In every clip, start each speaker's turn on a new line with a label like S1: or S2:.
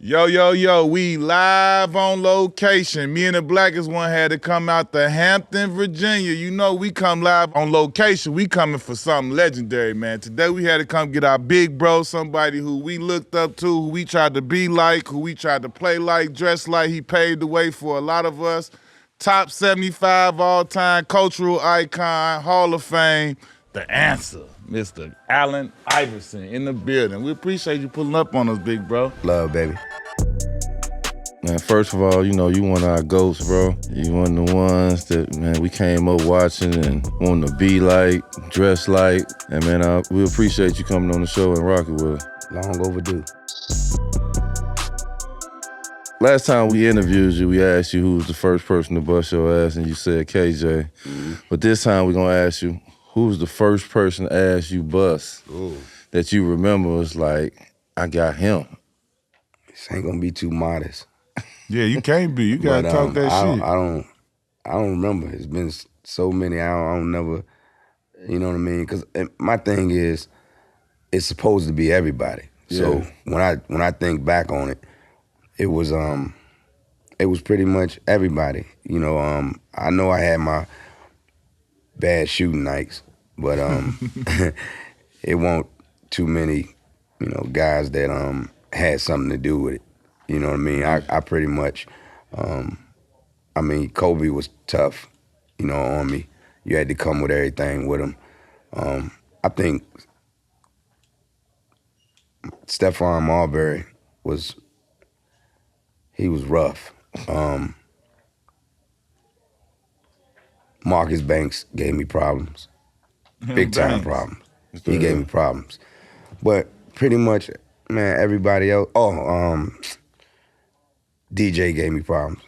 S1: Yo, we live on location. Me and the blackest one had to come out to Hampton, Virginia. You know we come live on location. We coming for something legendary, man. Today we had to come get our big bro, somebody who we looked up to, who we tried to be like, who we tried to play like, dress like. He paved the way for a lot of us. Top 75 all-time cultural icon, Hall of Fame. The answer, Mr. Allen Iverson in the building. We appreciate you pulling up on us, big bro.
S2: Love, baby.
S3: Man, first of all, you know, you one of our goats, bro. You one of the ones that, man, we came up watching and wanting to be like, dress like. And, man, we appreciate you coming on the show and rocking with us.
S2: Long overdue.
S3: Last time we interviewed you, we asked you who was the first person to bust your ass, and you said KJ. Mm-hmm. But this time we're going to ask you, who was the first person to ask you bust that you remember was like, I got him?
S2: This ain't going to be too modest.
S1: Yeah, you can't be. You got to talk that shit.
S2: I don't remember. It's been so many. I don't never, you know what I mean? Because my thing is, it's supposed to be everybody. Yeah. So when I think back on it, it was pretty much everybody. You know, I know I had my bad shooting nights, but it wasn't too many, you know, guys that had something to do with it. You know what I mean? I pretty much, I mean, Kobe was tough, you know, on me. You had to come with everything with him. I think Stephon Marbury was rough. Marcus Banks gave me problems, big time problems. He gave me problems, but pretty much, man, everybody else. DJ gave me problems.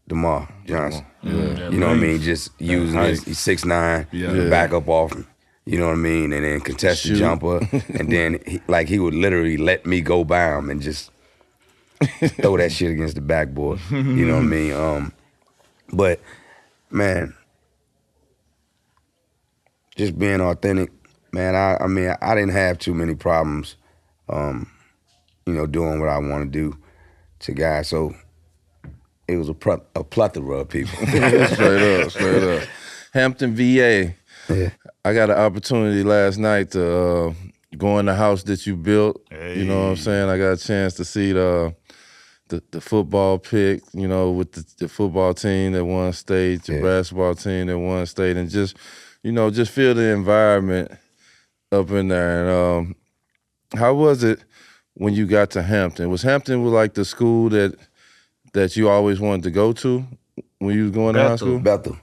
S2: DeMar Johnson. Yeah. You know what I mean? Just using his, he's 6'9", back up off him. You know what I mean? And then contested jumper, and then he would literally let me go by him and just throw that shit against the backboard. You know what I mean? But man, just being authentic, man. I mean, I didn't have too many problems, you know, doing what I want to do to guys. So it was a plethora of people.
S3: Straight up. Hampton, VA. Yeah. I got an opportunity last night to go in the house that you built. Hey. You know what I'm saying? I got a chance to see the football pick, you know, with the football team that won state, the basketball team that won state, and just, you know, just feel the environment up in there. And how was it when you got to Hampton? Was Hampton like the school that you always wanted to go to when you was going to high school?
S2: Bethel.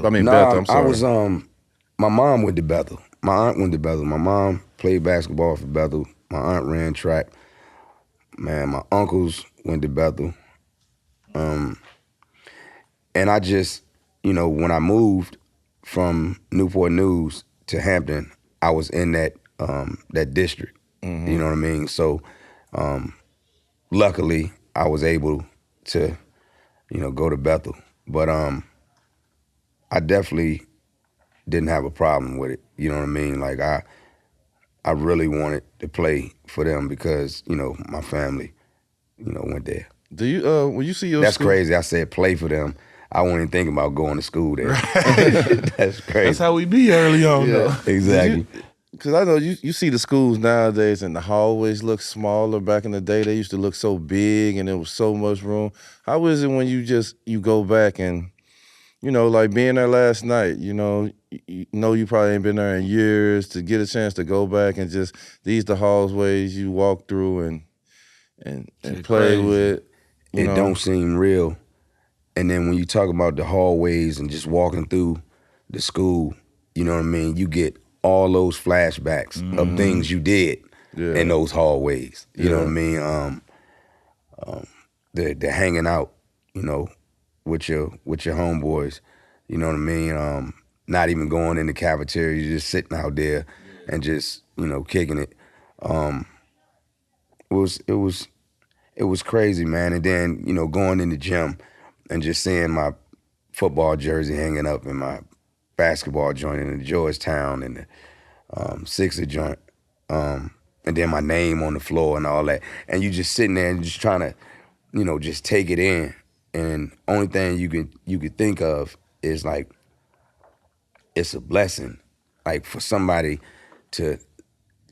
S3: I mean, Bethel, I'm sorry.
S2: I was, my mom went to Bethel. My aunt went to Bethel. My mom played basketball for Bethel. My aunt ran track. Man, my uncles went to Bethel. And I just, you know, when I moved from Newport News to Hampton, I was in that district. Mm-hmm. You know what I mean? So luckily I was able to, you know, go to Bethel. But I definitely didn't have a problem with it. You know what I mean? Like I really wanted to play for them because, you know, my family, you know, went there.
S3: Do you when you see your
S2: That's
S3: school?
S2: crazy. I said play for them. I wasn't even thinking about going to school there. That's crazy.
S1: That's how we be early on, though.
S2: Exactly.
S3: Because I know you see the schools nowadays and the hallways look smaller. Back in the day, they used to look so big and there was so much room. How is it when you go back and, you know, like being there last night, you know you probably ain't been there in years, to get a chance to go back and just, these the hallways you walk through and play
S1: crazy.
S3: with.
S2: It don't seem real. And then when you talk about the hallways and just walking through the school, you know what I mean? You get all those flashbacks of things you did in those hallways. You know what I mean? They're hanging out, you know, with your homeboys. You know what I mean? Not even going in the cafeteria, you're just sitting out there and just, you know, kicking it. It was crazy, man. And then, you know, going in the gym and just seeing my football jersey hanging up in my basketball joint in the Georgetown and the Sixer joint. And then my name on the floor and all that. And you just sitting there and just trying to just take it in. And only thing you could think of is like, it's a blessing, like for somebody to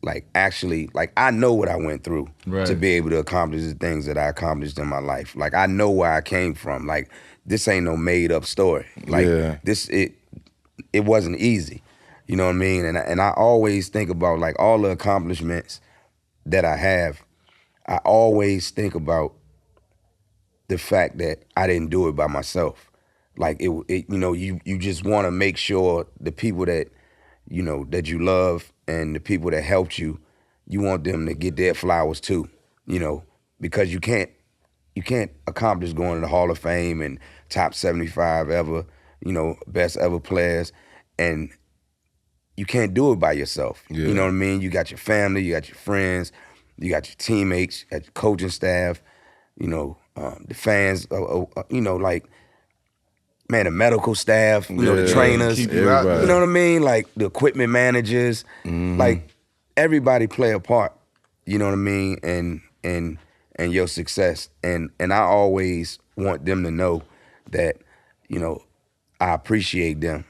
S2: like actually, like I know what I went through to be able to accomplish the things that I accomplished in my life. Like I know where I came from. Like this ain't no made up story. Like it wasn't easy. You know what I mean? And I always think about like all the accomplishments that I have. I always think about the fact that I didn't do it by myself. Like you just want to make sure the people that that you love and the people that helped you, you want them to get their flowers too. Because you can't accomplish going to the Hall of Fame and top 75 ever, best ever players, and you can't do it by yourself. You know what I mean? You got your family, you got your friends, you got your teammates, you got your coaching staff, the fans, like, man, the medical staff, the trainers,
S1: keep you out there.
S2: you know what I mean? Like the equipment managers, like everybody play a part, you know what I mean? And your success. And I always want them to know that, I appreciate them,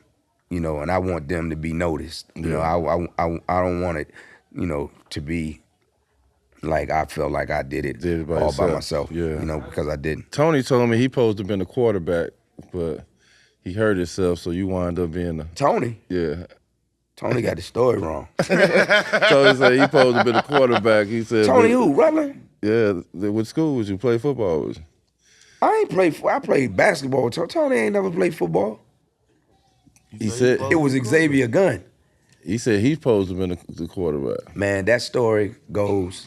S2: and I want them to be noticed. I don't want it, to be like I felt like I did it all by myself, because I didn't.
S3: Tony told me he supposed to have been a quarterback, but he hurt himself, so you wind up being a...
S2: Tony?
S3: Yeah.
S2: Tony got the story wrong.
S3: Tony said he supposed to have been a quarterback. He said...
S2: Tony who? Rutland?
S3: Yeah. What school was you? Play football was you?
S2: I played basketball. Tony ain't never played football.
S3: He said...
S2: It was Xavier Gunn.
S3: He said he's supposed to have been the quarterback.
S2: Man, that story goes...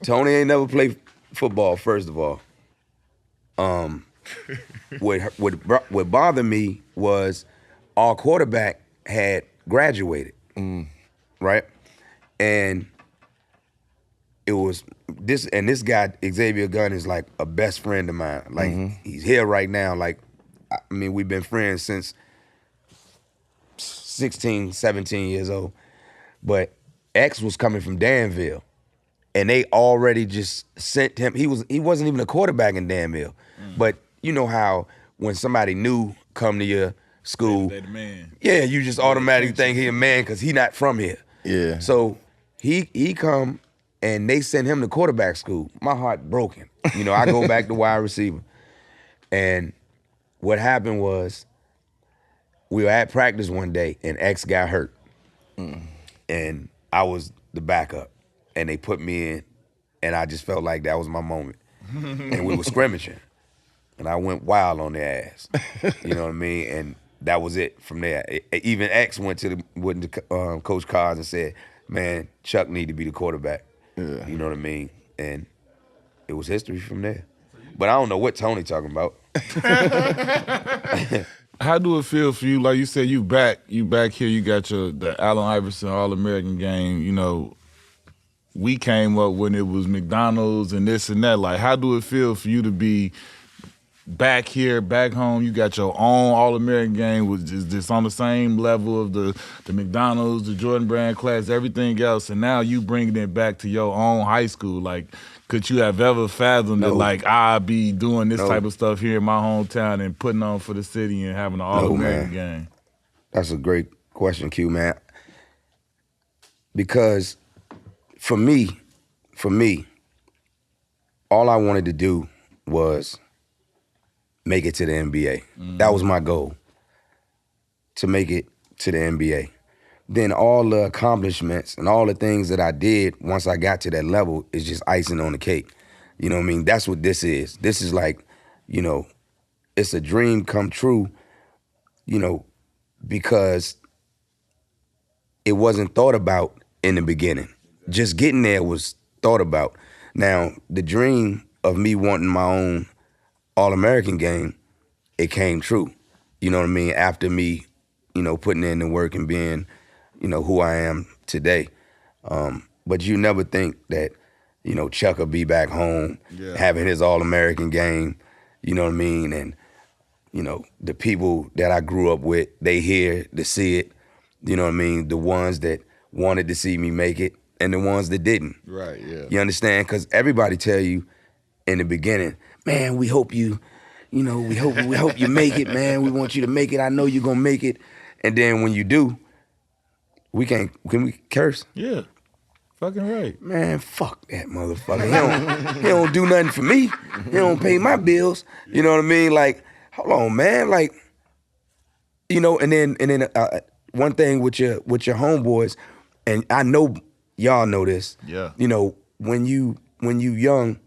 S2: Tony ain't never played football, first of all. What bothered me was our quarterback had graduated, right? And it was this guy, Xavier Gunn, is like a best friend of mine. Like he's here right now. Like, I mean, we've been friends since 16, 17 years old. But X was coming from Danville, and they already just sent him. He wasn't even a quarterback in Danville, but you know how when somebody new come to your school,
S1: They the man.
S2: yeah, you just automatically think he a man because he not from here.
S3: Yeah.
S2: So he come and they send him to quarterback school. My heart broken. I go back to wide receiver, and what happened was we were at practice one day and X got hurt, and I was the backup, and they put me in, and I just felt like that was my moment, and we were scrimmaging. And I went wild on their ass. You know what I mean? And that was it from there. Even X went to Coach Cards and said, man, Chuck need to be the quarterback.
S3: Yeah.
S2: You know what I mean? And it was history from there. But I don't know what Tony talking about.
S1: How do it feel for you? Like you said, you back here, you got the Allen Iverson All-American game, we came up when it was McDonald's and this and that. Like, how do it feel for you to be back here, back home? You got your own All-American game, which is just on the same level of the McDonald's, the Jordan Brand class, everything else, and now you bringing it back to your own high school. Like, could you have ever fathomed that, like, I'll be doing this type of stuff here in my hometown and putting on for the city and having an All-American game?
S2: That's a great question, Q, man. Because for me, all I wanted to do was make it to the NBA. That was my goal, to make it to the NBA. Then all the accomplishments and all the things that I did once I got to that level is just icing on the cake. You know what I mean? That's what this is. This is like, it's a dream come true, because it wasn't thought about in the beginning. Just getting there was thought about. Now, the dream of me wanting my own All-American game, it came true. You know what I mean? After me, putting in the work and being, who I am today. But you never think that, Chuck will be back home having his All-American game, you know what I mean? And, the people that I grew up with, they here to see it, you know what I mean? The ones that wanted to see me make it, and the ones that didn't.
S1: Right, yeah.
S2: You understand? Because everybody tell you in the beginning, man, we hope you, we hope you make it, man. We want you to make it. I know you're gonna make it. And then when you do, can we curse?
S1: Yeah. Fucking right.
S2: Man, fuck that motherfucker. He don't do nothing for me. He don't pay my bills. You know what I mean? Like, hold on, man. Like, and then one thing with your homeboys, and I know y'all know this.
S1: Yeah.
S2: When you young,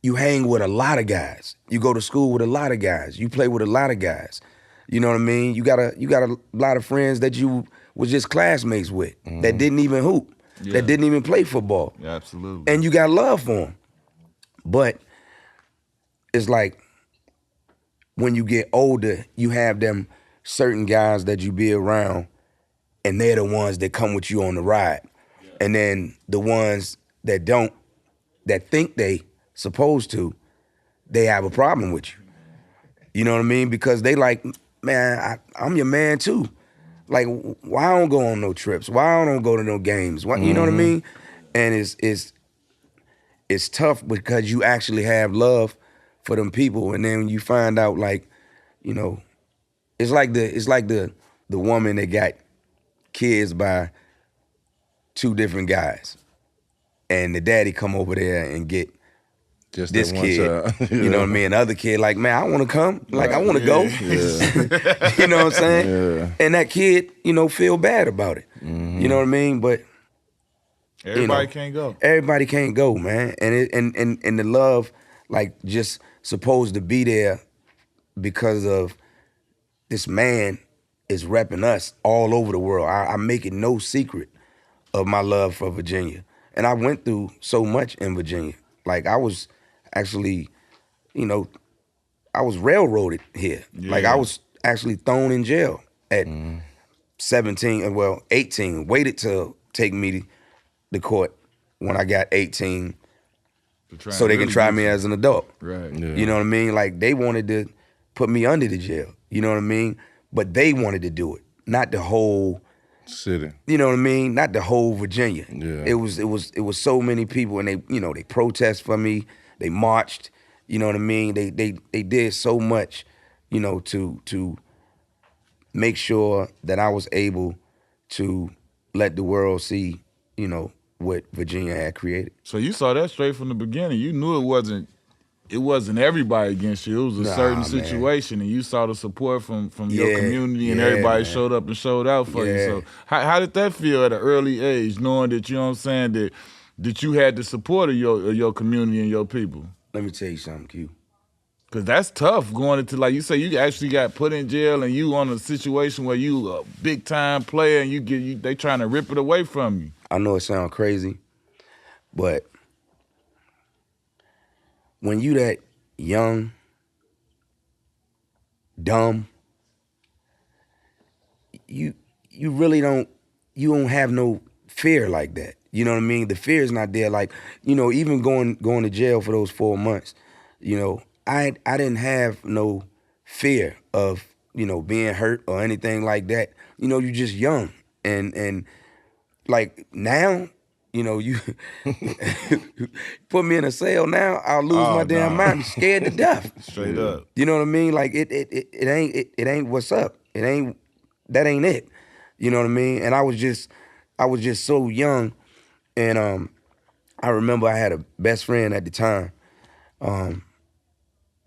S2: you hang with a lot of guys. You go to school with a lot of guys. You play with a lot of guys. You know what I mean? You got a lot of friends that you was just classmates with that didn't even hoop.
S1: Yeah.
S2: That didn't even play football.
S1: Yeah, absolutely.
S2: And you got love for them. But it's like when you get older, you have them certain guys that you be around, and they're the ones that come with you on the ride. Yeah. And then the ones that don't, that think they supposed to, they have a problem with you. You know what I mean? Because they like, man, I'm your man too. Like, why I don't go on no trips? Why I don't go to no games? Why, you know what I mean? And it's tough because you actually have love for them people, and then you find out, like, it's like the woman that got kids by two different guys, and the daddy come over there and get
S3: just
S2: this kid, you know what I mean? The other kid, like, man, I want to come. Like, I want to go.
S3: Yeah.
S2: You know what I'm saying?
S3: Yeah.
S2: And that kid, feel bad about it. You know what I mean? But
S1: everybody can't go.
S2: Everybody can't go, man. And the love, like, just supposed to be there because of this man is repping us all over the world. I make it no secret of my love for Virginia. And I went through so much in Virginia. Like, I was actually, I was railroaded here. Yeah. Like, I was actually thrown in jail at 18, waited to take me to court when I got 18 so they can try me as an adult.
S1: Right.
S3: Yeah.
S2: You know what I mean? Like, they wanted to put me under the jail. You know what I mean? But they wanted to do it, not the whole
S3: city.
S2: You know what I mean? Not the whole Virginia.
S3: Yeah.
S2: It was so many people, and they protest for me. They marched. You know what I mean? They did so much, to make sure that I was able to let the world see, what Virginia had created.
S1: So you saw that straight from the beginning. You knew it wasn't everybody against you. It was a certain situation, and you saw the support from your community, and everybody showed up and showed out for you. So how did that feel at an early age, knowing that, you know what I'm saying, that you had the support of your community and your people?
S2: Let me tell you something, Q.
S1: Because that's tough going into, like you say, you actually got put in jail, and you on a situation where you a big-time player, and they trying to rip it away from you.
S2: I know it sounds crazy, but when you that young, dumb, you really don't have no fear like that. You know what I mean? The fear is not there. Like, even going to jail for those 4 months, I didn't have no fear of, being hurt or anything like that. You're just young. And like now, you put me in a cell now, I'll lose my damn mind. I'm scared to death.
S1: Straight up.
S2: You know what I mean? Like it ain't what's up. That ain't it. You know what I mean? And I was just so young. And I remember I had a best friend at the time.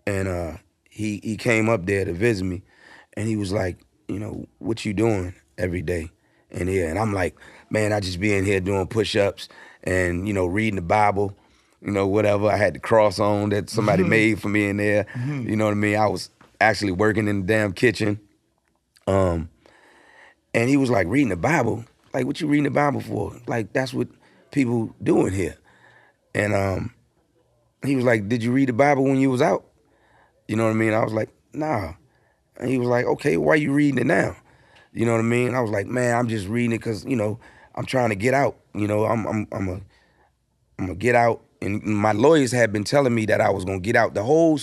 S2: And he came up there to visit me, and he was like, what you doing every day in here? And I'm like, man, I just be in here doing push-ups and, reading the Bible, whatever. I had the cross on that somebody made for me in there. You know what I mean? I was actually working in the damn kitchen. And he was like, reading the Bible? Like, what you reading the Bible for? Like, that's what people do in here. And he was like, did you read the Bible when you was out? You know what I mean? I was like, nah. And he was like, okay, why you reading it now? You know what I mean? I was like, man, I'm just reading it because, I'm trying to get out. I'm gonna get out. And my lawyers had been telling me that I was gonna get out. The whole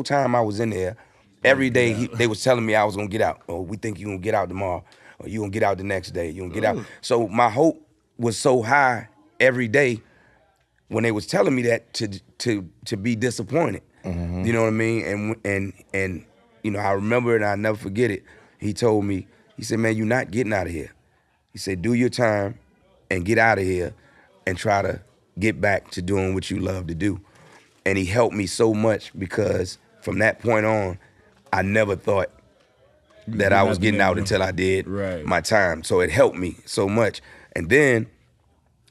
S2: time I was in there, every day they was telling me I was gonna get out. Oh, we think you're gonna get out tomorrow, or you gonna get out the next day. You gonna get out. So my hope was so high every day when they was telling me that to be disappointed.
S3: Mm-hmm.
S2: You know what I mean? And you know, I remember it and I'll never forget it. He told me, he said, man, you're not getting out of here. He said, do your time and get out of here and try to get back to doing what you love to do. And he helped me so much because from that point on, I never thought that I was getting out until I did my time. So it helped me so much. And then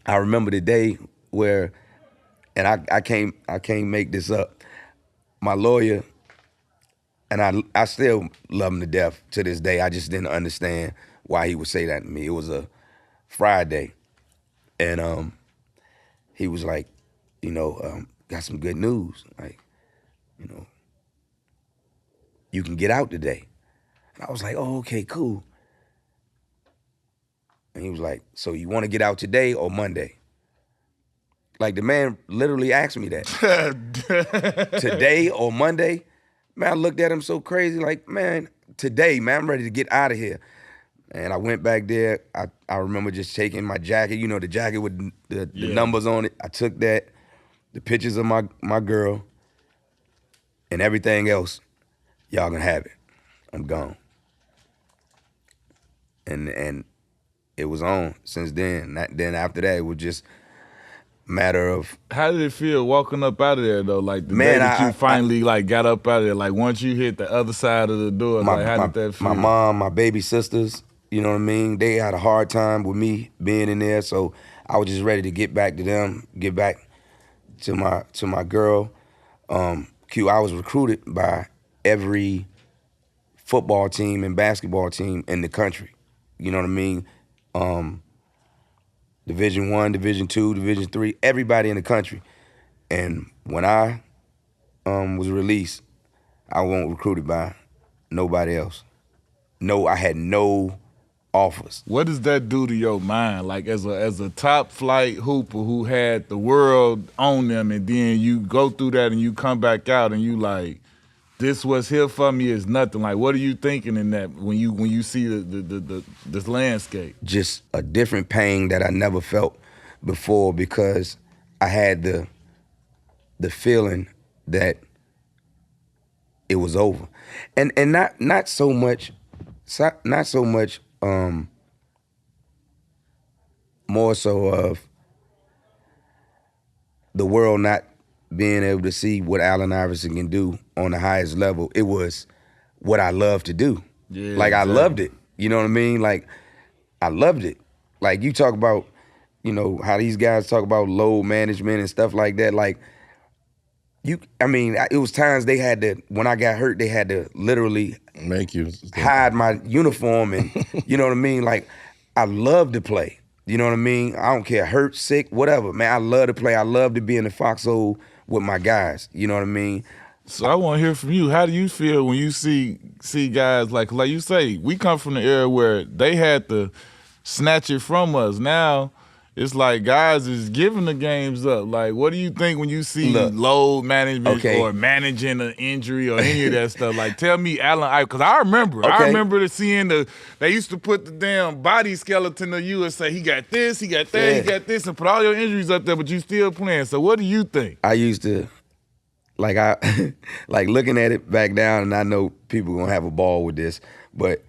S2: I remember the day where, and I can't make this up, my lawyer, and I still love him to death to this day. I just didn't understand why he would say that to me. It was a Friday, and he was like, you know, got some good news. Like, you know, you can get out today. And I was like, oh, okay, cool. And he was like, so you want to get out today or Monday? Like, the man literally asked me that. Today or Monday? Man, I looked at him so crazy, like, man, today, man, I'm ready to get out of here. And I went back there. I remember just taking my jacket, you know, the jacket with the numbers on it. I took that, the pictures of my girl, and everything else. Y'all can have it. I'm gone. And it was on since then. Then after that, it was just matter of.
S1: How did it feel walking up out of there though? Like the day that you finally like got up out of there. Like once you hit the other side of the door, like how did that feel?
S2: My mom, my baby sisters, you know what I mean? They had a hard time with me being in there, so I was just ready to get back to them, get back to my girl. Q, I was recruited by every football team and basketball team in the country. You know what I mean? Division I, Division II, Division III, everybody in the country. And when I was released, I wasn't recruited by nobody else. No, I had no offers.
S1: What does that do to your mind? Like as a top flight hooper who had the world on them, and then you go through that and you come back out and you like, this what's here for me is nothing. Like, what are you thinking in that when you see this landscape?
S2: Just a different pain that I never felt before because I had the feeling that it was over, and not so much, more so of the world not being able to see what Allen Iverson can do on the highest level. It was what I love to do.
S1: Yeah,
S2: like, exactly. I loved it. You know what I mean? Like, I loved it. Like, you talk about, you know, how these guys talk about load management and stuff like that. Like, it was times they had to, when I got hurt, they had to literally
S3: make you
S2: hide my uniform and, you know what I mean? Like, I love to play. You know what I mean? I don't care, hurt, sick, whatever. Man, I love to play. I love to be in the foxhole with my guys. You know what I mean?
S1: So I want to hear from you. How do you feel when you see guys like you say, we come from the era where they had to snatch it from us. Now it's like guys is giving the games up. Like, what do you think when you see load management or managing an injury or any of that stuff? Like, tell me, Allen, because I remember seeing they used to put the damn body skeleton of you and say, he got this, he got that, he got this, and put all your injuries up there, but you still playing. So what do you think?
S2: I used to, like looking at it back down, and I know people gonna have a ball with this, but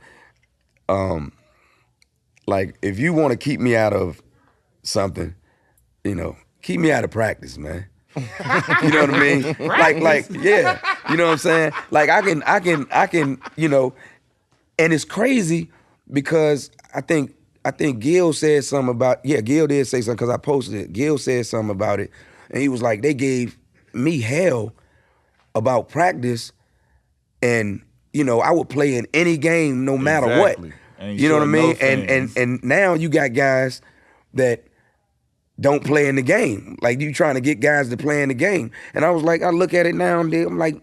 S2: like, if you want to keep me out of something, you know, keep me out of practice, man. You know what I mean? like, yeah. You know what I'm saying? Like, I can, you know, and it's crazy because I think Gil said something about, Gil did say something because I posted it. Gil said something about it, and he was like, they gave me hell about practice, and, you know, I would play in any game no matter what. You know what I mean? And now you got guys that don't play in the game. Like, you trying to get guys to play in the game. And I was like, I look at it now and then, I'm like,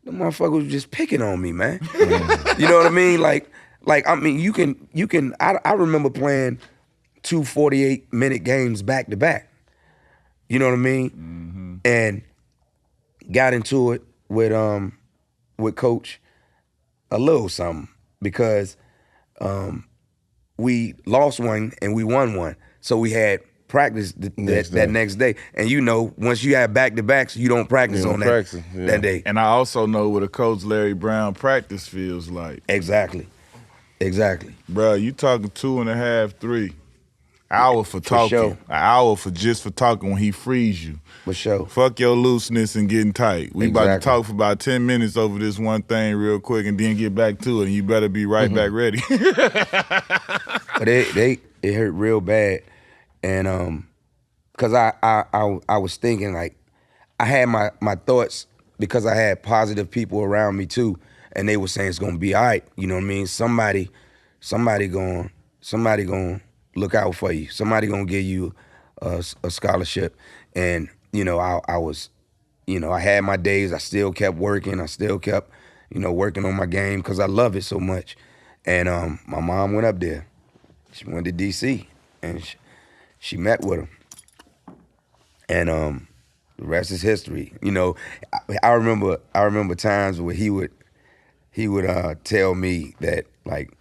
S2: the motherfucker was just picking on me, man. You know what I mean? Like, I mean, you can, I remember playing 2 48-minute games back to back. You know what I mean? Mm-hmm. And got into it with Coach a little something because we lost one and we won one. So we had practice that next day. And you know, once you have back-to-backs, you don't practice that day.
S1: And I also know what a Coach Larry Brown practice feels like.
S2: Exactly.
S1: Bro, you talking 2.5, 3 hours for talking.
S2: Sure.
S1: An hour for talking when he frees you.
S2: For sure.
S1: Fuck your looseness and getting tight. We about to talk for about 10 minutes over this one thing real quick and then get back to it, and you better be right back ready.
S2: But it hurt real bad. And because I was thinking, like, I had my thoughts because I had positive people around me too, and they were saying it's gonna be all right. You know what I mean? Somebody gonna look out for you. Somebody gonna give you a scholarship. And you know, I was, you know, I had my days. I still kept working. I still kept, you know, working on my game because I love it so much. And my mom went up there. She went to D.C. and she met with him. And the rest is history. You know, I remember times where he would tell me that, like,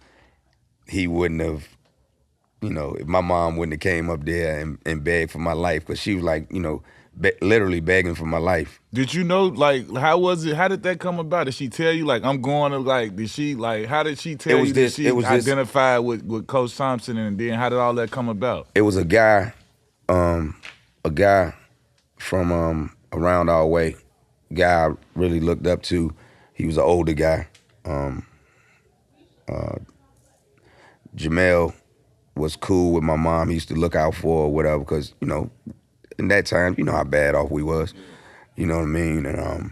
S2: he wouldn't have, you know, if my mom wouldn't have came up there and begged for my life, because she was like, you know, literally begging for my life.
S1: Did you know, like, how was it? How did that come about? Did she tell you, like, I'm going to, like, did she, like, how did she tell you that she identified with Coach Thompson, and then how did all that come about?
S2: It was a guy from around our way, guy I really looked up to. He was an older guy. Jamel was cool with my mom. He used to look out for her or whatever, because, you know, in that time, you know how bad off we was. You know what I mean? And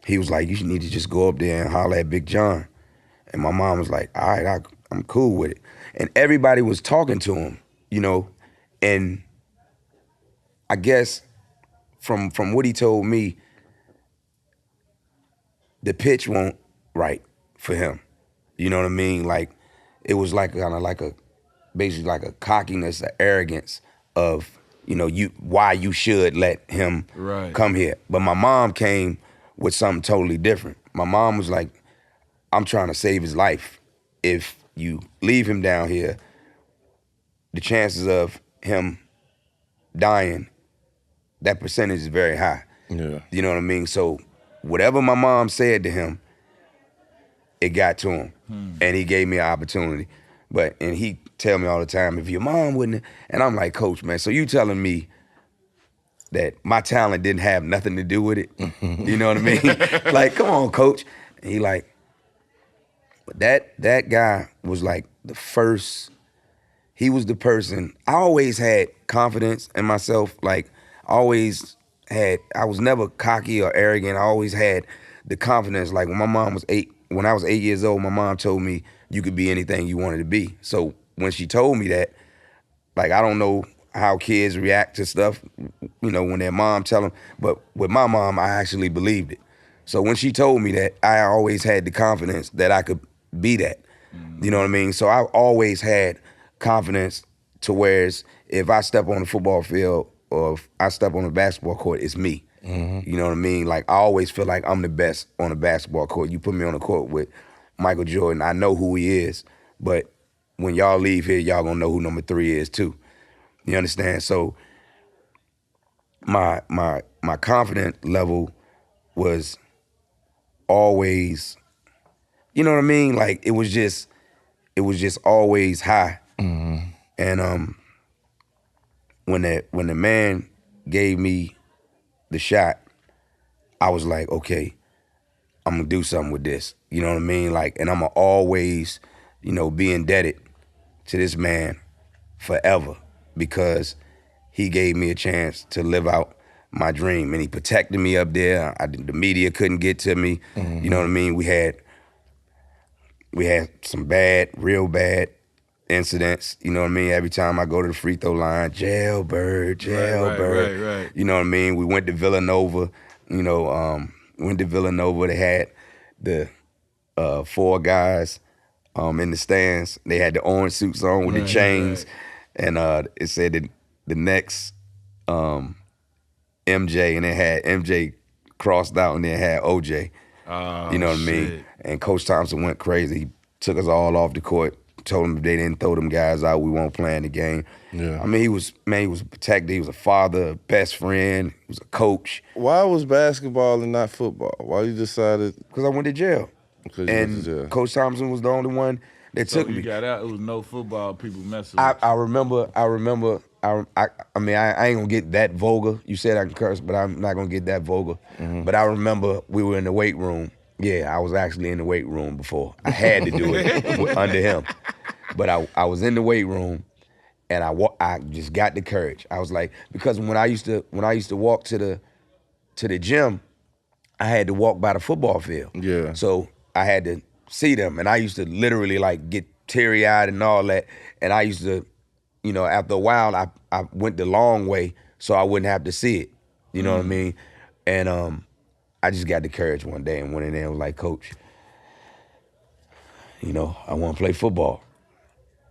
S2: he was like, you need to just go up there and holler at Big John. And my mom was like, all right, I'm cool with it. And everybody was talking to him, you know, and I guess from what he told me, the pitch won't right for him. You know what I mean? Like, it was like kind of like basically like a cockiness, an arrogance of, you know, why you should let him come here. But my mom came with something totally different. My mom was like, I'm trying to save his life. If you leave him down here, the chances of him dying, that percentage is very high.
S3: Yeah.
S2: You know what I mean? So whatever my mom said to him, it got to him. And he gave me an opportunity. And he tell me all the time, if your mom wouldn't, and I'm like, Coach, man, so you telling me that my talent didn't have nothing to do with it? You know what I mean? Like, come on, Coach. And he like, but that guy was like the first, he was the person. I always had confidence in myself. Like, I was never cocky or arrogant. I always had the confidence. Like, when I was 8 years old, my mom told me you could be anything you wanted to be. So when she told me that, like, I don't know how kids react to stuff, you know, when their mom tell them, but with my mom, I actually believed it. So when she told me that, I always had the confidence that I could be that. You know what I mean? So I always had confidence to whereas if I step on the football field or if I step on the basketball court, it's me. You know what I mean? Like, I always feel like I'm the best on the basketball court. You put me on the court with Michael Jordan, I know who he is, but when y'all leave here, y'all gonna know who number 3 is too. You understand? So my confidence level was always, you know what I mean? Like, it was just always high. And when the man gave me the shot, I was like, okay, I'm gonna do something with this. You know what I mean? Like, and I'm gonna always, you know, be indebted to this man forever because he gave me a chance to live out my dream, and he protected me up there. The media couldn't get to me. You know what I mean? We had some real bad incidents. You know what I mean? Every time I go to the free throw line, jailbird.
S1: Right.
S2: You know what I mean? We went to Villanova. You know, They had the 4 guys in the stands. They had the orange suits on with the chains, and it said that the next MJ, and it had MJ crossed out, and then had OJ.
S1: Oh,
S2: you know what I mean? And Coach Thompson went crazy. He took us all off the court, told him if they didn't throw them guys out, we won't play in the game.
S3: Yeah.
S2: I mean, he was protected. He was a father, a best friend. He was a coach.
S3: Why was basketball and not football? Why you decided?
S2: Because I went to jail.
S3: Because you went to jail.
S2: Coach Thompson was the only one that took me.
S1: You got out. It was no football. People messing.
S2: I remember. I mean, I ain't gonna get that vulgar. You said I can curse, but I'm not gonna get that vulgar.
S3: Mm-hmm.
S2: But I remember we were in the weight room. Yeah, I was actually in the weight room before. I had to do it under him. But I was in the weight room, and I just got the courage. I was like, because when I used to walk to the gym, I had to walk by the football field.
S3: Yeah.
S2: So I had to see them, and I used to literally like get teary-eyed and all that. And I used to, after a while, I went the long way so I wouldn't have to see it. You know what I mean? And I just got the courage one day and went in there and was like, Coach, I want to play football.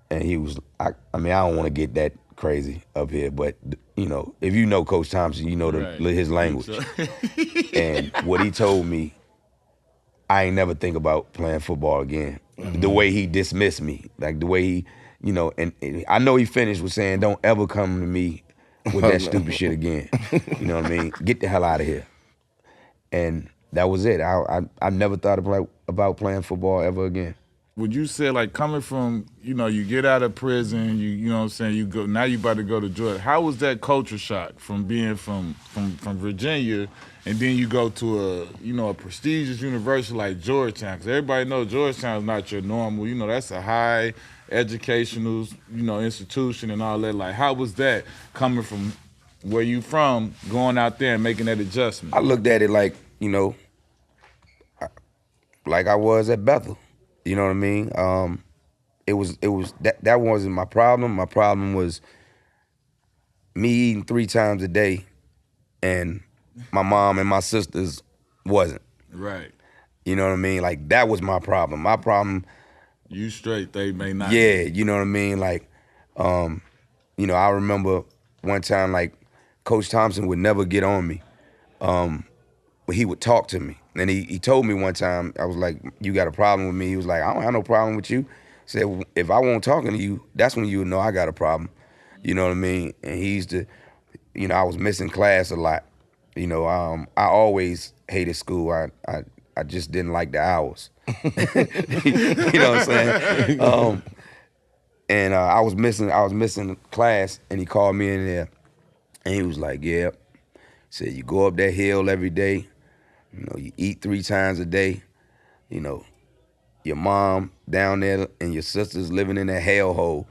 S2: And he was, I mean, I don't want to get that crazy up here, but, if you know Coach Thompson, you know his language. And what he told me, I ain't never think about playing football again. Mm-hmm. The way he dismissed me, like the way he, and I know he finished with saying, don't ever come to me with that stupid shit again. You know what I mean? Get the hell out of here. And that was it. I never thought about playing football ever again.
S1: Would you say, like, coming from, you get out of prison, you know what I'm saying, you go, now you about to go to Georgia. How was that culture shock from being from Virginia, and then you go to a prestigious university like Georgetown? Because everybody knows Georgetown is not your normal, that's a high educational, institution and all that. Like, how was that coming from where you from, going out there and making that adjustment?
S2: I looked at it like, like I was at Bethel. You know what I mean? It was that wasn't my problem. My problem was me eating 3 times a day, and my mom and my sisters wasn't.
S1: Right.
S2: You know what I mean? Like, that was my problem. My problem.
S1: You straight, they may not.
S2: Yeah, you know what I mean? Like, I remember one time, like, Coach Thompson would never get on me, but he would talk to me. And he told me one time, I was like, you got a problem with me? He was like, I don't have no problem with you. He said, if I won't talking to you, that's when you would know I got a problem. You know what I mean? And he used to, I was missing class a lot. I always hated school. I just didn't like the hours. You know what I'm saying? And I was missing class, and he called me in there, and he was like, yeah. He said, you go up that hill every day. You eat 3 times a day. Your mom down there and your sisters living in that hellhole,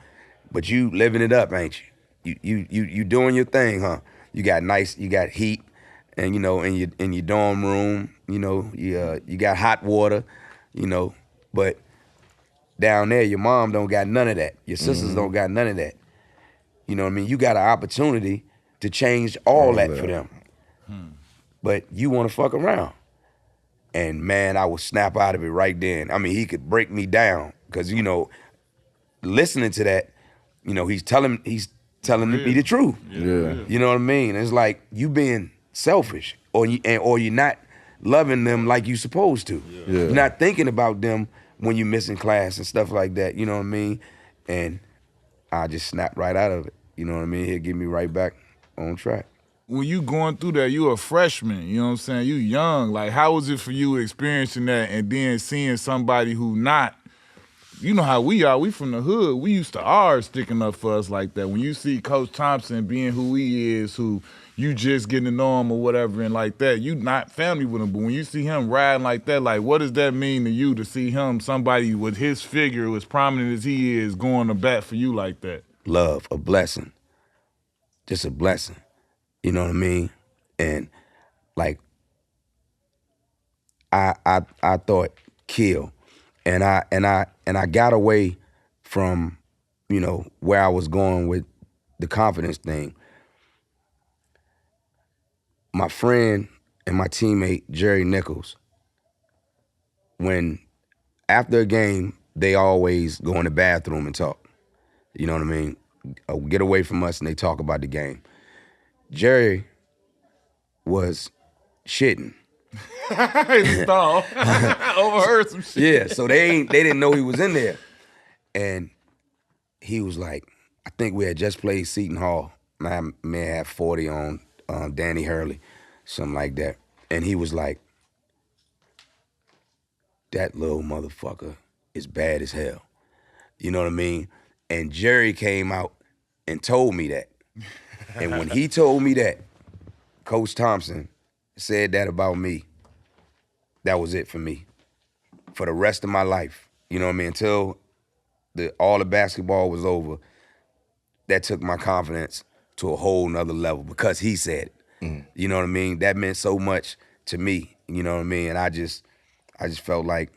S2: but you living it up, ain't you? You doing your thing, huh? You got heat, and in your dorm room, you got hot water, but down there your mom don't got none of that. Your sisters don't got none of that. You know what I mean? You got an opportunity to change all that for them. But you want to fuck around. And man, I would snap out of it right then. I mean, he could break me down because, listening to that, he's telling me the truth.
S3: Yeah.
S2: You know what I mean? It's like you being selfish, or you're not loving them like you supposed to.
S3: Yeah.
S2: You're not thinking about them when you're missing class and stuff like that. You know what I mean? And I just snapped right out of it. You know what I mean? He'll get me right back on track.
S1: When you going through that, you a freshman, you know what I'm saying? You young. Like, how was it for you experiencing that and then seeing somebody who not, you know how we are, we from the hood. We used to ours sticking up for us like that. When you see Coach Thompson being who he is, who you just getting to know him or whatever and like that, you not family with him. But when you see him riding like that, like, what does that mean to you to see him, somebody with his figure, as prominent as he is, going to bat for you like that?
S2: Love, a blessing. Just a blessing. You know what I mean? And like I thought kill. And I got away from, where I was going with the confidence thing. My friend and my teammate, Jerry Nichols, when after a game, they always go in the bathroom and talk. You know what I mean? Get away from us and they talk about the game. Jerry was shitting.
S1: Overheard some shit.
S2: Yeah, so they didn't know he was in there. And he was like, I think we had just played Seton Hall. I may have 40 on Danny Hurley, something like that. And he was like, that little motherfucker is bad as hell. You know what I mean? And Jerry came out and told me that. And when he told me that, Coach Thompson said that about me, that was it for me. For the rest of my life. You know what I mean? Until all the basketball was over, that took my confidence to a whole nother level because he said it. You know what I mean? That meant so much to me. You know what I mean? And I just felt like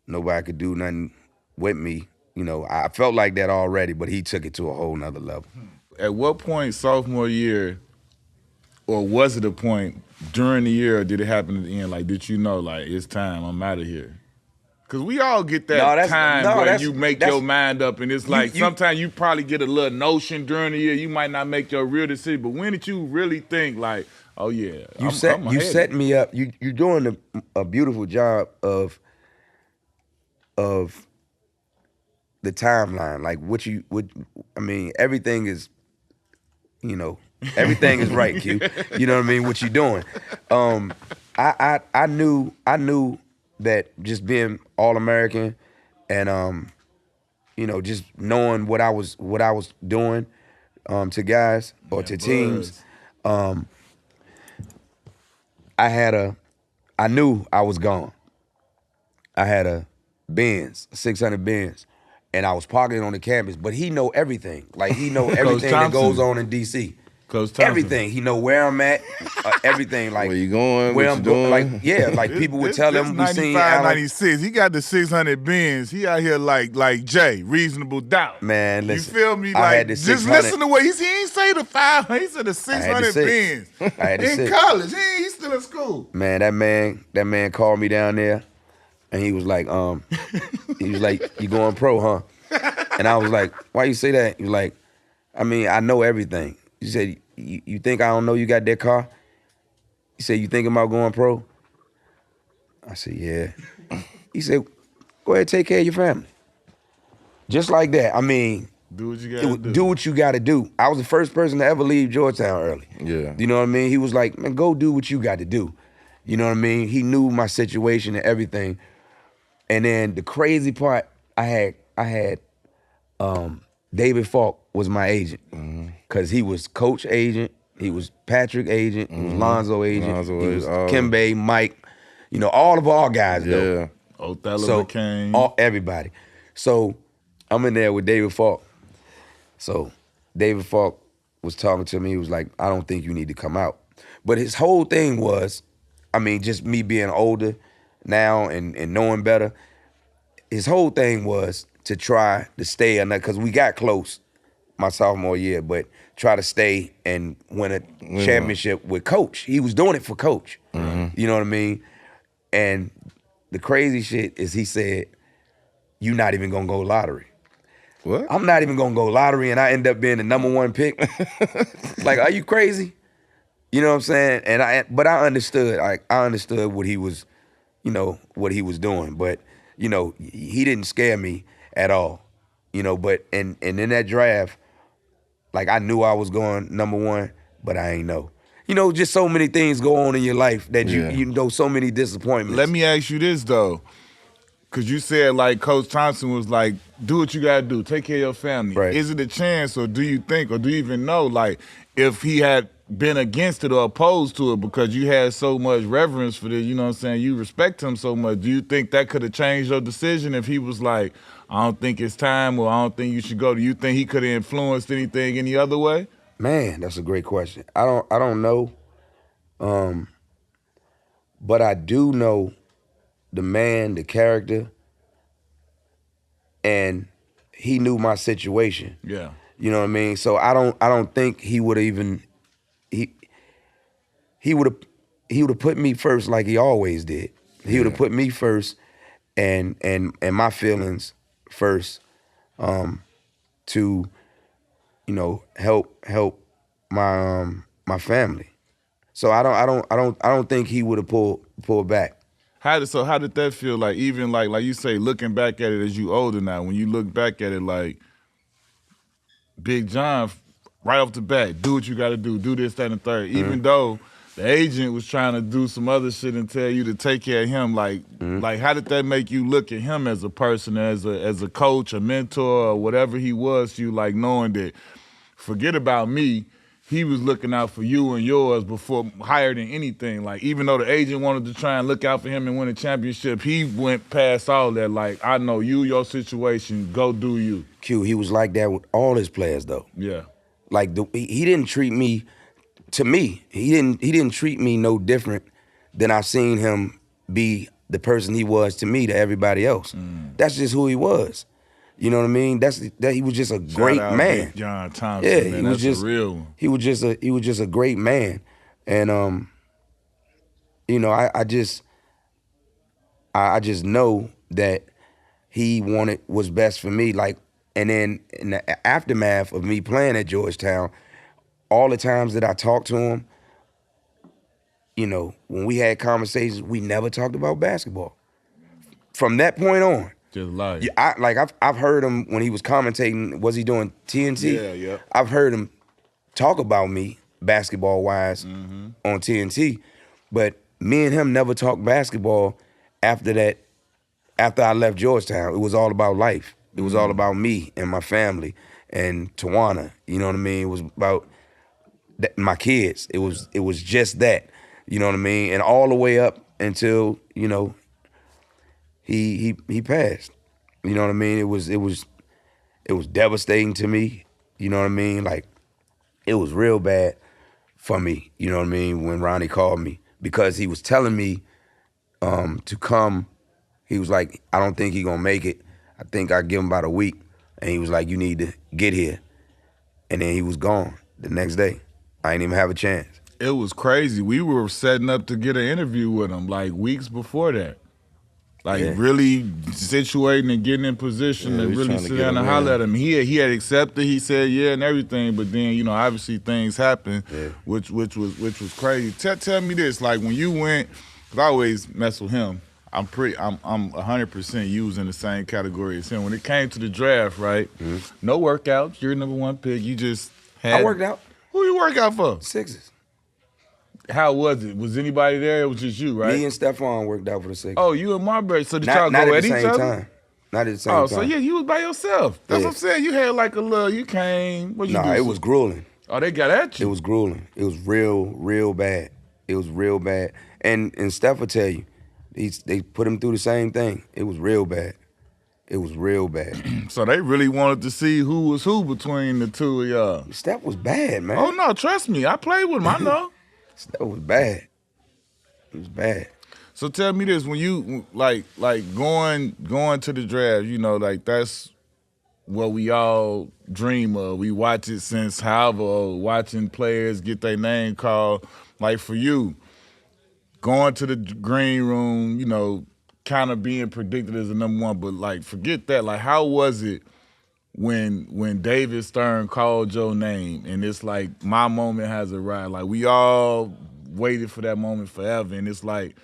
S2: nobody could do nothing with me. You know, I felt like that already, but he took it to a whole nother level.
S1: At what point sophomore year, or was it a point during the year, or did it happen at the end? Like, did you know, like, it's time, I'm out of here? Because we all get that time where you make your mind up, and it's like sometimes you probably get a little notion during the year. You might not make your real decision, but when did you really think, like, oh, yeah,
S2: you set me up. You're doing a beautiful job of the timeline. Like, I mean, everything is, you know, everything is right, Q. You know what I mean? What you doing? I knew that just being All-American and you know, just knowing what I was doing to guys or to teams, I knew I was gone. I had a Benz, 600 Benz, and I was parking it on the campus, but he know everything. Like, he know everything that goes on in D.C. Everything. He know where I'm at, everything. Like,
S3: where you going,
S2: where
S3: what
S2: I'm
S3: you doing.
S2: Like, yeah, like people would tell him, we seen
S1: 95, 96. He got the 600 Benz. He out here like Jay, reasonable doubt.
S2: Man, listen.
S1: You feel me?
S2: I
S1: Like,
S2: had the
S1: just
S2: 600.
S1: listen to what he ain't say the 500. He said the 600 Benz.
S2: I had the
S1: in
S2: 6.
S1: college. He's still in school.
S2: Man, that man called me down there, and he was like, you going pro, huh? And I was like, why you say that? He was like, I mean, I know everything. He said, you think I don't know you got that car? He said, you thinking about going pro? I said, yeah. He said, go ahead, take care of your family. Just like that. I mean,
S1: do what you gotta do.
S2: Do what you gotta do. I was the first person to ever leave Georgetown early.
S3: Yeah.
S2: You know what I mean? He was like, man, go do what you got to do. You know what I mean? He knew my situation and everything. And then the crazy part, I had David Falk was my agent. Because he was Coach agent, he was Patrick agent, he was Lonzo agent, he was Kimbe, Mike, you know, all of our guys though.
S1: Othello McCain.
S2: Everybody. So I'm in there with David Falk. So David Falk was talking to me, he was like, I don't think you need to come out. But his whole thing was, I mean, just me being older now and knowing better, his whole thing was to try to stay, because we got close my sophomore year, but try to stay and win a championship with Coach. He was doing it for Coach. You know what I mean? And the crazy shit is he said, you not even gonna go lottery.
S3: What?
S2: I'm not even gonna go lottery, and I end up being the #1 pick. Like, are you crazy? You know what I'm saying? But I understood. I understood what he was, you know, what he was doing. But, you know, he didn't scare me at all. You know, but and in that draft, like, I knew I was going #1, but I ain't know. You know, just so many things go on in your life that you know, so many disappointments.
S1: Let me ask you this, though. Because you said, like, Coach Thompson was like, do what you got to do. Take care of your family.
S2: Right.
S1: Is it a chance, or do you think, or do you even know, like, if he had been against it or opposed to it because you had so much reverence for this, you know what I'm saying, you respect him so much, do you think that could have changed your decision if he was like, I don't think it's time, or I don't think you should go? Do you think he could have influenced anything any other way?
S2: Man, that's a great question. I don't know. But I do know the man, the character, and he knew my situation.
S1: Yeah.
S2: You know what I mean? So I don't think he would have even he would have put me first like he always did. He would have put me first and my feelings first, to, you know, help my family. So I don't think he would have pulled back.
S1: How did that feel? Like even like you say, looking back at it as you older now, when you look back at it, like Big John, right off the bat, do what you got to do this, that, and the third. Even though the agent was trying to do some other shit and tell you to take care of him, like how did that make you look at him as a person, as a coach, a mentor, or whatever he was to you, like knowing that, forget about me, he was looking out for you and yours before higher than anything. Like, even though the agent wanted to try and look out for him and win a championship, he went past all that. Like, I know you, your situation, go do you.
S2: Q, he was like that with all his players, though.
S1: Yeah.
S2: Like, he didn't treat me, to me, he didn't treat me no different than I've seen him be the person he was to me to everybody else. That's just who he was. You know what I mean? He was just a great man.
S1: John Thompson,
S2: yeah,
S1: man,
S2: he was
S1: that's
S2: just
S1: a real one.
S2: He was just a great man, and you know, I just know that he wanted what's best for me. Like, and then in the aftermath of me playing at Georgetown, all the times that I talked to him, you know, when we had conversations, we never talked about basketball. From that point on.
S1: Just life.
S2: Yeah, I've heard him when he was commentating. Was he doing TNT?
S1: Yeah.
S2: I've heard him talk about me basketball wise on TNT, but me and him never talked basketball after that. After I left Georgetown, it was all about life. It was all about me and my family and Tawana. You know what I mean? It was about my kids. It was just that. You know what I mean? And all the way up until, you know, he passed. You know what I mean? It was devastating to me. You know what I mean? Like, it was real bad for me. You know what I mean? When Ronnie called me, because he was telling me to come. He was like, I don't think he gonna make it. I think I give him about a week. And he was like, you need to get here. And then he was gone the next day. I didn't even have a chance.
S1: It was crazy. We were setting up to get an interview with him like weeks before that. Like, really situating and getting in position to really sit down and holler at him. He had accepted. He said yeah and everything, but then, you know, obviously things happened, which was crazy. Tell me this, like when you went, because I always mess with him. I'm 100% used in the same category as him. When it came to the draft, right? No workouts. You're number one pick. You just had.
S2: I worked out.
S1: Who you work out for?
S2: Sixers.
S1: How was it? Was anybody there? It was just you, right?
S2: Me and Stephon worked out for the Sixers.
S1: Oh, you and Marbury. So did y'all go at each other?
S2: Time. Not at the same time.
S1: Oh, so yeah, you was by yourself. That's what I'm saying. You had like a little, you came. What you do?
S2: No, it was grueling.
S1: Oh, they got at you?
S2: It was grueling. It was real bad. It was real bad. And Steph will tell you, they put him through the same thing. It was real bad. It was real bad.
S1: So they really wanted to see who was who between the two of y'all.
S2: Steph was bad, man.
S1: Oh, no, trust me. I played with him. I know.
S2: Steph was bad. It was bad.
S1: So tell me this, when you, like going to the draft, you know, like that's what we all dream of. We watch it since however old, watching players get their name called. Like for you, going to the green room, you know, kind of being predicted as the number one, but like forget that. Like how was it when David Stern called your name and it's like my moment has arrived? Like we all waited for that moment forever, and it's like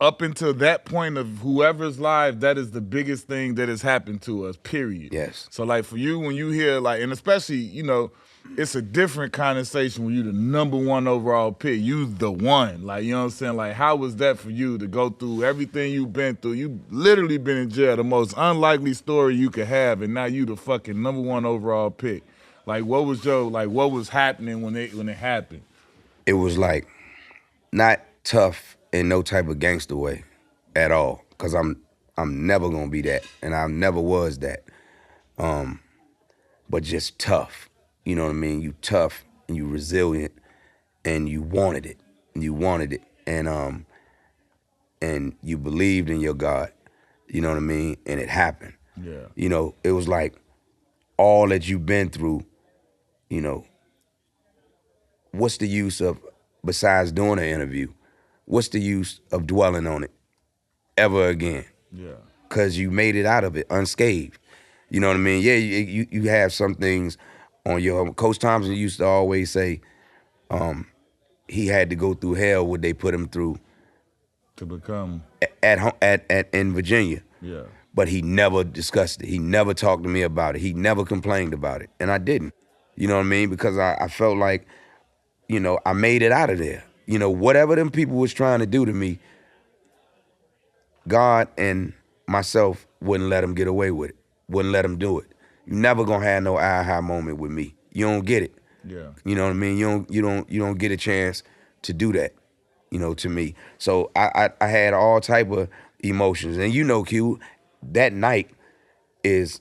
S1: up until that point of whoever's live, that is the biggest thing that has happened to us, period.
S2: Yes.
S1: So like for you, when you hear like, and especially, you know, it's a different conversation when you the number one overall pick. You the one. Like, you know what I'm saying? Like, how was that for you to go through everything you've been through? You literally been in jail, the most unlikely story you could have, and now you the fucking number one overall pick. Like, what was happening when it happened?
S2: It was like not tough in no type of gangster way at all, because I'm never gonna be that, and I never was that. But just tough. You know what I mean? You tough and you resilient, and you wanted it. And you believed in your God. You know what I mean? And it happened.
S1: Yeah.
S2: You know, it was like all that you've been through, you know, what's the use of, besides doing an interview, what's the use of dwelling on it ever again?
S1: Yeah.
S2: Because you made it out of it unscathed. You know what I mean? Yeah, you have some things on your, Coach Thompson used to always say he had to go through hell what they put him through
S1: to become
S2: in Virginia.
S1: Yeah.
S2: But he never discussed it. He never talked to me about it. He never complained about it. And I didn't. You know what I mean? Because I felt like, I made it out of there. Whatever them people was trying to do to me, God and myself wouldn't let them get away with it. Wouldn't let them do it. You never gonna have no aha moment with me. You don't get it.
S1: Yeah.
S2: You know what I mean? You don't get a chance to do that, to me. So I had all type of emotions. And Q, that night it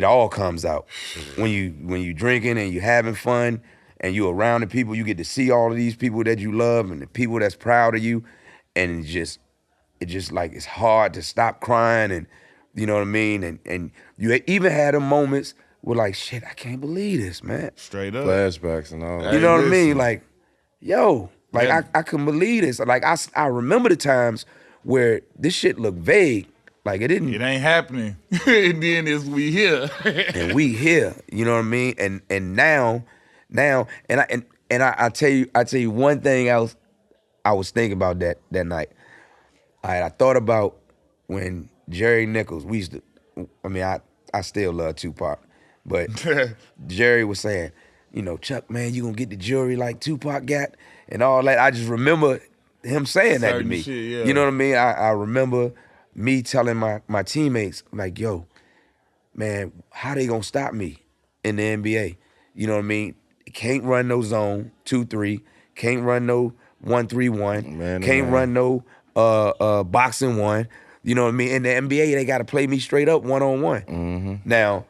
S2: all comes out. When you drinking and you having fun and you around the people, you get to see all of these people that you love and the people that's proud of you, and it just like it's hard to stop crying, and you know what I mean? And you even had them moments where like, shit, I can't believe this, man.
S1: Straight up.
S3: Flashbacks and all that.
S2: You know what I mean? Like, yo, like yeah. I couldn't believe this. Like I remember the times where this shit looked vague. Like it didn't.
S1: It ain't happening. And then we here.
S2: And we here. You know what I mean? And now, and I tell you one thing else I was thinking about that night. I thought about when Jerry Nichols, I still love Tupac, but Jerry was saying, Chuck, man, you gonna get the jury like Tupac got and all that. I just remember him saying that to me.
S1: Shit, yeah.
S2: You know what I mean? I remember me telling my teammates, like, yo, man, how they gonna stop me in the NBA? You know what I mean? Can't run no zone 2-3, can't run no 1-3-1, can't run no boxing one. You know what I mean? In the NBA, they got to play me straight up one-on-one.
S3: Mm-hmm.
S2: Now,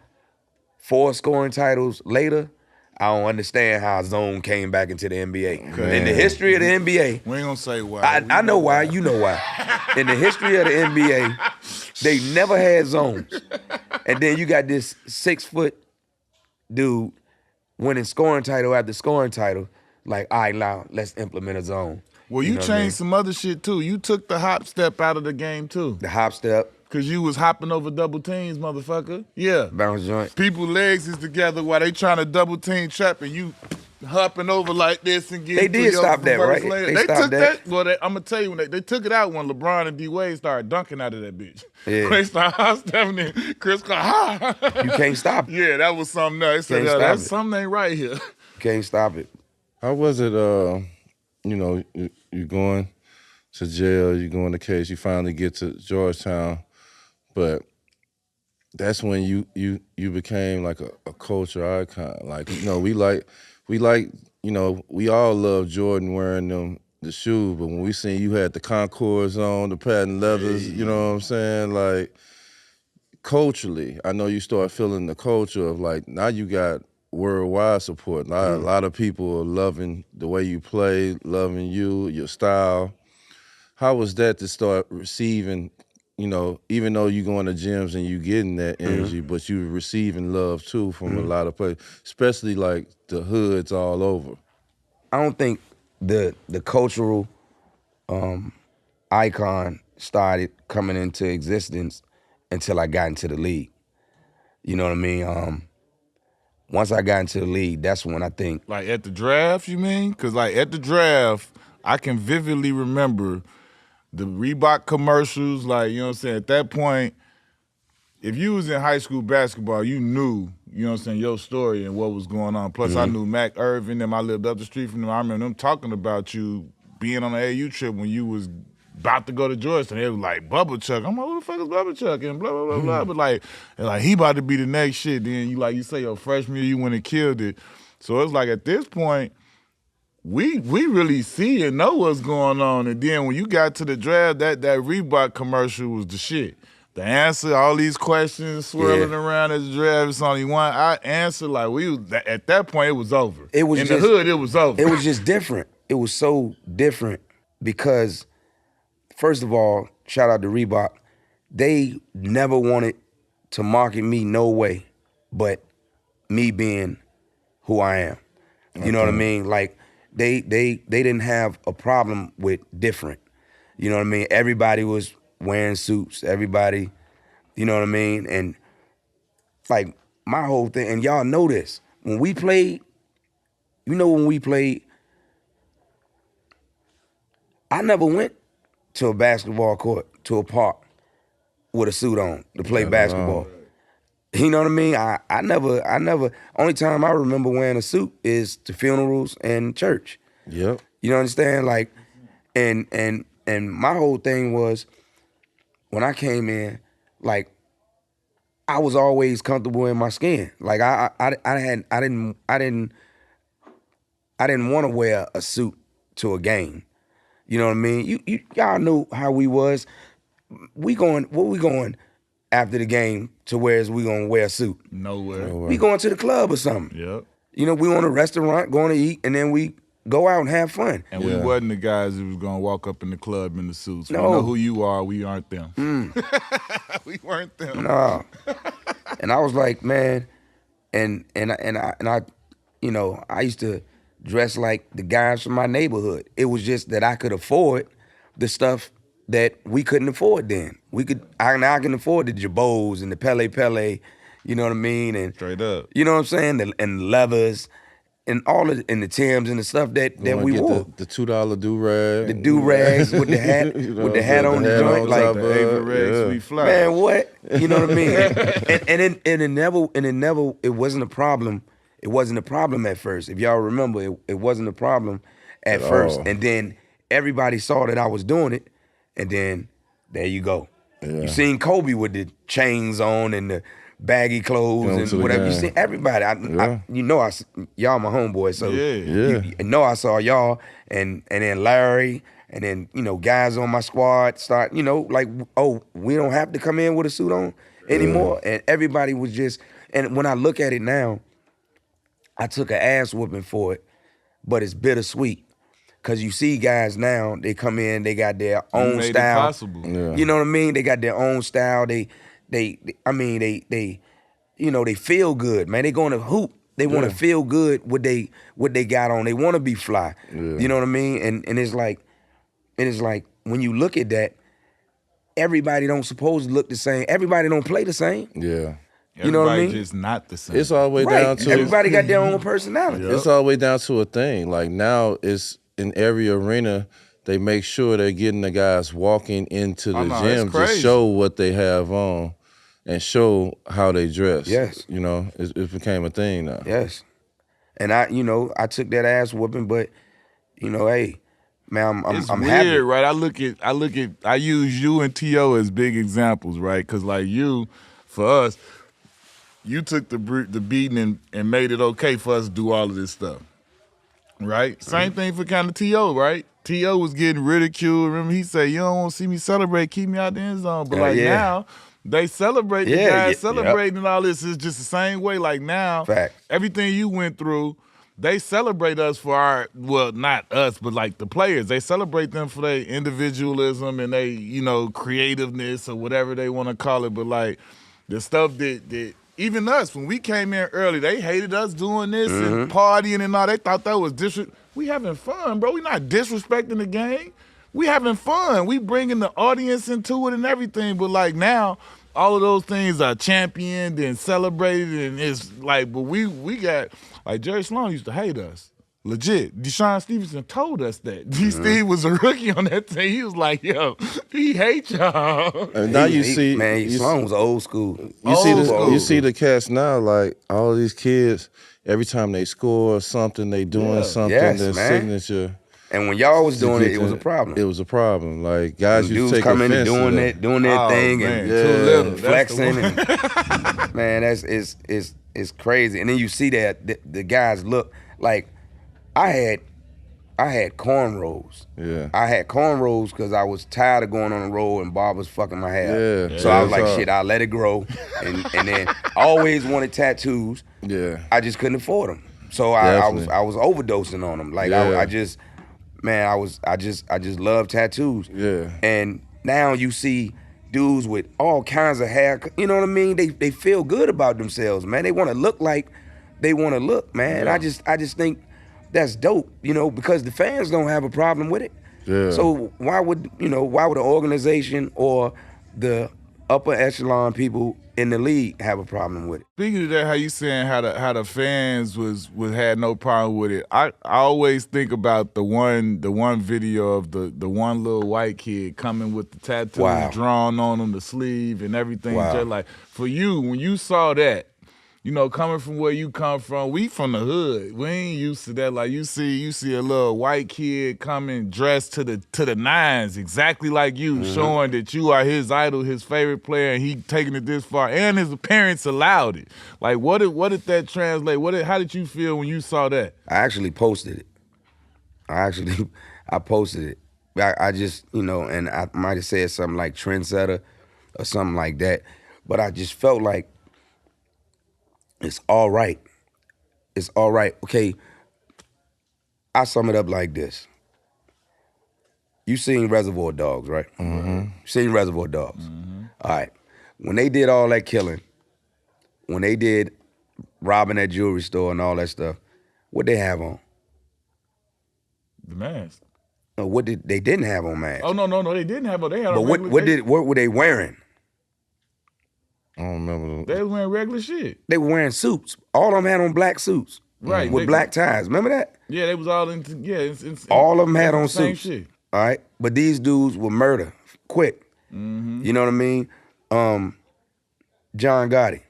S2: 4 scoring titles later, I don't understand how zone came back into the NBA.
S1: Man.
S2: In the history of the NBA,
S1: we ain't gonna say why.
S2: I know why. You know why. In the history of the NBA, they never had zones. And then you got this 6-foot dude winning scoring title after scoring title. Like, all right, now let's implement a zone.
S1: Well, you changed some other shit too. You took the hop step out of the game too.
S2: The hop step.
S1: Cause you was hopping over double teams, motherfucker. Yeah.
S2: Bounce joint.
S1: People's legs is together while they trying to double team trap, and you hopping over like this and getting.
S2: They did stop that, right?
S1: They took that. Well, I'm gonna tell you when they took it out when LeBron and D Wade started dunking out of that bitch.
S2: Yeah.
S1: They started hop stepping in. Chris got ha.
S2: You can't stop it.
S1: Yeah, that was something else. They said, that's something ain't right here.
S2: You can't stop it.
S3: How was it? You going to jail, you go in the case, you finally get to Georgetown, but that's when you became like a culture icon. Like, we all love Jordan wearing the shoes, but when we seen you had the Concords on, the patent leathers, you know what I'm saying? Like, culturally, I know you start feeling the culture of like, now you got worldwide support. A lot of people are loving the way you play, loving you, your style. How was that to start receiving, even though you going to gyms and you getting that energy, but you receiving love too from a lot of places, especially like the hoods all over?
S2: I don't think the cultural icon started coming into existence until I got into the league. You know what I mean? Once I got into the league, that's when I think.
S1: Like at the draft, you mean? Because like at the draft, I can vividly remember the Reebok commercials. Like, you know what I'm saying? At that point, if you was in high school basketball, you knew, you know what I'm saying, your story and what was going on. Plus, I knew Mac Irvin, and I lived up the street from them. I remember them talking about you being on the AU trip when you was about to go to Georgetown. They was like, Bubba Chuck. I'm like, who the fuck is Bubba Chuck? And blah, blah, blah, blah. But like, he about to be the next shit. Then you say your freshman year, you went and killed it. So it's like at this point, we really see and know what's going on. And then when you got to the draft, that Reebok commercial was the shit. The answer, all these questions swirling around at the draft, it's only one. I answered like at that point, it was over.
S2: It was
S1: in
S2: just,
S1: the hood, it was over.
S2: It was just different. It was so different because, first of all, shout out to Reebok. They never wanted to market me no way but me being who I am. You know what I mean? Like, they didn't have a problem with different. You know what I mean? Everybody was wearing suits. Everybody, you know what I mean? And like my whole thing, and y'all know this, when we played, I never went to a basketball court, to a park with a suit on to play basketball. You know what I mean? I never. Only time I remember wearing a suit is to funerals and church.
S3: Yep.
S2: You know understand? Like, and my whole thing was when I came in, like, I was always comfortable in my skin. Like I didn't want to wear a suit to a game. You know what I mean? Y'all knew how we was. We going after the game to where is we gonna wear a suit?
S1: Nowhere.
S2: We going to the club or something.
S1: Yep.
S2: You know, we on a restaurant going to eat, and then we go out and have fun.
S1: And we wasn't the guys who was gonna walk up in the club in the suits.
S2: No.
S1: We know who you are. We aren't them. We weren't them.
S2: No. And I was like, man, and I, you know, I used to dress like the guys from my neighborhood. It was just that I could afford the stuff that we couldn't afford then. I can afford the Jabos and the Pele, you know what I mean? And
S1: Straight up.
S2: you know what I'm saying? And the leathers and and the Timbs and the stuff that we wore.
S3: The $2 do-rag.
S2: The do-rags with the hat,
S3: You know,
S2: with the hat on the
S3: hat
S2: joint.
S3: on
S2: Like,
S3: top of it.
S1: Avery Sweet Fly.
S2: man, what? You know what I mean? It wasn't a problem. It wasn't a problem at first. If y'all remember, it wasn't a problem at first.
S3: all.
S2: And then everybody saw that I was doing it, and then there you go.
S3: Yeah.
S2: You seen Kobe with the chains on and the baggy clothes
S3: Going to
S2: and
S3: the
S2: whatever. You
S3: game.
S2: seen everybody. You know, y'all my homeboy, so
S1: Yeah.
S2: you know I saw y'all and then Larry. And then, you know, guys on my squad start, you know, like, oh, we don't have to come in with a suit on anymore. And everybody was just, and when I look at it now, I took an ass whooping for it, but it's bittersweet. Cause you see guys now, they come in, they got their own
S1: made it
S2: style.
S1: possible.
S3: Yeah.
S2: You know what I mean? They got their own style. They you know, they feel good, man. They going to hoop. They want to feel good what they got on. They want to be fly.
S3: Yeah.
S2: You know what I mean? And it's like when you look at that, everybody don't supposed to look the same. Everybody don't play the same.
S3: Yeah.
S2: You know what I
S1: Everybody
S2: mean?
S1: just not the same.
S3: It's all the way down
S2: Right.
S3: to
S2: Everybody got their own personality.
S3: It's all the way down to a thing. Like now, it's in every arena. They make sure they're getting the guys walking into the
S1: know,
S3: gym
S1: it's
S3: to
S1: crazy.
S3: show what they have on and show how they dress.
S2: Yes.
S3: You know, it became a thing now.
S2: Yes. And I took that ass whooping, but you know, hey, man,
S1: It's
S2: I'm
S1: weird,
S2: happy.
S1: right? I use you and T.O. as big examples, right? Because like you, for us, you took the beating and made it okay for us to do all of this stuff, right? Same thing for kind of T.O., right? T.O. was getting ridiculed. Remember, he said, you don't want to see me celebrate, keep me out the end zone. But now, they celebrate the guys celebrating and all this. It's just the same way. Like now,
S2: Fact.
S1: everything you went through, they celebrate us for our, well, not us, but like the players. They celebrate them for their individualism and they, you know, creativeness or whatever they want to call it. But like the stuff that even us, when we came in early, they hated us doing this and partying and all. They thought that was we having fun, bro. We not disrespecting the game. We having fun. We bringing the audience into it and everything. But like now, all of those things are championed and celebrated, and it's like, but we got, like Jerry Sloan used to hate us. Legit. Deshaun Stevenson told us that. Steve was a rookie on that team. He was like, yo, he hate y'all.
S3: And now you see,
S2: man, Sloan was old school.
S3: you see the cats now, like all of these kids, every time they score something, they doing something,
S2: Yes,
S3: their
S2: man.
S3: signature.
S2: And when y'all was doing it, it was a problem.
S3: It was a problem. Like guys used
S2: Dudes
S3: to take
S2: coming and
S3: offense to
S2: doing
S3: that.
S2: their thing
S1: man,
S2: and
S1: too little. That's
S2: flexing
S1: the
S2: and man, it's crazy. And then you see that the guys look like I had cornrows.
S3: Yeah.
S2: I had cornrows because I was tired of going on the road and Bob was fucking my hair.
S3: Yeah.
S2: So I was
S3: That's
S2: like,
S3: hard.
S2: shit, I'll let it grow. And then I always wanted tattoos.
S3: Yeah.
S2: I just couldn't afford them. So I was
S3: Definitely.
S2: overdosing on them. Like
S3: Yeah.
S2: I just love tattoos.
S3: Yeah.
S2: And now you see dudes with all kinds of hair. You know what I mean? They feel good about themselves, man. They want to look like they want to look, man.
S3: Yeah.
S2: I just think that's dope, you know, because the fans don't have a problem with it.
S3: Yeah.
S2: So why would the organization or the upper echelon people in the league have a problem with it.
S1: Speaking of that, how you saying how the fans was had no problem with it. I always think about the one video of the one little white kid coming with the tattoos drawn on him, the sleeve and everything. Just like for you, when you saw that, you know, coming from where you come from, we from the hood. We ain't used to that. Like you see a little white kid coming dressed to the nines, exactly like you, showing that you are his idol, his favorite player, and he taking it this far, and his parents allowed it. Like what did that translate? How did you feel when you saw that?
S2: I actually posted it. I posted it. I just, you know, and I might have said something like trendsetter or something like that, but I just felt like it's all right. It's all right. Okay, I sum it up like this. You seen Reservoir Dogs, right? Mm-hmm. Seen Reservoir Dogs. Mm-hmm. All right. When they did all that killing, when they did robbing that jewelry store and all that stuff, what they have on?
S1: The mask.
S2: No, they didn't have on masks?
S1: Oh no, they didn't have on. They had
S2: but
S1: on
S2: what were they wearing?
S3: I don't remember.
S1: They was wearing regular shit.
S2: They were wearing suits. All of them had on black suits.
S1: Right.
S2: With black ties. Remember that?
S1: Yeah, they was all in,
S2: all of them had on suits.
S1: Shit.
S2: All right? But these dudes were murder, quick.
S1: Mm-hmm.
S2: You know what I mean? John Gotti.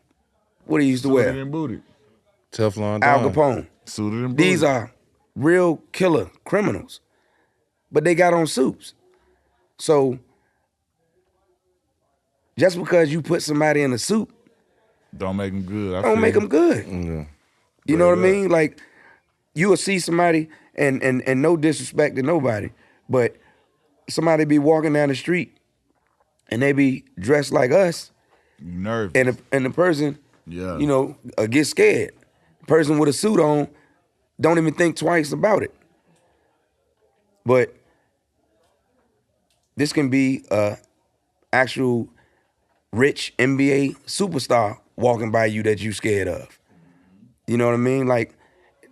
S2: What he used to wear?
S1: Suited and booted.
S3: Teflon
S2: Al
S3: Don.
S2: Capone.
S1: Suited and booted.
S2: These are real killer criminals. But they got on suits. So just because you put somebody in a suit
S1: don't make them good.
S2: Don't make them good.
S3: Yeah.
S2: You know what I mean? Like, you will see somebody, and no disrespect to nobody, but somebody be walking down the street and they be dressed like us.
S1: You nervous.
S2: And the person, you know, gets scared. The person with a suit on don't even think twice about it. But this can be a actual rich NBA superstar walking by you that you scared of. You know what I mean? Like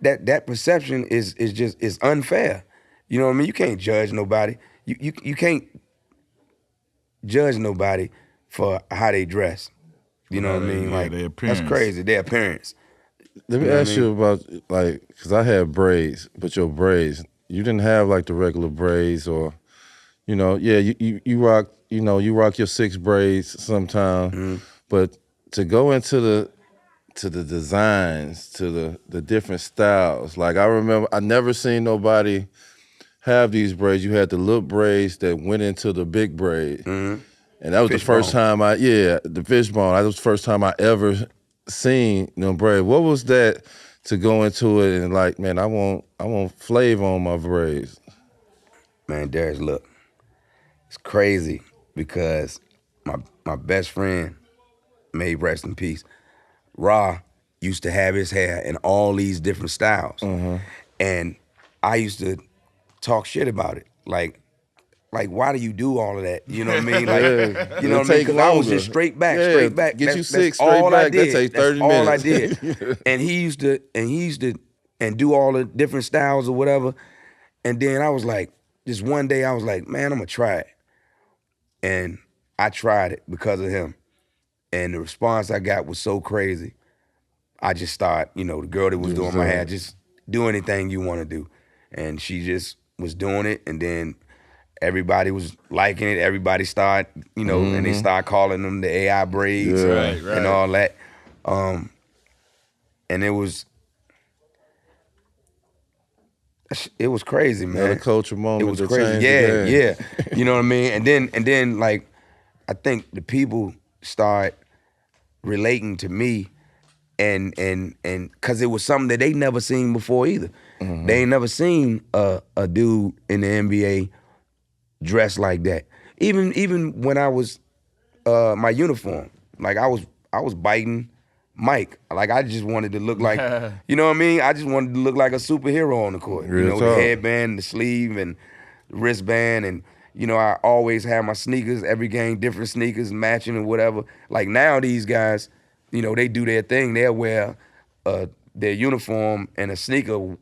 S2: that perception is unfair. You know what I mean? You can't judge nobody. You can't judge nobody for how they dress. You know what I mean? Like
S1: their appearance.
S2: That's crazy. Their appearance.
S3: Let me ask you about, like, because I had braids, but your braids, you didn't have like the regular braids, or, you know, you rock, you know, you rock your 6 braids sometime, but to go into the designs, to the different styles, like I remember, I never seen nobody have these braids. You had the little braids that went into the big braid, and that was the first time the fishbone. That was the first time I ever seen them braid. What was that to go into it and like, man, I want flavor on my braids?
S2: Man, Darius, look, it's crazy because my best friend, may rest in peace, Ra used to have his hair in all these different styles. And I used to talk shit about it. Like, why do you do all of that? You know what I mean? Like, you know what I mean? Because I was just straight back.
S3: Get you 6 straight back. That takes 30 minutes.
S2: All I did. And he used to do all the different styles or whatever. And then I was like, just one day I was like, man, I'm gonna try it. And I tried it because of him. And the response I got was so crazy. I just started, you know, the girl that was doing my hair, just do anything you want to do. And she just was doing it, and then everybody was liking it. Everybody started, you know, and they started calling them the AI braids and all that. And it was crazy, man.
S3: Another cultural moment.
S2: It was crazy. Yeah. You know what I mean? And then like, I think the people start relating to me, and because it was something that they never seen before either. They ain't never seen a dude in the NBA dressed like that. Even when I was my uniform, like I was biting Mike. Like I just wanted to look like, you know what I mean? I just wanted to look like a superhero on the court. The headband, the sleeve, and the wristband, and you know, I always have my sneakers, every game, different sneakers, matching and whatever. Like now these guys, you know, they do their thing. They'll wear their uniform and a sneaker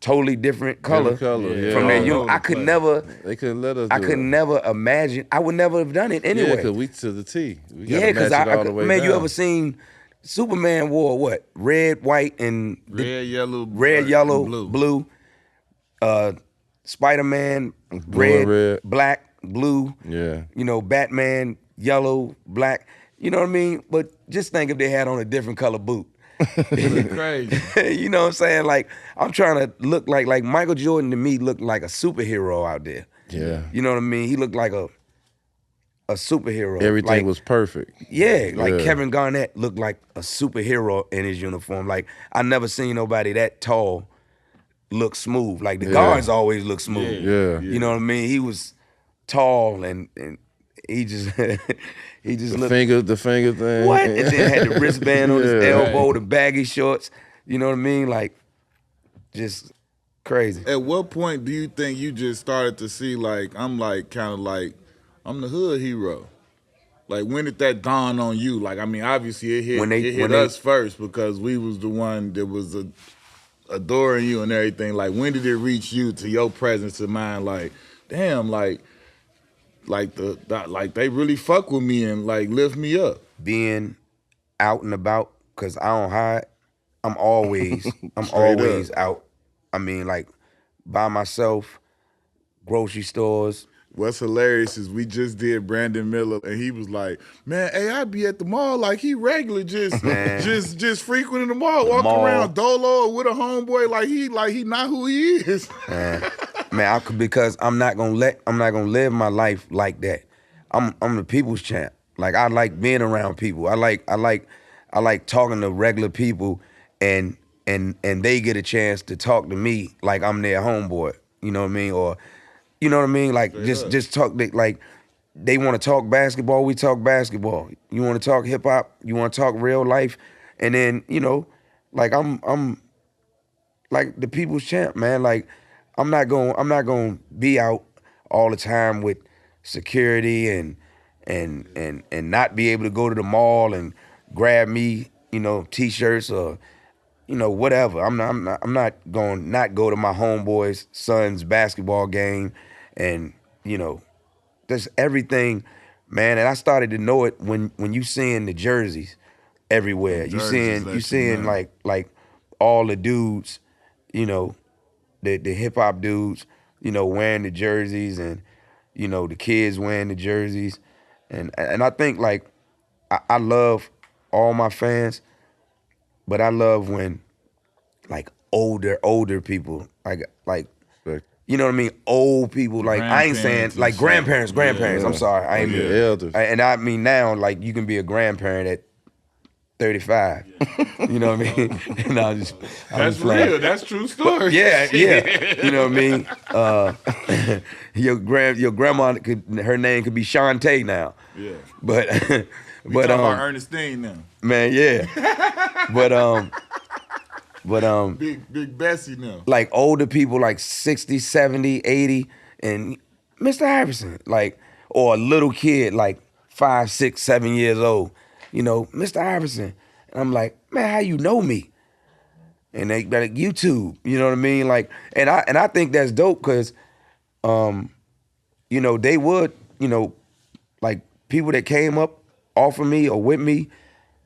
S2: totally different color,
S3: Yeah.
S2: from their
S1: Oh,
S2: uniform. I could never.
S3: They couldn't let us.
S2: I could never imagine. I would never have done it anyway.
S3: Yeah, because we to the T. We
S2: Yeah,
S3: because
S2: man, you ever seen Superman wore what? Red, white, and
S1: Red, yellow,
S2: blue. Spider-Man, red, black, blue.
S3: Yeah.
S2: You know, Batman, yellow, black. You know what I mean? But just think if they had on a different color boot.
S1: Crazy.
S2: You know what I'm saying? Like, I'm trying to look like Michael Jordan to me looked like a superhero out there.
S3: Yeah.
S2: You know what I mean? He looked like a superhero.
S3: Everything was perfect.
S2: Yeah, like Kevin Garnett looked like a superhero in his uniform. Like, I never seen nobody that tall look smooth. Like, the guards always look smooth.
S3: Yeah.
S2: You know what I mean? He was tall and he just he just looked.
S3: The finger thing.
S2: What? And then had the wristband on his elbow, the baggy shorts. You know what I mean? Like, just crazy.
S1: At what point do you think you just started to see I'm the hood hero? Like, when did that dawn on you? Like, I mean, obviously it hit us first because we was the one that was adoring you and everything. Like, when did it reach you to your presence of mind? Like, damn, like they really fuck with me and like lift me up.
S2: Being out and about, cause I don't hide. I'm always out. I mean, like, by myself, grocery stores.
S1: What's hilarious is we just did Brandon Miller, and he was like, "Man, hey, I be at the mall like he regular, just frequenting the mall, walking around dolo with a homeboy like he not who he is."
S2: Man, because I'm not gonna live my life like that. I'm the people's champ. Like, I like being around people. I like talking to regular people, and they get a chance to talk to me like I'm their homeboy. You know what I mean? Or, you know what I mean? Like, just talk. Like, they want to talk basketball, we talk basketball. You want to talk hip hop, you want to talk real life, and then, you know, like, I'm like the people's champ, man. Like, I'm not going to be out all the time with security and not be able to go to the mall and grab me, you know, t-shirts or, you know, whatever. I'm not going to not go to my homeboy's son's basketball game, and, you know, that's everything, man. And I started to know it when you seeing the jerseys everywhere. You seeing like all the dudes, you know, the hip hop dudes, you know, wearing the jerseys, and, you know, the kids wearing the jerseys, and I think, like, I love all my fans, but I love when, like, older people, like you know what I mean, old people, like, I ain't saying like grandparents. I'm sorry, I ain't
S3: elders,
S2: and I mean now, like, you can be a grandparent at 35. You know what I mean? And
S1: That's real. That's true story.
S2: Yeah. You know what I mean? Your grandma her name could be Shantae now.
S1: Yeah.
S2: But
S1: we talking about Ernestine now.
S2: Man, yeah. But
S1: Big Bessie now.
S2: Like, older people, like 60, 70, 80, and Mr. Iverson, like, or a little kid like 5, 6, 7 years old. You know, Mr. Iverson. And I'm like, man, how you know me? And they like, YouTube, you know what I mean? Like, and I think that's dope, because, you know, they would, you know, like, people that came up off of me or with me,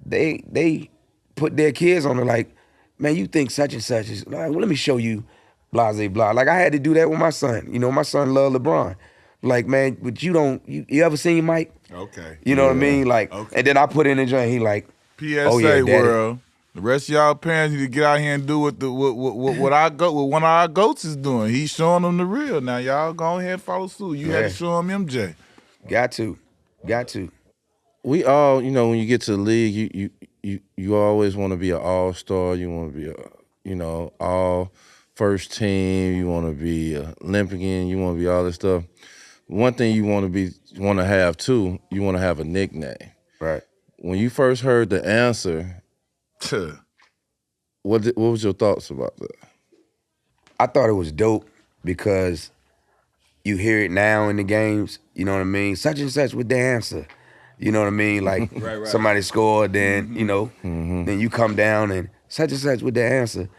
S2: they put their kids on it, like, man, you think such and such is, like, well, let me show you blah, blah, blah. Like, I had to do that with my son. You know, my son loved LeBron. Like, man, but you ever seen Mike?
S1: Okay.
S2: You know what I mean? Like, and then I put in the joint, he like,
S1: PSA,
S2: oh, yeah,
S1: world. The rest of y'all parents need to get out here and do what one of our goats is doing. He's showing them the real. Now y'all go ahead and follow suit. You had to show them MJ.
S2: Got to.
S3: We all, you know, when you get to the league, you always want to be an all-star. You want to be all first team. You want to be Olympian. You want to be all this stuff. One thing you want to have too, you want to have a nickname.
S2: Right.
S3: When you first heard the answer, what was your thoughts about that?
S2: I thought it was dope, because you hear it now in the games, you know what I mean? Such and such with the answer. You know what I mean? Like, right. Somebody scored, then, you know, then you come down and such with the answer.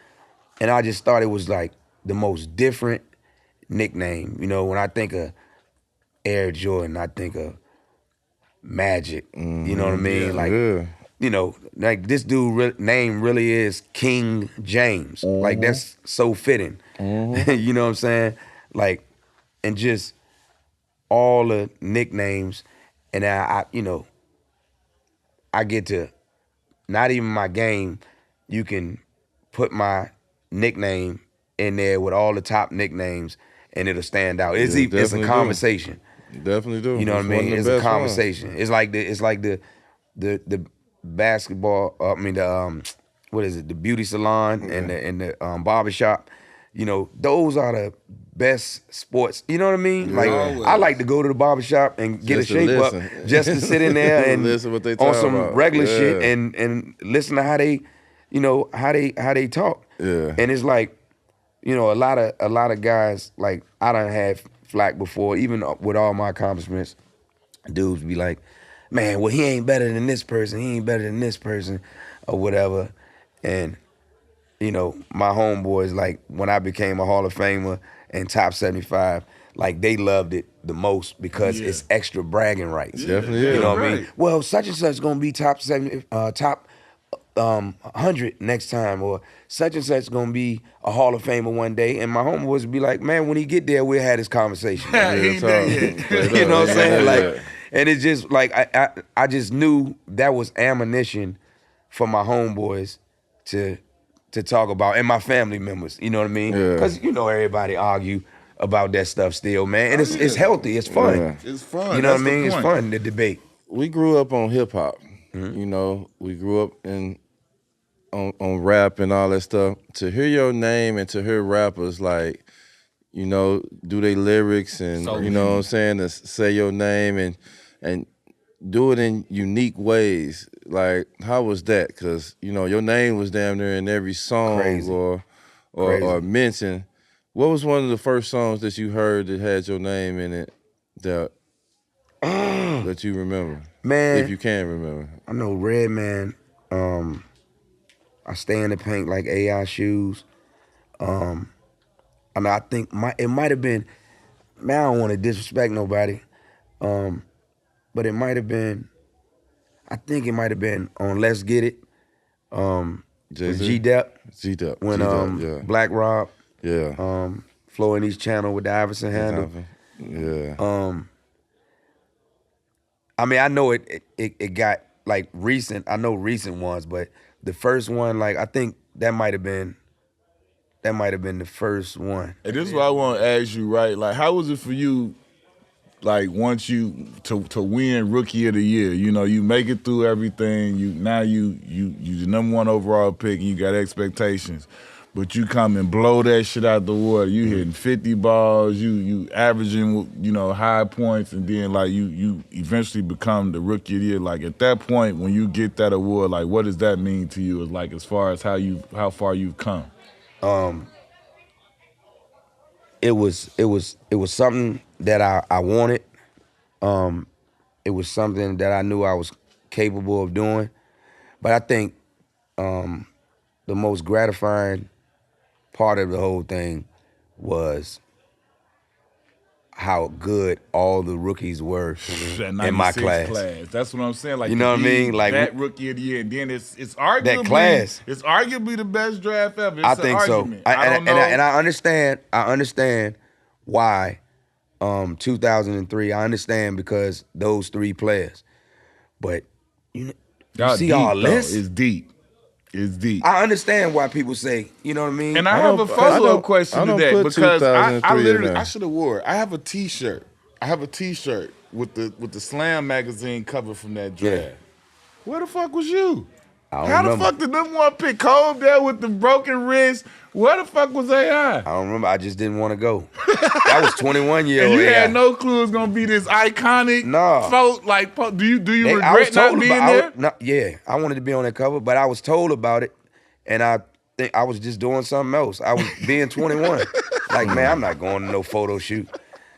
S2: And I just thought it was like the most different nickname. You know, when I think of Air Jordan, I think of Magic. You know what I mean? You know, like this dude name really is King James. Like that's so fitting. You know what I'm saying? Like, and just all the nicknames, and I you know, I get to, not even my game, you can put my nickname in there with all the top nicknames, and it'll stand out. It's a conversation.
S3: Definitely do.
S2: You know what I mean? It's a conversation. It's like the basketball. What is it? The beauty salon and the barbershop. You know, those are the best sports. You know what I mean? Like I like to go to the barbershop and get
S3: just
S2: a shape up, just to sit in there and
S3: listen what they
S2: on some
S3: about.
S2: regular shit and listen to how they, you know, how they talk.
S3: Yeah.
S2: And it's like, you know, a lot of guys, like I done had flack before, even with all my accomplishments. Dudes be like, man, well, he ain't better than this person. He ain't better than this person or whatever. And, you know, my homeboys, like when I became a Hall of Famer and top 75, like they loved it the most because it's extra bragging rights.
S3: Definitely is.
S2: You know what I mean? Well, such and such gonna be top 100 next time, or such and such gonna be a Hall of Famer one day. And my homeboys would be like, man, when he get there, we'll have this conversation. You know what I'm saying? Like, and it's just like I just knew that was ammunition for my homeboys to talk about, and my family members. You know what I mean? Because you know everybody argue about that stuff still, man. And it's healthy. It's fun.
S1: Yeah. It's fun.
S2: You know what I mean? It's fun to debate.
S3: We grew up on hip hop. You know, we grew up on rap and all that stuff. To hear your name and to hear rappers like, you know, do they lyrics and you know what I'm saying, to say your name and do it in unique ways. Like, how was that? Because, you know, your name was damn near in every song or mention. What was one of the first songs that you heard that had your name in it that you remember?
S2: Man.
S3: If you can remember.
S2: I know Redman, I Stay in the Paint like AI Shoes. I mean, I think it might have been, man, I don't want to disrespect nobody, but it might have been, I think it might have been on Let's Get It, G-Dep.
S3: G-Dep.
S2: When Black Rob, Flow in East Channel with the Iverson handle. I mean, I know it got like recent. I know recent ones, but the first one, like I think that might have been the first one.
S1: And this is what I want to ask you, right? Like, how was it for you, like, once you to win Rookie of the Year? You know, you make it through everything. You the number one overall pick, and you got expectations. But you come and blow that shit out the water. You hitting 50 balls, you averaging, you know, high points, and then like you eventually become the Rookie of the Year. Like at that point, when you get that award, like what does that mean to you? Like as far as how far you've come?
S2: It was something that I wanted. It was something that I knew I was capable of doing. But I think the most gratifying part of the whole thing was how good all the rookies were in my class.
S1: That's what I'm saying. Like,
S2: you know what I mean? Like
S1: that Rookie of the Year, and then it's arguably
S2: that class.
S1: It's arguably the best draft ever.
S2: I think so. I don't know. And I understand why 2003. I understand because those three players. But you see all this?
S1: It's deep. It's deep.
S2: I understand why people say, you know what I mean?
S1: And I have a follow-up question to that because I literally, I should have wore it. I have a T-shirt. With the Slam magazine cover from that draft.
S2: Yeah.
S1: Where the fuck was you?
S2: How
S1: the fuck did number one pick Kobe there with the broken wrist? Where the fuck was AI?
S2: I don't remember. I just didn't want to go. That was 21-year-old.
S1: And you
S2: AI.
S1: had no clue it was gonna be this iconic. Do you regret not being there?
S2: I wanted to be on that cover, but I was told about it, and I think I was just doing something else. I was being 21. Like, man, I'm not going to no photo shoot.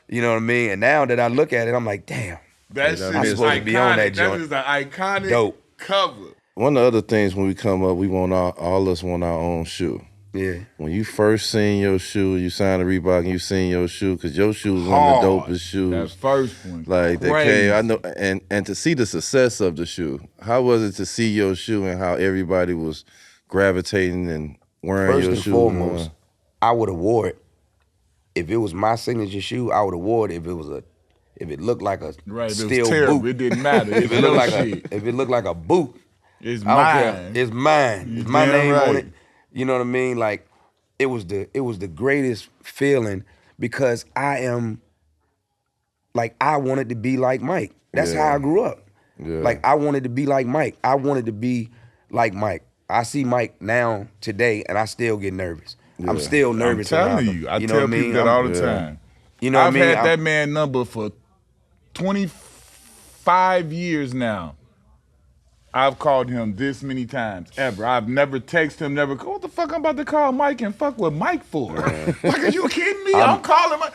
S2: You know what I mean? And now that I look at it, I'm like, damn.
S1: That shit
S2: I'm
S1: is
S2: supposed
S1: iconic.
S2: to be on that joint.
S1: That is an iconic
S2: Dope
S1: cover.
S3: One of the other things when we come up, we want all us want our own shoe.
S2: Yeah.
S3: When you first seen your shoe, you signed a Reebok and you seen your shoe, because your shoe was one of the dopest shoes.
S1: That first one.
S3: Like
S1: crazy.
S3: that came, I know, and to see the success of the shoe. How was it to see your shoe and how everybody was gravitating and wearing
S2: First
S3: your
S2: and
S3: shoe?
S2: foremost, I would have wore it. If it was my signature shoe, I would have wore it. If it looked like a steel boot,
S1: it didn't matter.
S2: if it looked like a boot,
S1: it's
S2: I don't
S1: mine.
S2: care. It's mine. It's my name on it. You know what I mean? Like it was the greatest feeling because I wanted to be like Mike. That's how I grew up.
S3: Yeah.
S2: Like I wanted to be like Mike. I wanted to be like Mike. I see Mike now today, and I still get nervous. Yeah. I'm still nervous.
S1: I'm telling you, I tell people that all the time.
S2: You know what I mean?
S1: I've had that man number for 25 years now. I've called him this many times ever. I've never texted him, never. What the fuck I'm about to call Mike and fuck with Mike for? Like, are you kidding me? I'm calling Mike.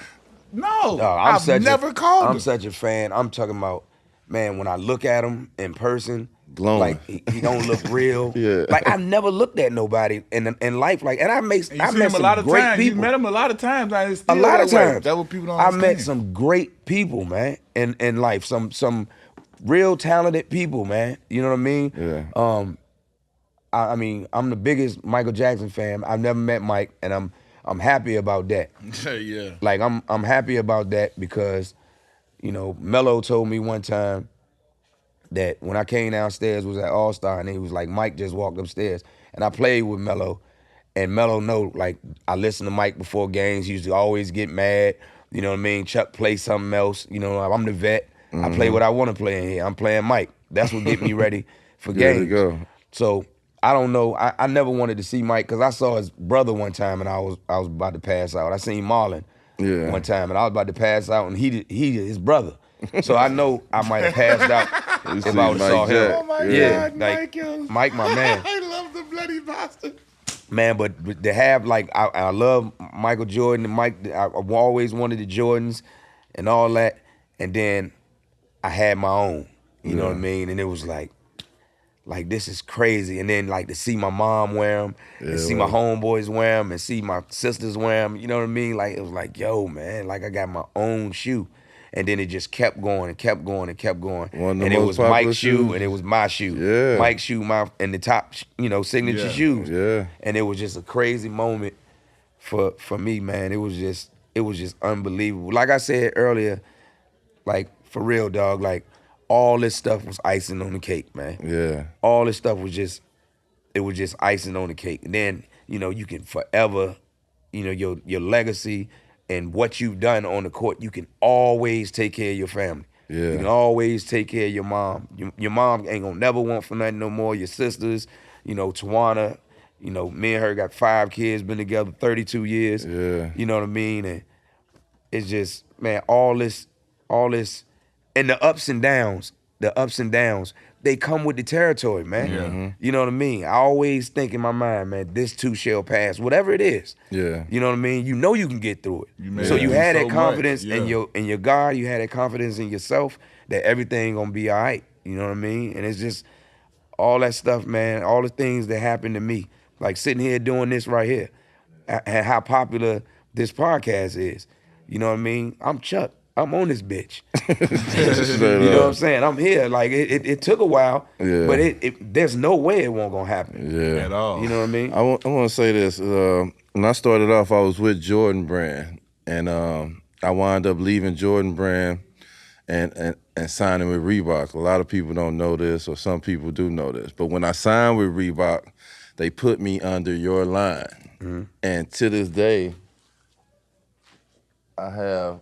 S1: No, I've never called him.
S2: I'm such a fan. I'm talking about, man, when I look at him in person,
S3: glowing.
S2: Like he don't look real.
S3: Yeah.
S2: Like I never looked at nobody in life like, and I met
S1: him
S2: some
S1: a lot of
S2: great
S1: times.
S2: people.
S1: You met him a lot of times.
S2: A lot of times.
S1: That's what people don't
S2: I
S1: understand.
S2: met some great people, man, in life. Some real talented people, man. You know what I mean?
S3: Yeah.
S2: I mean, I'm the biggest Michael Jackson fan. I've never met Mike, and I'm happy about that.
S1: Yeah.
S2: Like I'm happy about that because, you know, Melo told me one time that when I came downstairs was at All-Star, and he was like, Mike just walked upstairs. And I played with Melo, and Melo know, like, I listened to Mike before games. He used to always get mad. You know what I mean? Chuck play something else. You know, I'm the vet. I play what I want to play in here. I'm playing Mike. That's what get me ready for games.
S3: There you go.
S2: So I don't know. I never wanted to see Mike because I saw his brother one time, and I was about to pass out. I seen Marlon one time, and I was about to pass out, and he his brother. So I know I might have passed out if I would have saw him.
S1: Oh my
S2: yeah,
S1: God,
S2: like Mike, my man.
S1: I love the bloody bastard.
S2: Man, but to have, like, I love Michael Jordan and Mike. I've always wanted the Jordans and all that. And then I had my own, you know what I mean? And it was like this is crazy. And then, like, to see my mom wear them, and see my homeboys wear them, and see my sisters wear them, you know what I mean? Like, it was like, yo, man, like I got my own shoe. And then it just kept going and kept going and kept going. And it was Mike's shoe and it was my shoe.
S3: Yeah.
S2: Mike's shoe, and the top, you know, signature shoes.
S3: Yeah.
S2: And it was just a crazy moment for me, man. It was just unbelievable. Like I said earlier, like, for real, dog, like, all this stuff was icing on the cake, man.
S3: Yeah.
S2: All this stuff was just icing on the cake. And then, you know, you can forever, you know, your legacy and what you've done on the court, you can always take care of your family.
S3: Yeah.
S2: You can always take care of your mom. Your mom ain't gonna never want for nothing no more. Your sisters, you know, Tawana, you know, me and her got 5 kids, been together 32 years.
S3: Yeah.
S2: You know what I mean? And it's just, man, all this, and the ups and downs, they come with the territory, man.
S1: Yeah.
S2: You know what I mean? I always think in my mind, man, this too shall pass, whatever it is.
S3: Yeah.
S2: You know what I mean? You know you can get through it.
S1: You
S2: So you had that
S1: so
S2: confidence
S1: much,
S2: in your God, you had that confidence in yourself that everything gonna be all right. You know what I mean? And it's just all that stuff, man, all the things that happened to me, like sitting here doing this right here, and how popular this podcast is. You know what I mean? I'm Chuck. I'm on this bitch. You know what I'm saying? I'm here. Like, it took a while, but there's no way it won't gonna happen.
S3: Yeah.
S1: At all.
S2: You know what I mean?
S3: I want to say this. When I started off, I was with Jordan Brand, and I wound up leaving Jordan Brand and signing with Reebok. A lot of people don't know this, or some people do know this. But when I signed with Reebok, they put me under your line. And to this day, I have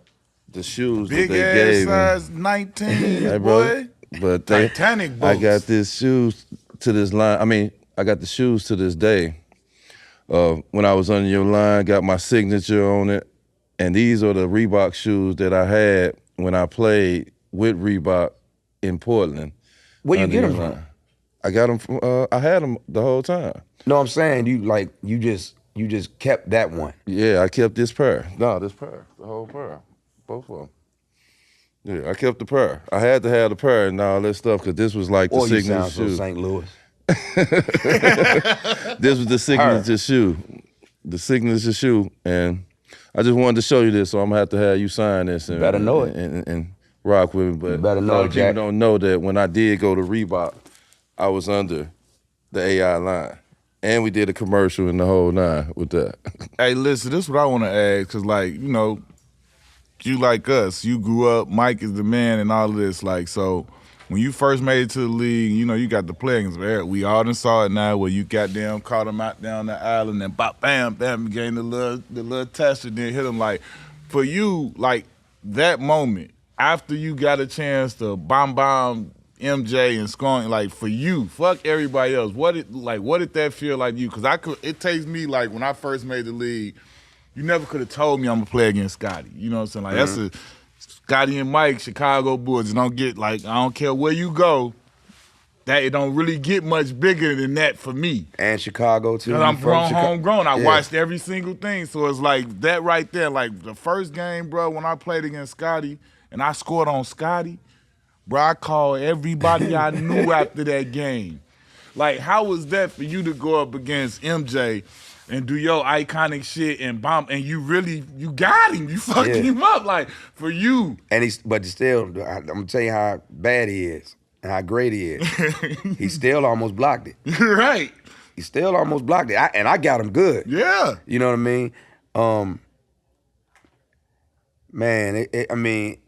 S3: the shoes
S1: Big
S3: that they gave
S1: ass size
S3: me.
S1: 19,
S3: Hey,
S1: boy.
S3: bro. But
S1: Titanic
S3: I
S1: boots.
S3: got this shoes to this line. I mean, I got the shoes to this day. When I was under your line, got my signature on it. And these are the Reebok shoes that I had when I played with Reebok in Portland.
S2: Where you
S3: under
S2: get
S3: your
S2: them from?
S3: line. I got them from, I had them the whole time.
S2: No, I'm saying you just kept that one.
S3: Yeah, I kept this pair. No, this pair, the whole pair, both of them. Yeah, I kept the pair. I had to have the pair and all that stuff because this was like the
S2: Or you
S3: signature
S2: sound so
S3: shoe.
S2: St. Louis.
S3: This was the signature shoe. the signature shoe, and I just wanted to show you this, so I'm gonna have you sign this. And,
S2: better know it.
S3: And rock with me. But
S2: You better
S3: a
S2: know
S3: lot
S2: it,
S3: of people
S2: Jack.
S3: don't know that when I did go to Reebok, I was under the AI line. And we did a commercial in the whole nine with that.
S1: Hey, listen, this is what I want to ask, because, like, you know, you like us, you grew up, Mike is the man and all of this, like, so when you first made it to the league, you know, you got the players. We all done saw it now where you goddamn caught him out down the island and bop, bam, bam, gained the little test and then hit him. Like, for you, like, that moment, after you got a chance to bomb MJ and scoring, like, for you, fuck everybody else, what did that feel like you? Because it takes me, like, when I first made the league, you never could have told me I'm gonna play against Scotty. You know what I'm saying? Like, that's a Scotty and Mike, Chicago Bulls. Don't get, like, I don't care where you go, that it don't really get much bigger than that for me.
S2: And Chicago too.
S1: Because I'm homegrown. I
S2: Yeah.
S1: watched every single thing. So it's like that right there. Like the first game, bro, when I played against Scotty and I scored on Scotty, bro, I called everybody I knew after that game. Like, how was that for you to go up against MJ and do your iconic shit and bomb, and you got him. You fucked him up, like, for you.
S2: And but still, I'm gonna tell you how bad he is and how great he is. He still almost blocked it.
S1: Right.
S2: He still almost blocked it, and I got him good.
S1: Yeah.
S2: You know what I mean? Man, I mean,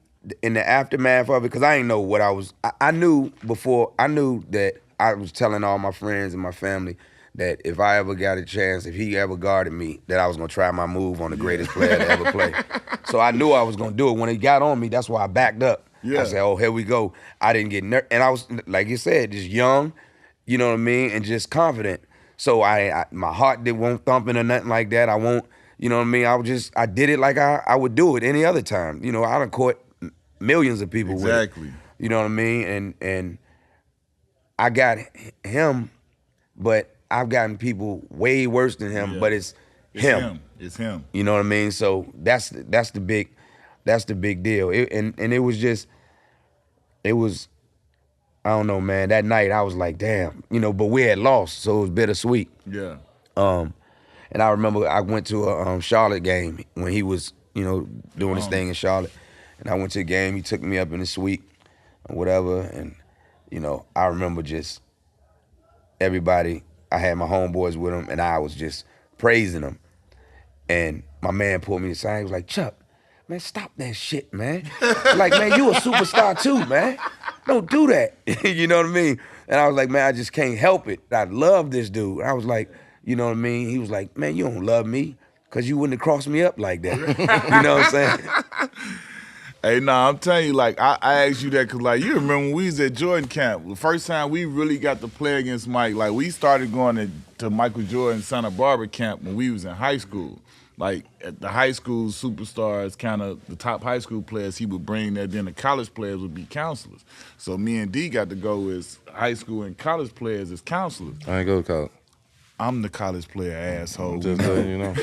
S2: in the aftermath of it, because I didn't know what I was. I knew that I was telling all my friends and my family that if I ever got a chance, if he ever guarded me, that I was gonna try my move on the greatest player to ever play. So I knew I was gonna do it. When he got on me, that's why I backed up.
S1: Yeah.
S2: I said, oh, here we go. I didn't get nervous. And I was, like you said, just young, you know what I mean, and just confident. So my heart won't thumping or nothing like that. I won't, you know what I mean? I did it like I would do it any other time. You know, I done caught millions of people with it.
S1: Exactly.
S2: You know what I mean? And I got him, but I've gotten people way worse than him, but it's him.
S1: It's him.
S2: You know what I mean? So that's the big deal. It was I don't know, man. That night I was like, damn, you know, but we had lost, so it was bittersweet.
S1: Yeah.
S2: And I remember I went to a Charlotte game when he was, you know, doing his thing in Charlotte. And I went to a game, he took me up in the suite or whatever, and, you know, I remember just everybody, I had my homeboys with him, and I was just praising him. And my man pulled me aside, he was like, Chuck, man, stop that shit, man. Like, man, you a superstar too, man. Don't do that. You know what I mean? And I was like, man, I just can't help it. I love this dude. I was like, you know what I mean? He was like, man, you don't love me because you wouldn't have crossed me up like that. You know what I'm saying?
S1: Hey, nah, I'm telling you, like, I asked you that because, like, you remember when we was at Jordan camp, the first time we really got to play against Mike, like, we started going to Michael Jordan Santa Barbara camp when we was in high school. Like, at the high school superstars, kind of the top high school players, he would bring there. Then the college players would be counselors. So me and D got to go as high school and college players as counselors.
S3: I ain't go to college.
S1: I'm the college player, asshole.
S3: Just letting you know.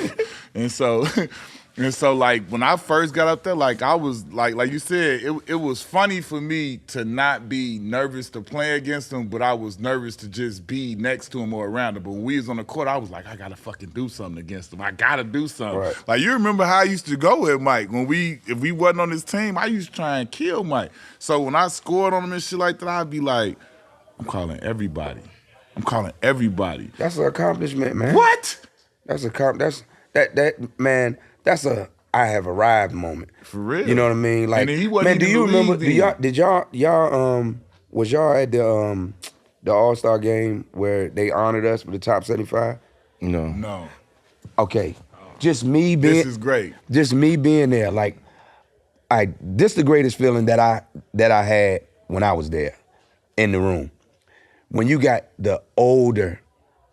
S1: And so, like, when I first got up there, like, I was, like you said, it was funny for me to not be nervous to play against him, but I was nervous to just be next to him or around him. But when we was on the court, I was like, I got to fucking do something against him. I got to do something.
S2: Right.
S1: Like, you remember how I used to go with Mike. If we wasn't on his team, I used to try and kill Mike. So when I scored on him and shit like that, I'd be like, I'm calling everybody.
S2: That's an accomplishment, man.
S1: What?
S2: That's man. That's a I have arrived moment.
S1: For real.
S2: You know what I mean? Like,
S1: And then he wasn't
S2: man, do
S1: even
S2: you
S1: in the
S2: remember?
S1: league
S2: Did y'all was y'all at the All-Star game where they honored us with the top 75?
S3: No.
S1: No.
S2: Okay, just me being.
S1: This is great.
S2: Just me being there, like, this the greatest feeling that I had when I was there, in the room. When you got the older,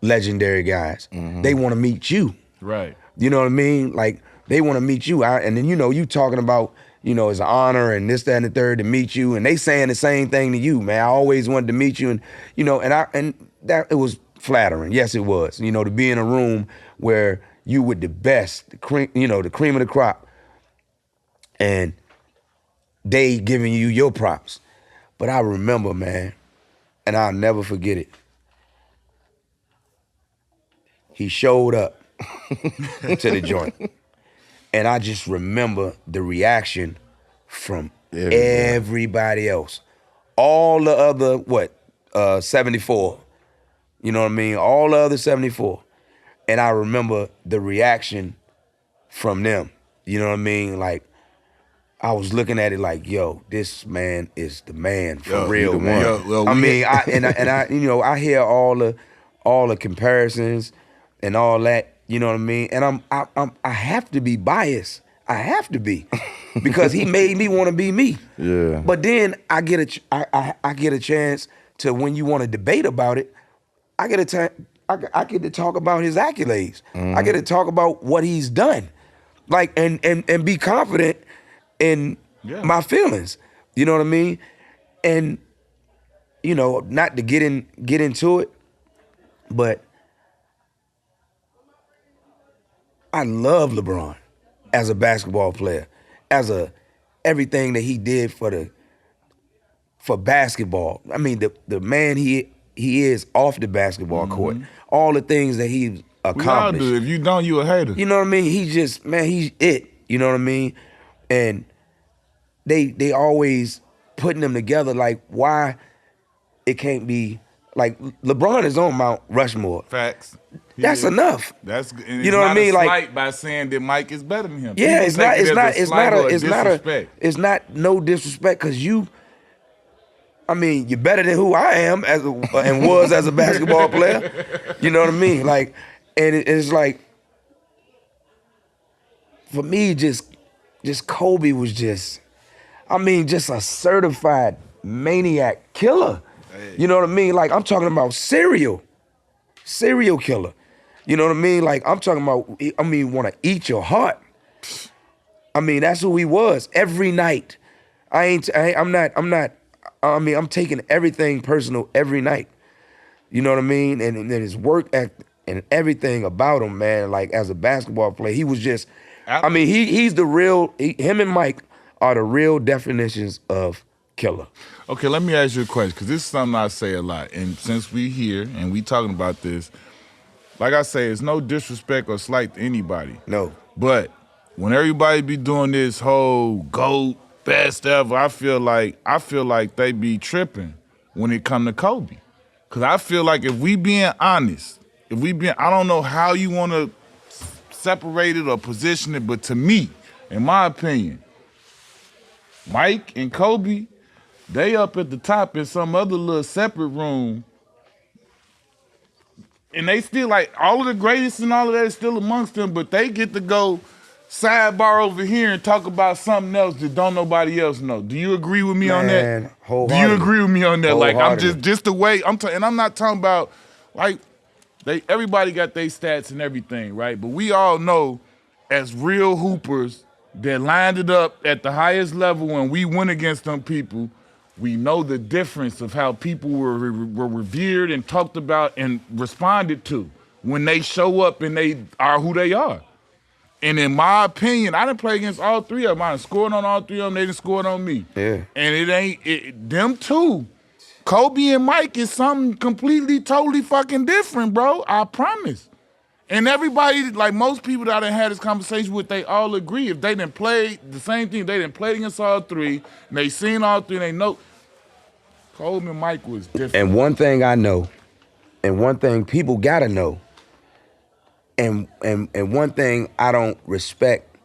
S2: legendary guys, they want to meet you.
S1: Right.
S2: You know what I mean? Like, they want to meet you. And then, you know, you talking about, you know, it's an honor and this, that, and the third to meet you. And they saying the same thing to you, man. I always wanted to meet you. And, you know, and that it was flattering. Yes, it was. You know, to be in a room where you with the best, the cream of the crop. And they giving you your props. But I remember, man, and I'll never forget it. He showed up to the joint. And I just remember the reaction from everybody else. All the other, 74, you know what I mean? All the other 74. And I remember the reaction from them, you know what I mean? Like, I was looking at it like, yo, this man is the man for real, man. I hear all the comparisons and all that, you know what I mean? And I have to be biased. I have to be, because he made me want to be me.
S3: Yeah.
S2: But then I get a chance to, when you want to debate about it, I get to talk about his accolades.
S3: Mm-hmm.
S2: I get to talk about what he's done, like and be confident in my feelings. You know what I mean? And not to get into it, but I love LeBron as a basketball player, as everything that he did for basketball. I mean, the man he is off the basketball court, all the things that he's accomplished.
S1: We all do. If you don't, you a hater.
S2: You know what I mean? He's it. You know what I mean? And they always putting them together, like, why it can't be, like, LeBron is on Mount Rushmore.
S1: Facts.
S2: That's enough.
S1: You know
S2: what I mean?
S1: Like, by saying that Mike is better than him.
S2: Yeah,
S1: it's
S2: not no disrespect, because you're better than who I am and was as a basketball player. You know what I mean? Like, and it's like, for me, just Kobe was just a certified maniac killer. Hey. You know what I mean? Like, I'm talking about serial killer. You know what I mean? Like, I'm talking about, want to eat your heart. That's who he was every night. I'm taking everything personal every night. You know what I mean? And his work ethic and everything about him, man, like, as a basketball player, he was just, he's the real, him and Mike are the real definitions of killer.
S1: Okay, let me ask you a question, because this is something I say a lot. And since we here and we talking about this, like I say, it's no disrespect or slight to anybody.
S2: No.
S1: But when everybody be doing this whole GOAT, best ever, I feel like they be tripping when it come to Kobe. Because I feel like if we being honest, I don't know how you want to separate it or position it, but to me, in my opinion, Mike and Kobe, they up at the top in some other little separate room, and they still, like, all of the greatest and all of that is still amongst them, but they get to go sidebar over here and talk about something else that don't nobody else know. Do you agree with me on that? Do you agree with me on that? Like, I'm just the way and I'm not talking about, like, everybody got their stats and everything, right? But we all know, as real hoopers that lined it up at the highest level when we went against them people, we know the difference of how people were revered and talked about and responded to when they show up and they are who they are. And in my opinion, I didn't play against all three of them. I done scored on all three of them. They didn't score on me.
S2: Yeah.
S1: And them two, Kobe and Mike, is something completely, totally fucking different, bro. I promise. And everybody, like most people that I done had this conversation with, they all agree. If they didn't play the same thing, they didn't play against all three, and they seen all three, and they know Kobe and Mike was different.
S2: And one thing I know, and one thing people gotta know, and one thing I don't respect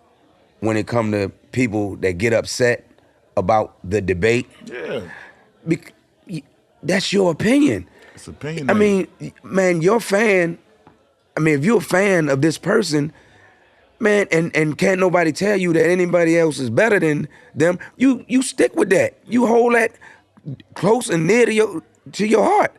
S2: when it come to people that get upset about the debate.
S1: Yeah.
S2: That's your opinion.
S1: It's opinion.
S2: I mean, man, your fan. If you're a fan of this person, man, and can't nobody tell you that anybody else is better than them, you stick with that. You hold that close and near to your heart.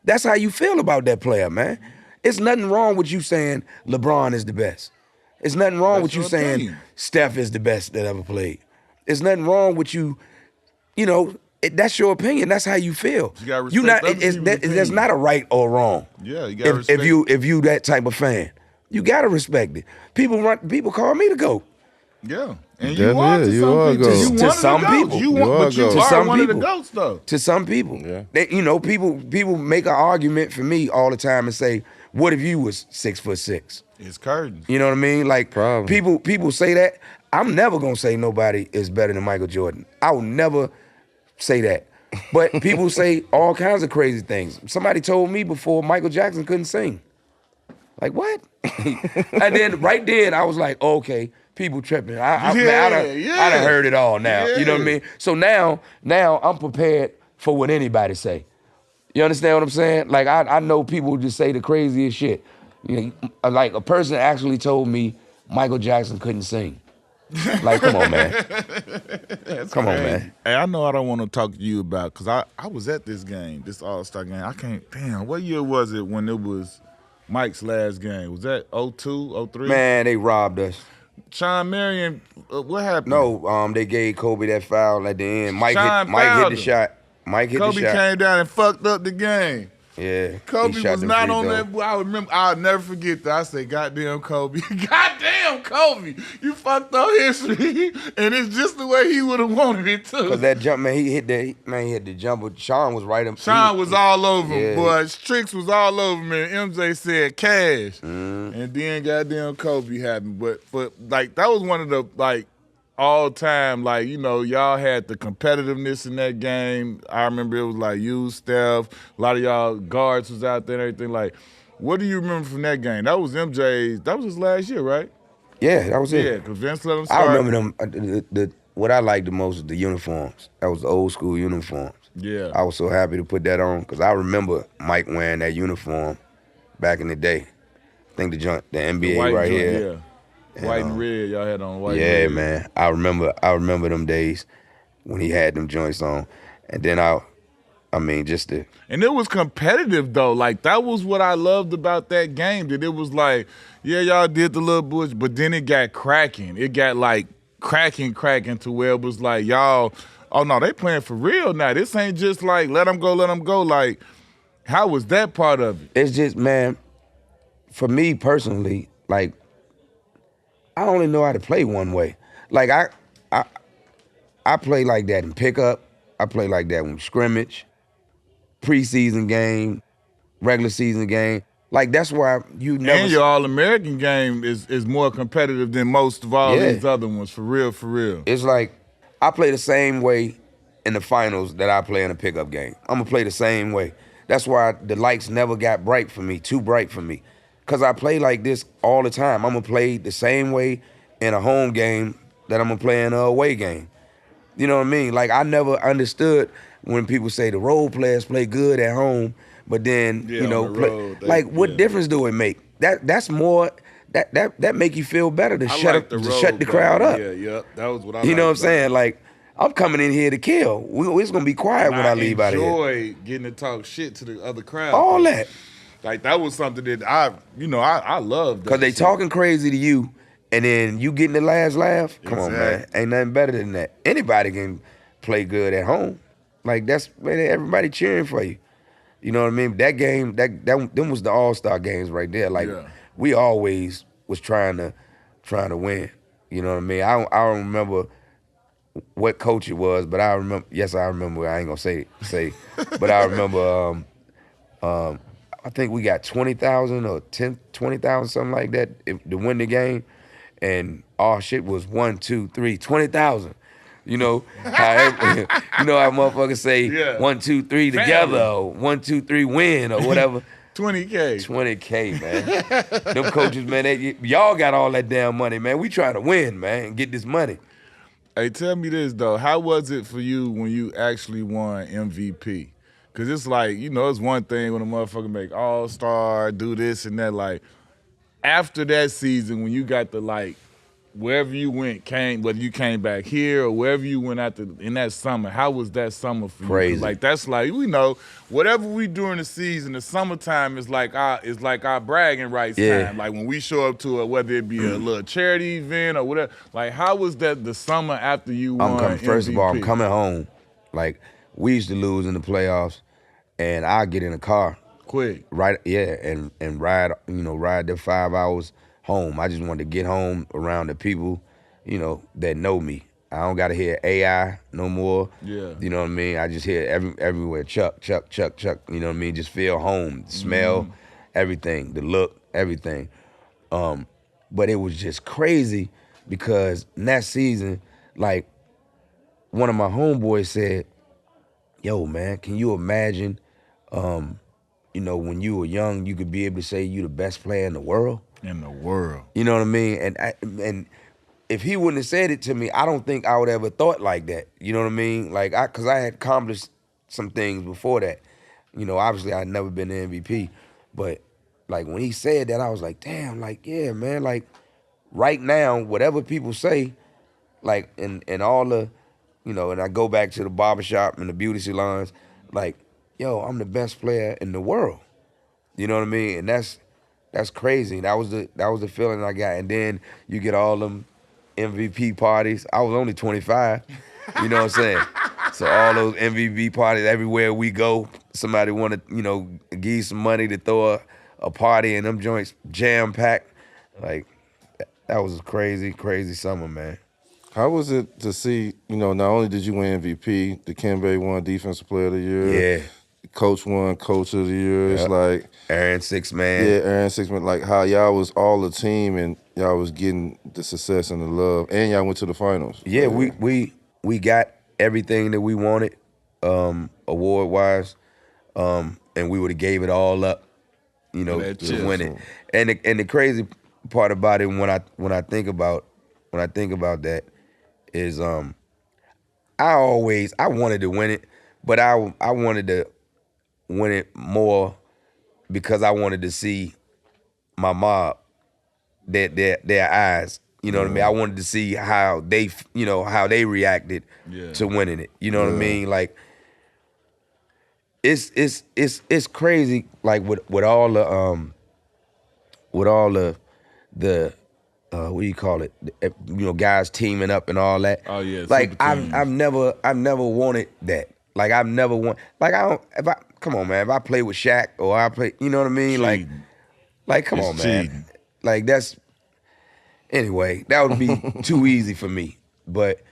S2: That's how you feel about that player, man. It's nothing wrong with you saying LeBron is the best. It's nothing wrong with you saying Steph is the best that ever played. It's nothing wrong with you, that's your opinion. That's how you feel.
S1: You gotta respect
S2: there's not a right or wrong.
S1: Yeah, you gotta
S2: respect. If you that type of fan, you gotta respect it. People call me the GOAT.
S1: Yeah, and you are to some people.
S2: To some people,
S1: you are one of the GOATs, though.
S2: To some people,
S3: yeah.
S2: People make an argument for me all the time and say, "What if you was 6'6"?
S1: It's curtain.
S2: You know what I mean? Like
S3: Problem.
S2: people say that. I'm never gonna say nobody is better than Michael Jordan. I will never say that. But people say all kinds of crazy things. Somebody told me before Michael Jackson couldn't sing. Like what? And then right then I was like, okay, people tripping. I done heard it all now. You know what I mean? So now I'm prepared for what anybody say. You understand what I'm saying? Like I know people just say the craziest shit. You know, like a person actually told me Michael Jackson couldn't sing. Like, come on, man. Come on, man.
S1: Hey, I know I don't want to talk to you about, because I was at this game, this All-Star game. I can't, damn, what year was it when it was Mike's last game? Was that 02, 03?
S2: Man, they robbed us.
S1: Sean Marion, what happened?
S2: No, they gave Kobe that foul at the end. Mike hit the shot.
S1: Kobe came down and fucked up the game.
S2: Yeah.
S1: Kobe was not on that. I remember. I'll never forget that. I said, "Goddamn Kobe, goddamn Kobe, you fucked up history," and it's just the way he would have wanted it too.
S2: Cause that jump, man, he hit the jumper. Sean was right up.
S1: Sean was all over him, boy. Tricks was all over him. And MJ said cash, and then goddamn Kobe happened. But like that was one of the like all time, like, you know, y'all had the competitiveness in that game. I remember it was like you, Steph, a lot of y'all guards was out there and everything. Like, what do you remember from that game? That was MJ's, that was his last year, right?
S2: Yeah, that was it.
S1: Yeah, because Vince let him start.
S2: I remember them. What I liked the most was the uniforms. That was the old school uniforms.
S1: Yeah.
S2: I was so happy to put that on because I remember Mike wearing that uniform back in the day. I think the NBA right here.
S1: Yeah. White and red, y'all had on white and
S2: red.
S1: red.
S2: Yeah, man. I remember them days when he had them joints on. And then
S1: And it was competitive though. Like that was what I loved about that game. That it was like, yeah, y'all did the little bush, but then it got cracking. It got like cracking to where it was like, y'all, oh no, they playing for real now. This ain't just like let them go. Like, how was that part of it?
S2: It's just, man, for me personally, like, I only know how to play one way. Like I play like that in pickup. I play like that in scrimmage, preseason game, regular season game. Like that's why you never.
S1: And your All-American game is more competitive than most of all these other ones. For real.
S2: It's like I play the same way in the finals that I play in a pickup game. I'm gonna play the same way. That's why the lights never got too bright for me. Cause I play like this all the time. I'm gonna play the same way in a home game that I'm gonna play in a away game. You know what I mean? Like I never understood when people say the role players play good at home, but then what difference do it make? That's more that make you feel better to shut the crowd up.
S1: Yeah, that was what I.
S2: You know what I'm saying? Like I'm coming in here to kill. It's gonna be quiet when I leave out of here.
S1: I enjoy getting to talk shit to the other crowd.
S2: All that.
S1: Like that was something that I loved.
S2: Because they talking crazy to you, and then you getting the last laugh. Come on, man. Ain't nothing better than that. Anybody can play good at home. Like that's man, everybody cheering for you. You know what I mean? That game, them was the All-Star games right there. Like we always was trying to win. You know what I mean? I don't remember what coach it was, but I remember. Yes, I remember. I ain't gonna say, but I remember. I think we got 20,000 or 20,000, something like that, to win the game, and our shit was 1, 2, 3, 20,000. You know, how motherfuckers say 1, 2, 3 together, or 1, 2, 3 win, or whatever.
S1: 20K.
S2: 20K, man. Them coaches, man, y'all got all that damn money, man. We trying to win, man, and get this money.
S1: Hey, tell me this though. How was it for you when you actually won MVP? Cause it's like, you know, it's one thing when a motherfucker make All-Star, do this and that. Like, after that season, when you got the like, wherever you went, whether you came back here or wherever you went in that summer, how was that summer for you?
S2: Crazy.
S1: Like that's like, we know, whatever we do in the season, the summertime is like our bragging rights time. Like when we show up to whether it be a little charity event or whatever. Like how was that the summer after you won
S2: First
S1: MVP?
S2: of all, I'm coming home. Like we used to lose in the playoffs. And I get in a car,
S1: quick,
S2: right? Yeah, and ride the 5 hours home. I just wanted to get home around the people, you know, that know me. I don't gotta hear AI no more.
S1: Yeah,
S2: you know what I mean. I just hear everywhere Chuck. You know what I mean. Just feel home, the smell, everything, the look, everything. But it was just crazy because in that season, like one of my homeboys said, yo, man, can you imagine, when you were young, you could be able to say you the best player in the world?
S1: In the world.
S2: You know what I mean? And if he wouldn't have said it to me, I don't think I would ever thought like that. You know what I mean? Like, because I had accomplished some things before that. Obviously I had never been an MVP, but like when he said that, I was like, damn, like, yeah, man, like right now, whatever people say, like, and all the, and I go back to the barbershop and the beauty salons, like, yo, I'm the best player in the world. You know what I mean? And that's crazy. That was the feeling I got. And then you get all them MVP parties. I was only 25. You know what I'm saying? So all those MVP parties, everywhere we go, somebody want to, give you some money to throw a party, and them joints jam-packed. Like, that was a crazy, crazy summer, man.
S3: How was it to see, not only did you win MVP, Dikembe won Defensive Player of the Year.
S2: Yeah.
S3: Coach won Coach of the Year. Yep. It's like
S2: Aaron Six-Man.
S3: Yeah, Aaron Six-Man. Like how y'all was all a team and y'all was getting the success and the love, and y'all went to the finals.
S2: Yeah, we got everything that we wanted, award-wise, and we would have gave it all up, to win it. And the crazy part about it when I think about that is I wanted to win it, but I wanted to win it more because I wanted to see my mob, their eyes. You know what I mean? I wanted to see how they reacted to winning it. You know what I mean? Like it's crazy. Like with all the what do you call it? Guys teaming up and all that.
S1: Oh yeah.
S2: Like I've never wanted that. Like I've never want. Like come on, man. If I play with Shaq or I play, you know what I mean?
S1: Cheating.
S2: Like come on, man.
S1: Cheating.
S2: Like that's. Anyway, that would be too easy for me. But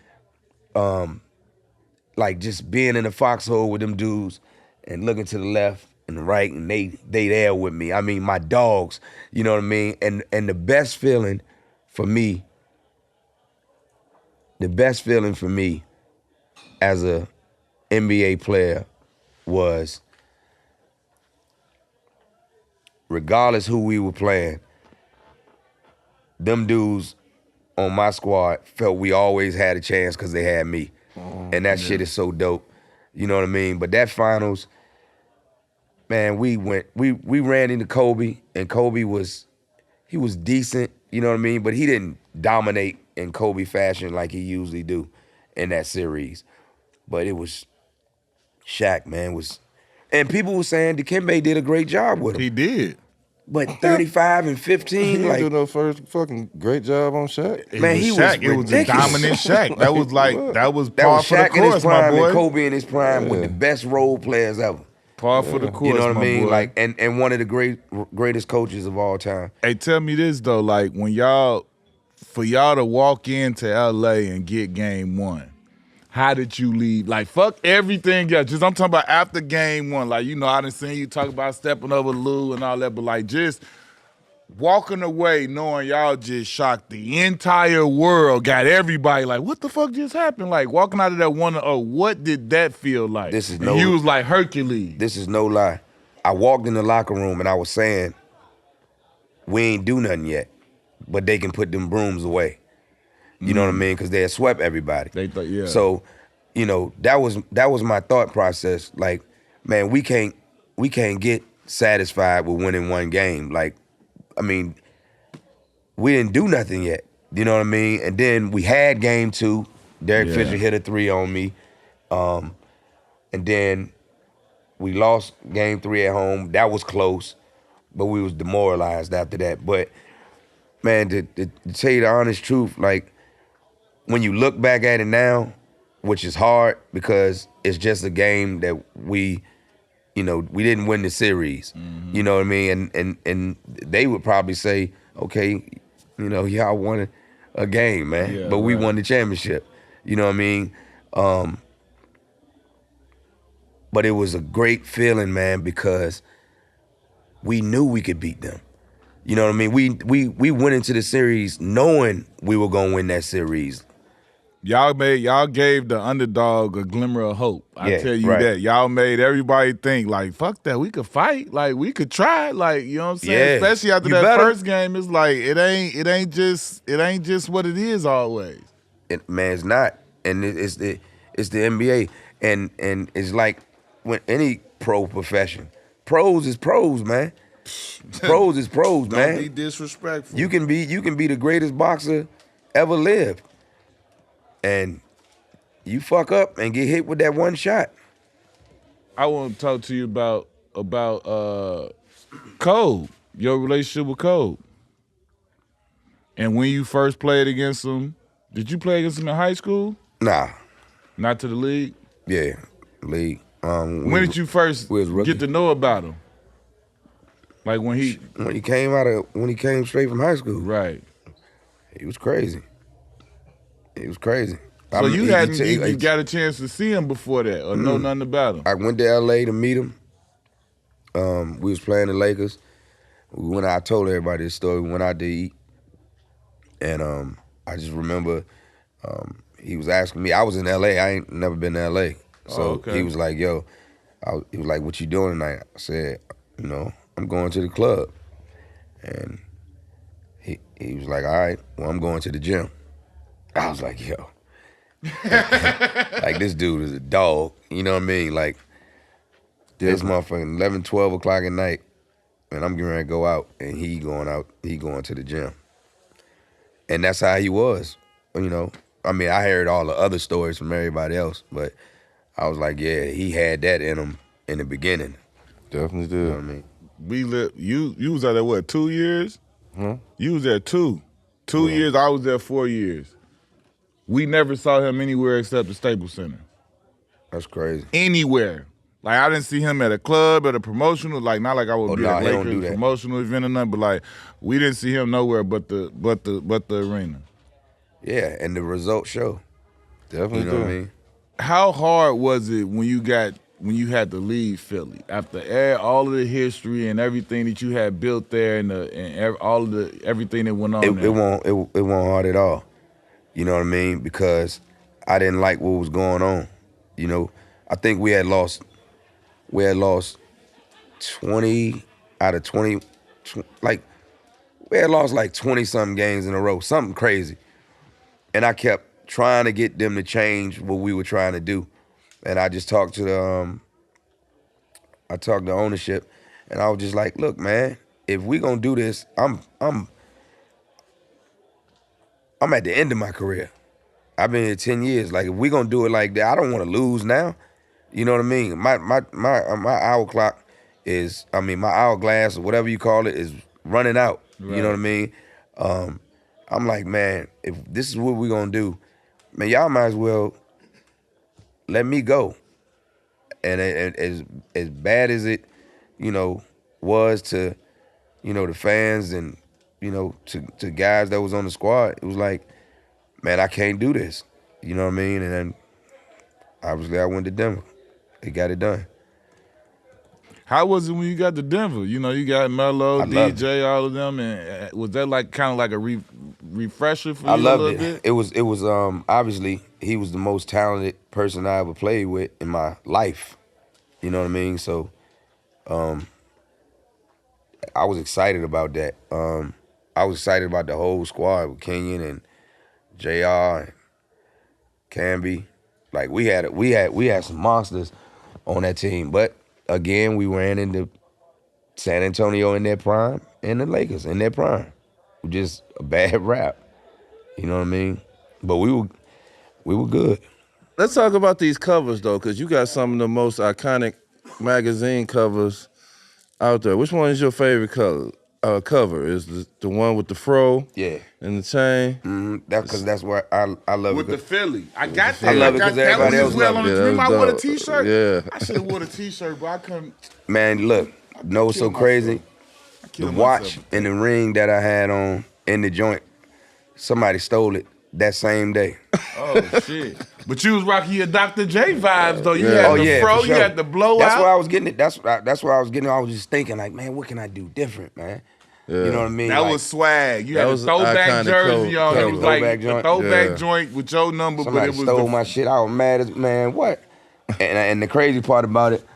S2: like just being in the foxhole with them dudes and looking to the left and the right, and they there with me. I mean, my dogs, you know what I mean? And the best feeling for me as a NBA player was, regardless who we were playing, them dudes on my squad felt we always had a chance because they had me. And that shit is so dope. You know what I mean? But that finals, man, we ran into Kobe, and Kobe was decent, you know what I mean? But he didn't dominate in Kobe fashion like he usually do in that series. But it was Shaq, man, and people were saying Dikembe did a great job with him.
S1: He did.
S2: But 35 and 15,
S3: he didn't
S2: like
S3: do no first fucking great job on Shaq.
S2: Man, he was
S1: Shaq. It was a
S2: ridiculous.
S1: dominant Shaq. That was
S2: that
S1: par
S2: was
S1: for the
S2: Shaq in his
S1: course, my
S2: prime
S1: boy.
S2: and Kobe in his prime with the best role players ever.
S1: Par for the course,
S2: You know what I mean?
S1: boy.
S2: Like, and one of the greatest coaches of all time.
S1: Hey, tell me this though, like for y'all to walk into LA and get game one, how did you leave? Like, fuck everything else. Just I'm talking about after game one. Like, I done seen you talk about stepping over Lou and all that, but like just walking away knowing y'all just shocked the entire world, got everybody like, what the fuck just happened? Like walking out of that 1-0, what did that feel like? You was like Hercules.
S2: This is no lie. I walked in the locker room and I was saying, we ain't do nothing yet, but they can put them brooms away. You know what I mean? Because they had swept everybody.
S1: They thought, yeah.
S2: So, that was my thought process. Like, man, we can't get satisfied with winning one game. Like, I mean, we didn't do nothing yet. You know what I mean? And then we had game two. Derek Fisher hit a 3 on me. And then we lost game 3 at home. That was close, but we was demoralized after that. But, man, to tell you the honest truth, like, when you look back at it now, which is hard because it's just a game that we didn't win the series. You know what I mean? And they would probably say, okay, y'all won a game, man. But we won the championship. You know what I mean? But it was a great feeling, man, because we knew we could beat them. You know what I mean? We went into the series knowing we were gonna win that series.
S1: Y'all gave the underdog a glimmer of hope. I tell you that. Y'all made everybody think like, fuck that, we could fight, like we could try, like, you know what I'm saying?
S2: Yeah.
S1: Especially after first game, it's like it ain't just what it is always.
S2: Man, it's not. And it's the NBA. And it's like when any pro profession. Pros is pros, man. Pros is pros, man.
S1: Don't be disrespectful.
S2: You can be the greatest boxer ever lived. And you fuck up and get hit with that one shot.
S1: I want to talk to you about Kobe, your relationship with Kobe. And when you first played against him, did you play against him in high school?
S2: Nah.
S1: Not to the league?
S2: Yeah, league.
S1: When did you first get to know about him? Like when he
S2: came straight from high school.
S1: Right.
S2: He was crazy. He was crazy.
S1: So you hadn't even got a chance to see him before that or know nothing about him?
S2: I went to LA to meet him. We was playing the Lakers. I told everybody this story, we went out to eat. And I just remember he was asking me, I was in LA, I ain't never been to LA. So he was like, yo, he was like, what you doing tonight? I said, you know, I'm going to the club. And he was like, all right, well, I'm going to the gym. I was like, yo, like this dude is a dog, you know what I mean? Like this motherfucking 11, 12 o'clock at night, and I'm getting ready to go out, and he going to the gym. And that's how he was, you know? I mean, I heard all the other stories from everybody else, but I was like, yeah, he had that in him in the beginning.
S3: Definitely did.
S2: You know what I mean?
S1: You was out there, what, 2 years?
S3: Huh?
S1: You was there 2 years, I was there 4 years. We never saw him anywhere except the Staples Center.
S2: That's crazy.
S1: Anywhere. Like, I didn't see him at a club, at a promotional, like, not like I would be at a Lakers promotional event or nothing, but like, we didn't see him nowhere but the arena.
S2: Yeah, and the results show.
S3: Definitely.
S2: You know what I mean?
S1: How hard was it when you had to leave Philly after all of the history and everything that you had built there and everything that went on?
S2: It won't hard at all. You know what I mean? Because I didn't like what was going on. You know, I think we had lost 20 out of 20, like we had lost like 20-something games in a row, something crazy. And I kept trying to get them to change what we were trying to do. And I just talked to ownership, and I was just like, look, man, if we gonna do this, I'm at the end of my career. I've been here 10 years. Like, if we gonna do it like that, I don't want to lose now. You know what I mean? My hour clock is, my hourglass or whatever you call it is running out. Right. You know what I mean? I'm like, man, if this is what we gonna do, man, y'all might as well let me go. And as bad as it, was to, the fans and, to guys that was on the squad, it was like, man, I can't do this. You know what I mean? And then obviously I went to Denver. They got it done.
S1: How was it when you got to Denver? You got Melo, DJ, all of them, and was that like kind of like a refresher for you a little bit?
S2: It was obviously he was the most talented person I ever played with in my life. You know what I mean? So I was excited about that. I was excited about the whole squad with Kenyon and JR and Camby. Like we had some monsters on that team, but again, we ran into San Antonio in their prime and the Lakers in their prime. Just a bad rap. You know what I mean? But we were good.
S3: Let's talk about these covers though, because you got some of the most iconic magazine covers out there. Which one is your favorite cover? Is the one with the fro?
S2: Yeah.
S3: And the chain?
S2: Mm-hmm. That's where I love
S1: with
S2: it.
S1: With the Philly. I got that.
S2: I love it because everybody else loves it.
S1: I wore a t-shirt.
S3: Yeah.
S1: I should have worn a t-shirt, but I couldn't.
S2: Man, look, know what's so crazy? The watch and the ring that I had on in the joint, somebody stole it that same day.
S1: Oh, shit. But you was rocking your Dr. J vibes, though. You had the fro,
S2: sure.
S1: You had the blowout.
S2: That's where I was getting it. That's where I was getting it. I was just thinking, like, man, what can I do different, man? You know what I mean?
S1: That was swag. You had a throwback jersey on. It was like a throwback joint with your number,
S2: somebody
S1: but it was
S2: stole my shit. I was mad as man. What? And the crazy part about it,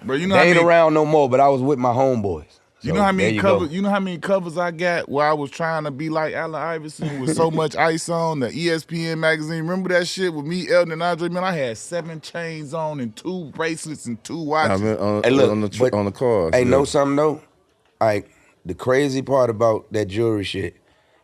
S1: bro, you know
S2: they ain't around no more. But I was with my homeboys.
S1: You know how many covers? You know how many covers I got where I was trying to be like Allen Iverson with so much ice on the ESPN magazine. Remember that shit with me, Elton, and Andre? Man, I had 7 chains on and 2 bracelets and 2 watches.
S2: Hey, look,
S3: on the cars.
S2: Hey, know something though? Like the crazy part about that jewelry shit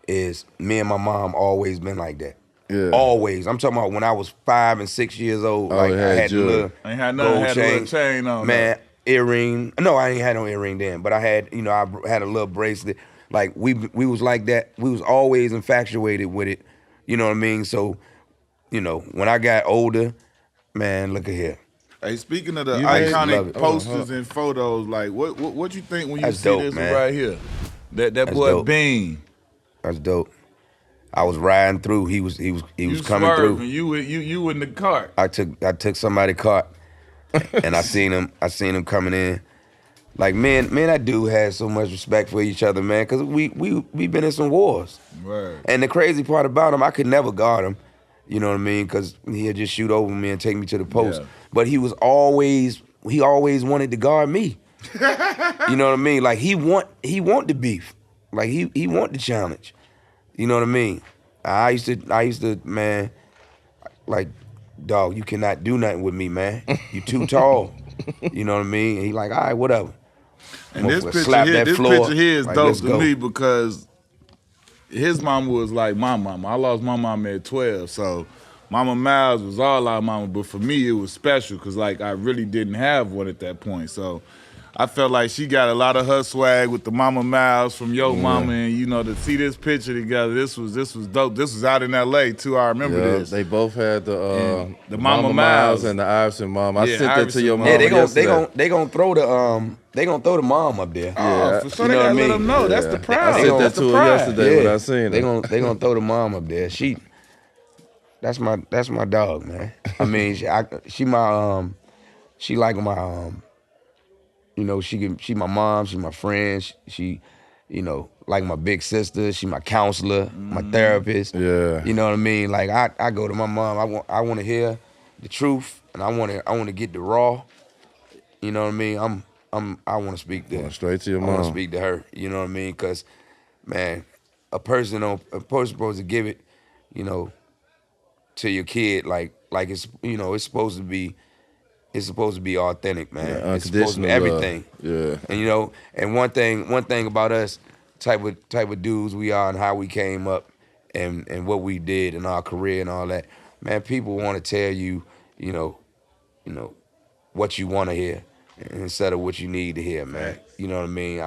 S2: is me and my mom always been like that.
S3: Yeah.
S2: Always. I'm talking about when I was 5 and 6 years old. Like I had the little
S1: ain't had nothing.
S2: gold
S1: Had a little chain on.
S2: Man. Earring. No, I ain't had no earring then, but I had, you know, I had a little bracelet. Like we was like that. We was always infatuated with it. You know what I mean? So, you know, when I got older, man, look at here.
S1: Hey, speaking of the iconic posters and photos, like what you think when you see dope, this one right here? That boy dope. Bean.
S2: That's dope. I was riding through. He was coming through.
S1: You in the cart.
S2: I took somebody's cart. And I seen him coming in. Like, man, that dude has so much respect for each other, man, because we been in some wars.
S1: Right.
S2: And the crazy part about him, I could never guard him, you know what I mean, because he'd just shoot over me and take me to the post. Yeah. But he always wanted to guard me. You know what I mean? Like, he want the beef. Like, he want the challenge. You know what I mean? I used to, man, like, dog, you cannot do nothing with me, man. You too tall. You know what I mean? And he like, all right, whatever.
S1: And this picture here is dope to me because his mama was like my mama. I lost my mama at 12, so Mama Miles was all our mama. But for me, it was special because like I really didn't have one at that point. So I felt like she got a lot of her swag with the Mama Miles from Yo Mama, and you know, to see this picture together, this was dope. This was out in L.A. too. I remember this.
S3: They both had the
S1: Mama Miles
S3: and the Iverson mom. I sent that to your mom.
S2: Yeah, they gonna throw the mom up there.
S1: Oh, for sure, they gotta let them know. That's the pride.
S3: I sent that to her yesterday when I seen it.
S2: They gonna throw the mom up there. That's my dog, man. I mean, she like my you know, she my mom, she my friend, she you know, like my big sister, she my counselor, my therapist.
S3: Yeah.
S2: You know what I mean? Like I go to my mom, I want to hear the truth and I want to get the raw. You know what I mean? I want to speak to her.
S3: Straight to your mom.
S2: I want to speak to her, you know what I mean? Cuz man, a person supposed to give it, you know, to your kid like it's, you know, it's supposed to be authentic, man.
S3: Yeah,
S2: it's supposed to be everything.
S3: Yeah.
S2: And you know, and one thing about us, type of dudes we are and how we came up and what we did in our career and all that, man, people want to tell you, you know, what you want to hear instead of what you need to hear, man. You know what I mean?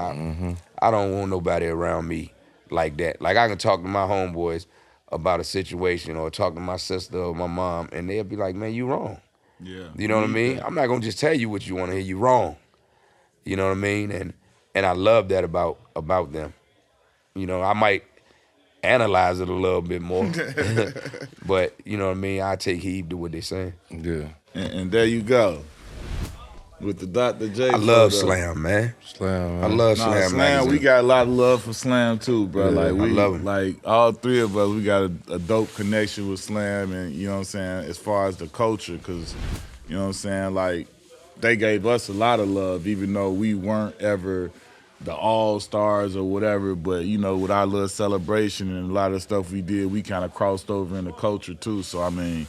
S2: I don't want nobody around me like that. Like I can talk to my homeboys about a situation or talk to my sister or my mom and they'll be like, man, you wrong.
S1: Yeah.
S2: You know what I mean? I'm not gonna just tell you what you want to hear. You wrong. You know what I mean? And I love that about them. You know, I might analyze it a little bit more, but you know what I mean? I take heed to what they're saying.
S3: Yeah.
S1: And there you go. With the Dr. J.
S2: I love Slam, man.
S3: Slam, man.
S2: I love Slam.
S1: Slam, we got a lot of love for Slam too, bro.
S2: Yeah,
S1: like
S2: I love him.
S1: Like all three of us, we got a dope connection with Slam, and you know what I'm saying, as far as the culture, because you know what I'm saying, like they gave us a lot of love, even though we weren't ever the all-stars or whatever, but you know, with our little celebration and a lot of stuff we did, we kind of crossed over in the culture too. So I mean,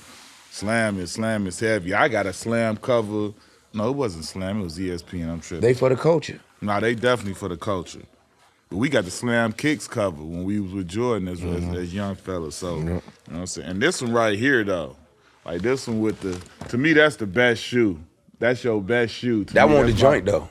S1: Slam is heavy. I got a Slam cover. No, it wasn't Slam. It was ESPN. I'm tripping.
S2: They for the culture.
S1: No, they definitely for the culture. But we got the Slam Kicks cover when we was with Jordan as young fellas. So, you know what I'm saying? And this one right here, though, like this one with to me, that's the best shoe. That's your best shoe.
S2: That one the joint, though.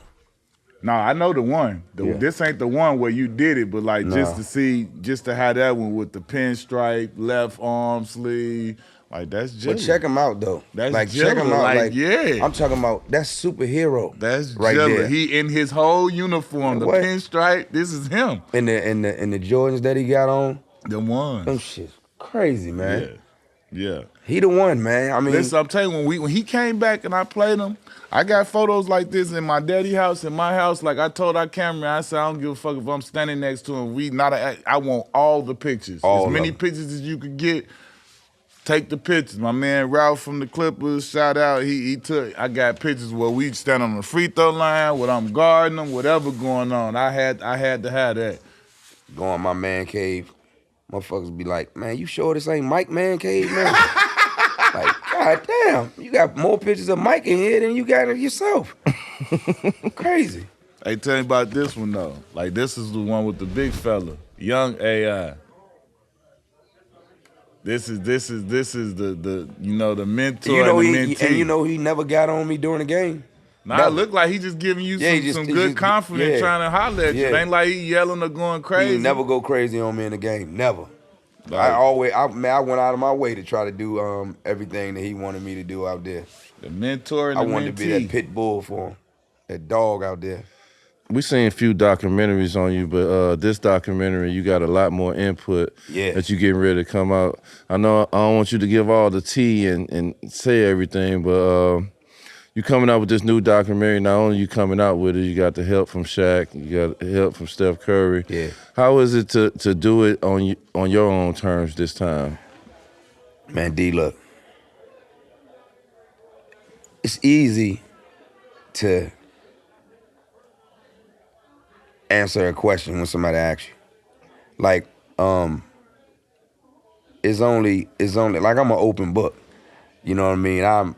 S1: No, I know the one. This ain't the one where you did it, but like just to have that one with the pinstripe, left arm sleeve. Like that's just.
S2: But check him out though.
S1: That's
S2: like check him out. Like
S1: yeah.
S2: I'm talking about that's superhero.
S1: That's
S2: right
S1: Jilla.
S2: there.
S1: He in his whole uniform, the pinstripe. This is him.
S2: And the Jordans that he got on.
S1: The ones.
S2: Them shit's crazy, man.
S1: Yeah.
S2: He the one, man. I mean,
S1: listen, I'm telling you, when he came back and I played him, I got photos like this in my daddy house, in my house. Like I told our cameraman, I said, I don't give a fuck if I'm standing next to him. I want all the pictures. As many pictures as you could get. Take the pictures. My man Ralph from the Clippers, shout out. He took. I got pictures where we stand on the free throw line, where I'm guarding them, whatever going on. I had to have that.
S2: Go in my man cave. Motherfuckers be like, man, you sure this ain't Mike man cave, man? Like, god damn, you got more pictures of Mike in here than you got of yourself. Crazy.
S1: Hey, tell me about this one though. Like this is the one with the big fella, young AI. This is the the mentor and the mentee.
S2: And he never got on me during the game.
S1: Nah, it looked like he just giving you some good confidence, trying to holler at you. It ain't like he yelling or going crazy.
S2: He never go crazy on me in the game, never. Right. I went out of my way to try to do everything that he wanted me to do out there.
S1: The mentor and the mentee.
S2: I wanted to be that pit bull for him, that dog out there.
S3: We seen a few documentaries on you, but this documentary, you got a lot more input that you getting ready to come out. I know I don't want you to give all the tea and say everything, but you coming out with this new documentary. Not only you coming out with it, you got the help from Shaq, you got help from Steph Curry.
S2: Yeah.
S3: How is it to do it on your own terms this time?
S2: Man, D, look, it's easy to answer a question when somebody asks you. Like, it's only like I'm an open book. You know what I mean? I'm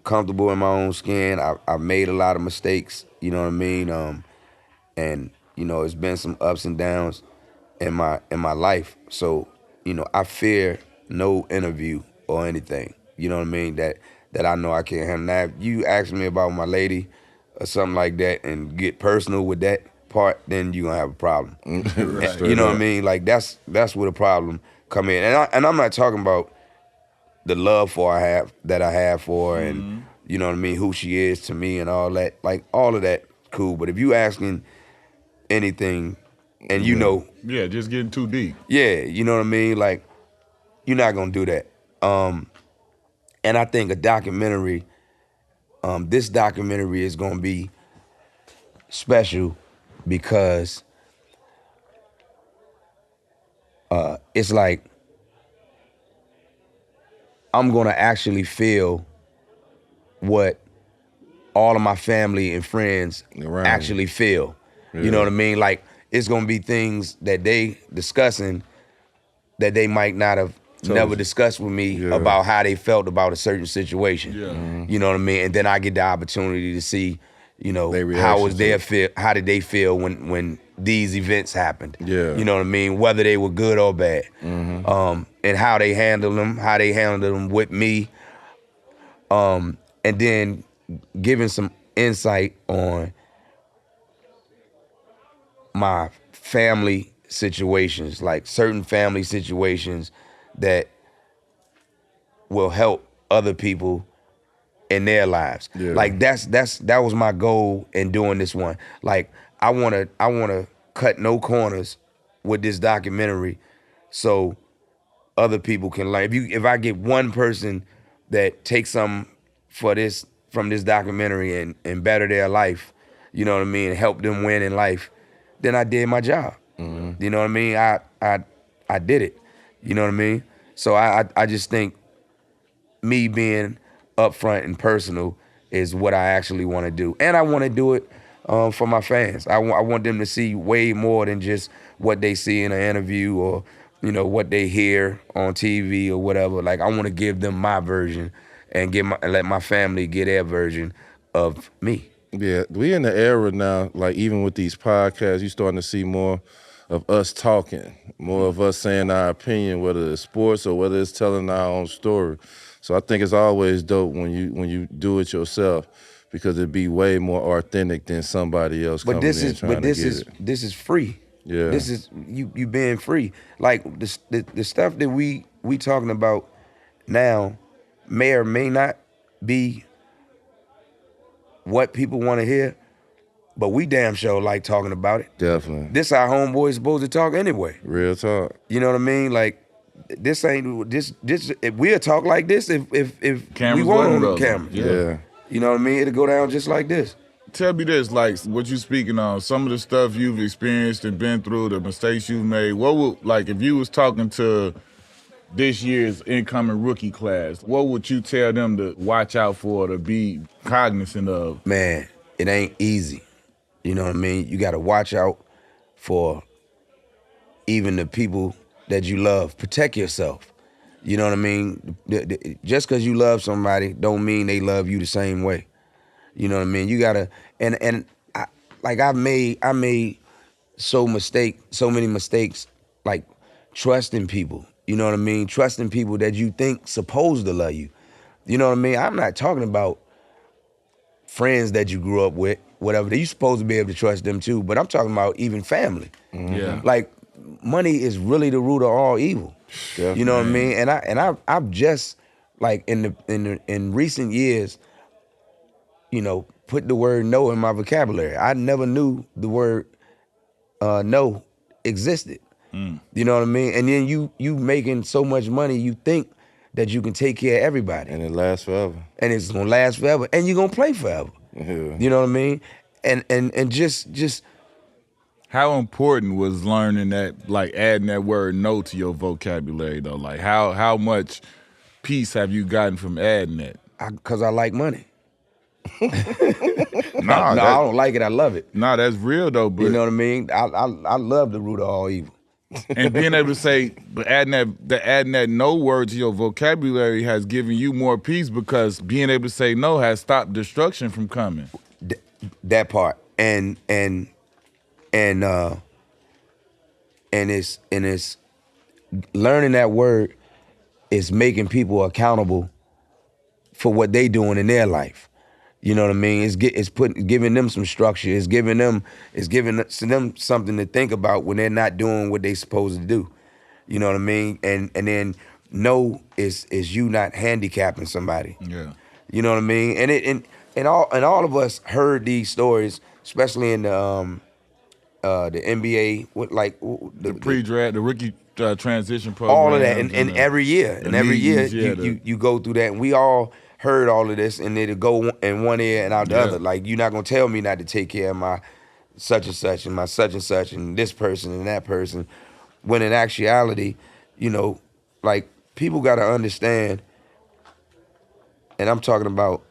S2: comfortable in my own skin. I've made a lot of mistakes. You know what I mean? And it's been some ups and downs in my life. So I fear no interview or anything. You know what I mean? That I know I can't handle. Now, if you ask me about my lady or something like that and get personal with that part, then you're gonna have a problem.
S1: Right.
S2: You know what I mean? Like that's where the problem come in. And I'm not talking about the love that I have for her and you know what I mean, who she is to me and all that. Like all of that, cool. But if you asking anything and
S1: yeah, just getting too deep.
S2: Yeah, you know what I mean? Like, you're not gonna do that. And I think a documentary, this documentary is gonna be special because it's like I'm gonna actually feel what all of my family and friends actually feel. Yeah. You know what I mean? Like, it's gonna be things that they discussing that they might not have never discussed with me about how they felt about a certain situation. Yeah. You know what I mean? And then I get the opportunity to see, how did they feel when these events happened? Yeah. You know what I mean? Whether they were good or bad. Mm-hmm. And how they handled them with me. And then giving some insight on my family situations, like certain family situations that will help other people in their lives. Yeah. Like that was my goal in doing this one. Like I wanna cut no corners with this documentary so other people can learn. If I get one person that takes something from this documentary and better their life, you know what I mean, and help them win in life, then I did my job. Mm-hmm. You know what I mean? I did it. You know what I mean? So I just think me being upfront and personal is what I actually want to do. And I want to do it for my fans. I want them to see way more than just what they see in an interview or, what they hear on TV or whatever. Like, I want to give them my version and let my family get their version of me.
S3: Yeah, we in the era now, like even with these podcasts, you're starting to see more of us talking, more of us saying our opinion, whether it's sports or whether it's telling our own story. So I think it's always dope when you do it yourself because it'd be way more authentic than somebody else coming in trying to get it.
S2: This is free.
S3: Yeah.
S2: This is you being free. Like the stuff that we talking about now may or may not be what people want to hear, but we damn sure like talking about it.
S3: Definitely.
S2: This our homeboys supposed to talk anyway.
S3: Real talk.
S2: You know what I mean? Like, this ain't this. If we'll talk like this, if
S1: Cameras
S2: we want
S1: wasn't
S2: on
S1: up.
S2: camera,
S3: Yeah.
S2: you know what I mean. It'll go down just like this.
S1: Tell me this, like what you speaking on, some of the stuff you've experienced and been through, the mistakes you've made. What would, like, if you was talking to this year's incoming rookie class, what would you tell them to watch out for, to be cognizant of?
S2: Man, it ain't easy. You know what I mean? You got to watch out for even the people that you love. Protect yourself. You know what I mean? Just because you love somebody don't mean they love you the same way. You know what I mean? You gotta, and I made so many mistakes, like trusting people. You know what I mean? Trusting people that you think supposed to love you. You know what I mean? I'm not talking about friends that you grew up with, whatever. You're supposed to be able to trust them too, but I'm talking about even family.
S1: Yeah.
S2: Like, money is really the root of all evil.
S3: Definitely.
S2: You know what I mean? And I've just, like, in recent years, you know, put the word no in my vocabulary. I never knew the word no existed. You know what I mean? And then you making so much money, you think that you can take care of everybody.
S3: And it lasts forever.
S2: And it's gonna last forever. And you're gonna play forever.
S3: Yeah.
S2: You know what I mean? And just
S1: How important was learning that, like adding that word no to your vocabulary though? Like how much peace have you gotten from adding that?
S2: because I like money.
S1: Nah,
S2: No, I don't like it, I love it.
S1: Nah, that's real though. But
S2: You know what I mean? I love the root of all evil.
S1: and being able to say, but adding that no word to your vocabulary has given you more peace, because being able to say no has stopped destruction from coming.
S2: That part. And it's learning that word is making people accountable for what they doing in their life. You know what I mean? It's giving them some structure. It's giving them something to think about when they're not doing what they supposed to do. You know what I mean? And then no is you not handicapping somebody.
S1: Yeah.
S2: You know what I mean? And all of us heard these stories, especially in the NBA, with like
S1: The pre-draft, the rookie transition program.
S2: all of that, and every year,
S1: meetings,
S2: you go through that, and we all heard all of this, and it'll go in one ear and out the other. Like, you're not gonna tell me not to take care of my such and such and my such and such and this person and that person, when in actuality, you know, like, people gotta understand, and I'm talking about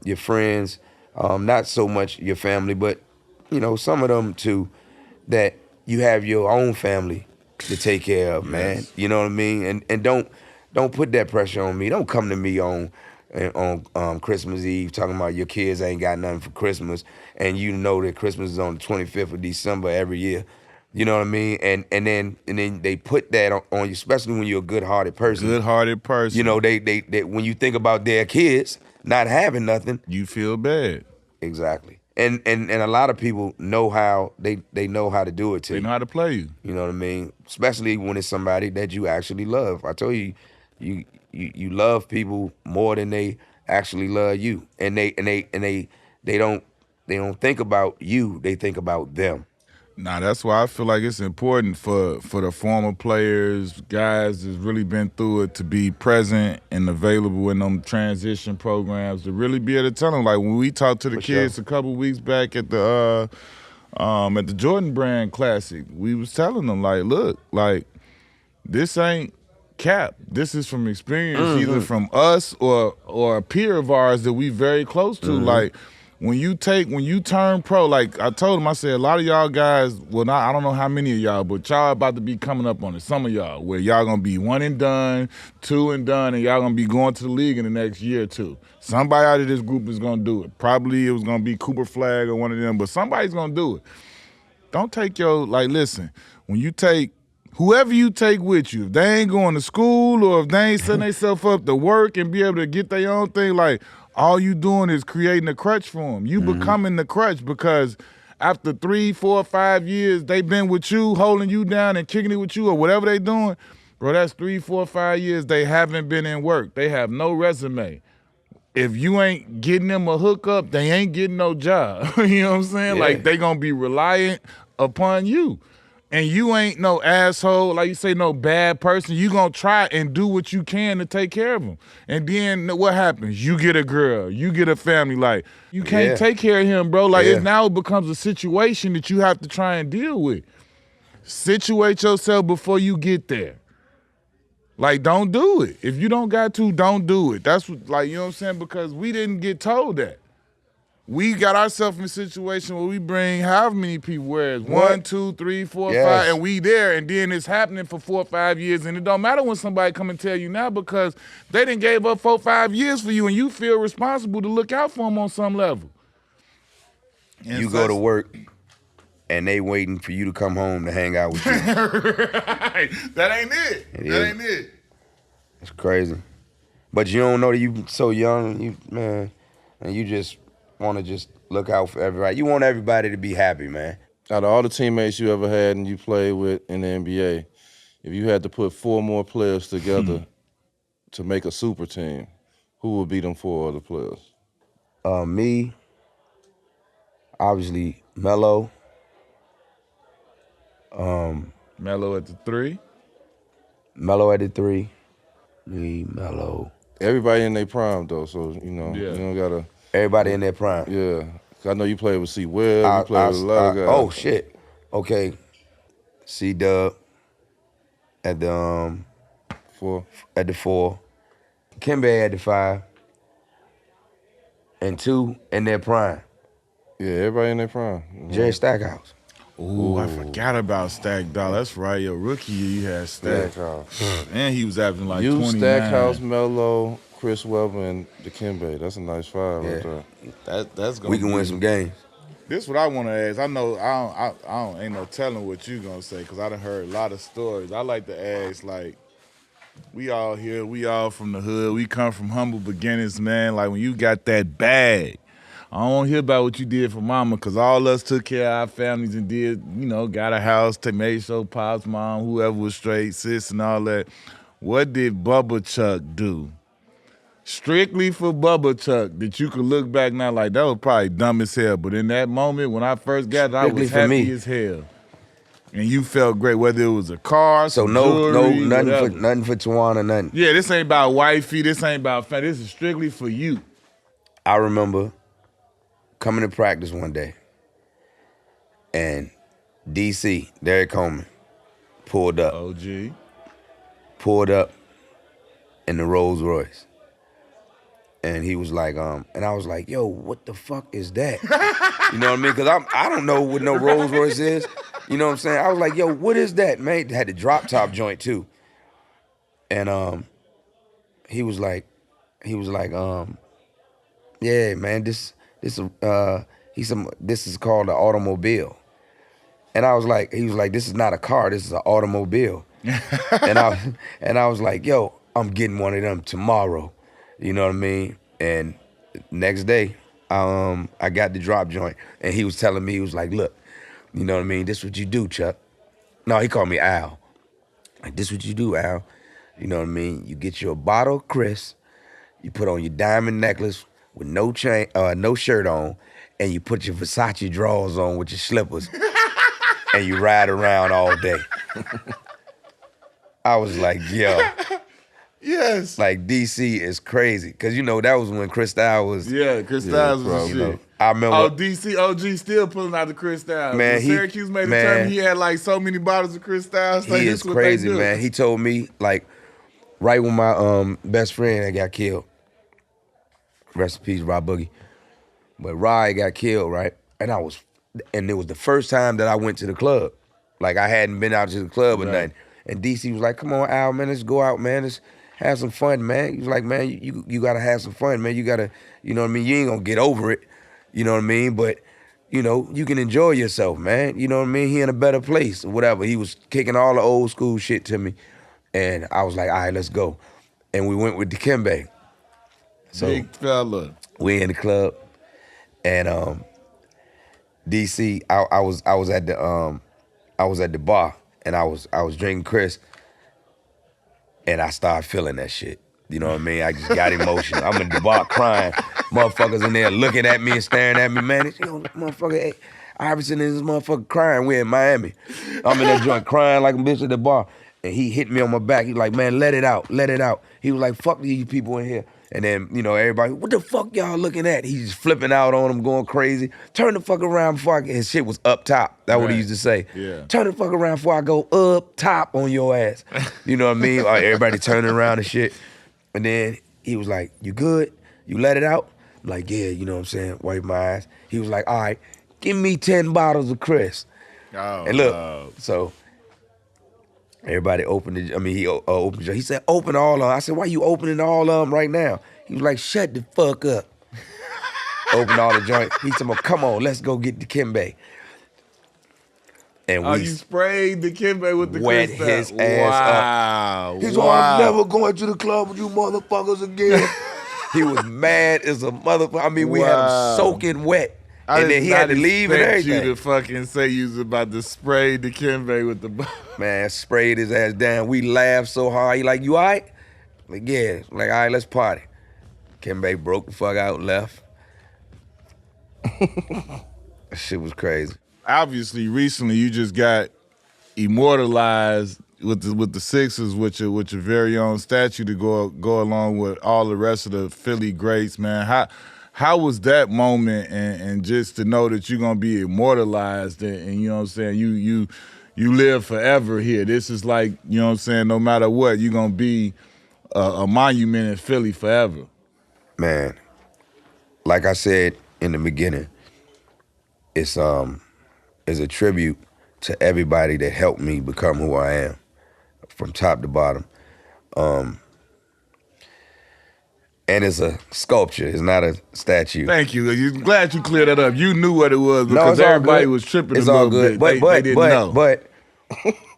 S2: your friends, not so much your family, but you know, some of them too, that you have your own family to take care of, man.
S1: Yes.
S2: You know what I mean? And don't put that pressure on me. Don't come to me on Christmas Eve talking about your kids ain't got nothing for Christmas, and you know that Christmas is on the 25th of December every year. You know what I mean? And then they put that on you, especially when you're a good-hearted person.
S1: Good-hearted person.
S2: You know, they when you think about their kids not having nothing,
S1: you feel bad.
S2: exactly. And a lot of people know how they know how to do it to
S1: They
S2: you.
S1: know how to play you.
S2: You know what I mean? Especially when it's somebody that you actually love. I told you, you love people more than they actually love you, and they don't think about you. They think about them.
S1: Nah, that's why I feel like it's important for the former players, guys that's really been through it, to be present and available in them transition programs, to really be able to tell them. Like, when we talked to the kids a couple weeks back at the Jordan Brand Classic, we was telling them, like, look, like, this ain't cap. This is from experience, either from us or a peer of ours that we very close to. Like, when you turn pro, like I told him, I said, a lot of y'all guys, well, I don't know how many of y'all, but y'all about to be coming up on it. Some of y'all, where y'all gonna be 1 and done, 2 and done, and y'all gonna be going to the league in the next year or two. Somebody out of this group is gonna do it. Probably it was gonna be Cooper Flagg or one of them, but somebody's gonna do it. Don't take listen, when you take, whoever you take with you, if they ain't going to school or if they ain't setting themselves up to work and be able to get their own thing, like, all you doing is creating a crutch for them. You becoming the crutch, because after 3, 4, 5 years, they been with you, holding you down and kicking it with you or whatever they doing. Bro, that's 3, 4, 5 years they haven't been in work. They have no resume. If you ain't getting them a hookup, they ain't getting no job. You know what I'm saying?
S2: Yeah.
S1: Like, they gonna be reliant upon you. and you ain't no asshole, like you say, no bad person, you gonna try and do what you can to take care of him. And then what happens? You get a girl, you get a family. Like, you can't take care of him, bro. Like, it now becomes a situation that you have to try and deal with. Situate yourself before you get there. Like, don't do it. If you don't got to, don't do it. That's what, like, you know what I'm saying? Because we didn't get told that. We got ourselves in a situation where we bring however many people, where it's 1, 2, 3, 4, 5, and we there, and then it's happening for 4 or 5 years, and it don't matter when somebody come and tell you now, because they done gave up 4 or 5 years for you, and you feel responsible to look out for them on some level. And
S2: you go to work, and they waiting for you to come home to hang out with you.
S1: Right. That ain't it. Ain't it.
S2: It's crazy. But you don't know that you so young, and you just want to just look out for everybody. You want everybody to be happy, man.
S3: Out of all the teammates you ever had and you played with in the NBA, if you had to put 4 more players together to make a super team, who would be them 4 other players?
S2: Me, obviously, Melo.
S1: Melo at the 3.
S2: Melo at the 3. Me, Melo.
S3: Everybody in their prime, though, so, you know, you don't got to...
S2: Everybody in their prime.
S3: Yeah. I know you played with C. Webb, you played with a lot of guys.
S2: Oh, shit. Okay. C-Dub at the
S3: 4.
S2: At the 4. Kimbe at the 5. And 2 in their prime.
S3: Yeah, everybody in their prime.
S2: Jerry Stackhouse.
S1: Ooh, I forgot about Stack, dog. That's right. Your rookie year, you had Stack. And he was averaging like 29.
S3: Stackhouse, Melo, Chris Webber, and Dikembe. That's a nice 5 right there.
S1: That's gonna
S2: we can win some games.
S1: This is what I want to ask. I know I don't ain't no telling what you gonna say, because I done heard a lot of stories. I like to ask, like, we all here, we all from the hood, we come from humble beginnings, man. Like, when you got that bag, I don't want to hear about what you did for mama, because all us took care of our families and did, you know, got a house, made sure pops, mom, whoever was straight, sis, and all that. What did Bubba Chuck do? Strictly for Bubba Chuck, that you could look back now like, that was probably dumb as hell. But in that moment, when I first got it, I was happy as hell. And you felt great, whether it was a car,
S2: so
S1: jewelry,
S2: nothing for Tawana, nothing.
S1: Yeah, this ain't about wifey, this ain't about family, this is strictly for you.
S2: I remember coming to practice one day, and DC, Derek Coleman, pulled up.
S1: OG.
S2: Pulled up in the Rolls Royce. And he was like, and I was like, yo, what the fuck is that? You know what I mean? Because I don't know what no Rolls Royce is. You know what I'm saying? I was like, yo, what is that, man? It had the drop top joint too. And he was like, yeah, man, this is called an automobile. And I was like, he was like, this is not a car, this is an automobile. and I was like, yo, I'm getting one of them tomorrow. You know what I mean? And next day, I got the drop joint, and he was telling me, he was like, look, you know what I mean? This what you do, Chuck. No, he called me Al. Like, this what you do, Al. You know what I mean? You get you a bottle of Chris, you put on your diamond necklace with no chain, no shirt on, and you put your Versace drawers on with your slippers, and you ride around all day. I was like, yo.
S1: Yes.
S2: Like, DC is crazy. Because, you know, that was when Cristal was...
S1: Yeah, Cristal was the shit.
S2: You know, I remember...
S1: Oh, DC OG still pulling out the Cristal.
S2: Man,
S1: when Syracuse made a term, he had, like, so many bottles of Cristal.
S2: He is crazy, man. He told me, like, right when my best friend had got killed, rest in peace, Rob Boogie, but Rye got killed, right? And it was the first time that I went to the club. Like, I hadn't been out to the club or nothing. And DC was like, come on, Al, man, let's go out, man. Let's have some fun, man. He was like, man, you gotta have some fun, man. You gotta, you know what I mean? You ain't gonna get over it, you know what I mean? But, you know, you can enjoy yourself, man. You know what I mean? He in a better place or whatever. He was kicking all the old school shit to me. And I was like, all right, let's go. And we went with Dikembe. So
S1: big fella.
S2: We in the club. And DC, I was at the bar, and I was drinking Chris, and I started feeling that shit. You know what I mean? I just got emotional. I'm in the bar crying. Motherfuckers in there looking at me and staring at me, man. Yo, motherfucker, hey. Iverson and this motherfucker crying. We're in Miami. I'm in that joint crying like a bitch at the bar. And he hit me on my back. He like, man, let it out, let it out. He was like, fuck these people in here. And then, you know, everybody, what the fuck y'all looking at? He's just flipping out on them, going crazy. Turn the fuck around before I get, his shit was up top. That's what he used to say.
S1: Yeah.
S2: Turn the fuck around before I go up top on your ass. You know what I mean? Like, everybody turning around and shit. And then he was like, you good? You let it out? I'm like, yeah, you know what I'm saying? Wipe my eyes. He was like, all right, give me 10 bottles of Chris.
S1: Oh,
S2: and look, so everybody opened it. I mean, he opened it. He said, open all of them. I said, why you opening all of them right now? He was like, shut the fuck up. Opened all the joints. He said, well, come on, let's go get the Kimbe. And
S1: you sprayed the Kimbe with the
S2: wet
S1: Chris
S2: his ass up. He's like, I'm never going to the club with you motherfuckers again. He was mad as a motherfucker. I mean, we had him soaking wet. And then he had to leave and everything.
S1: You to fucking say you was about to spray the Kimbe with the
S2: man, sprayed his ass down. We laughed so hard. He like, you all right? Like, yeah. Like, all right, let's party. Kimbe broke the fuck out and left. That shit was crazy.
S1: Obviously, recently you just got immortalized with the Sixers with your very own statue to go along with all the rest of the Philly greats, man. How was that moment and just to know that you're gonna be immortalized and you know what I'm saying, you live forever here. This is like, you know what I'm saying, no matter what, you're gonna be a monument in Philly forever.
S2: Man, like I said in the beginning, it's a tribute to everybody that helped me become who I am, from top to bottom. And it's a sculpture. It's not a statue.
S1: Thank you. I'm glad you cleared that up. You knew what it was because everybody was tripping
S2: it's
S1: a little
S2: all good.
S1: bit. They didn't know.
S2: But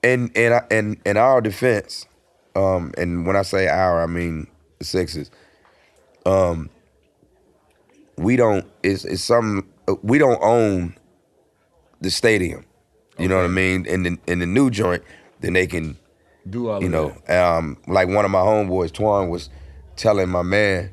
S2: in our defense, and when I say our, I mean the Sixers. We don't. We don't own the stadium. You know what I mean? In the new joint, then they can
S1: do all. You
S2: know, like one of my homeboys, Twan, was telling my man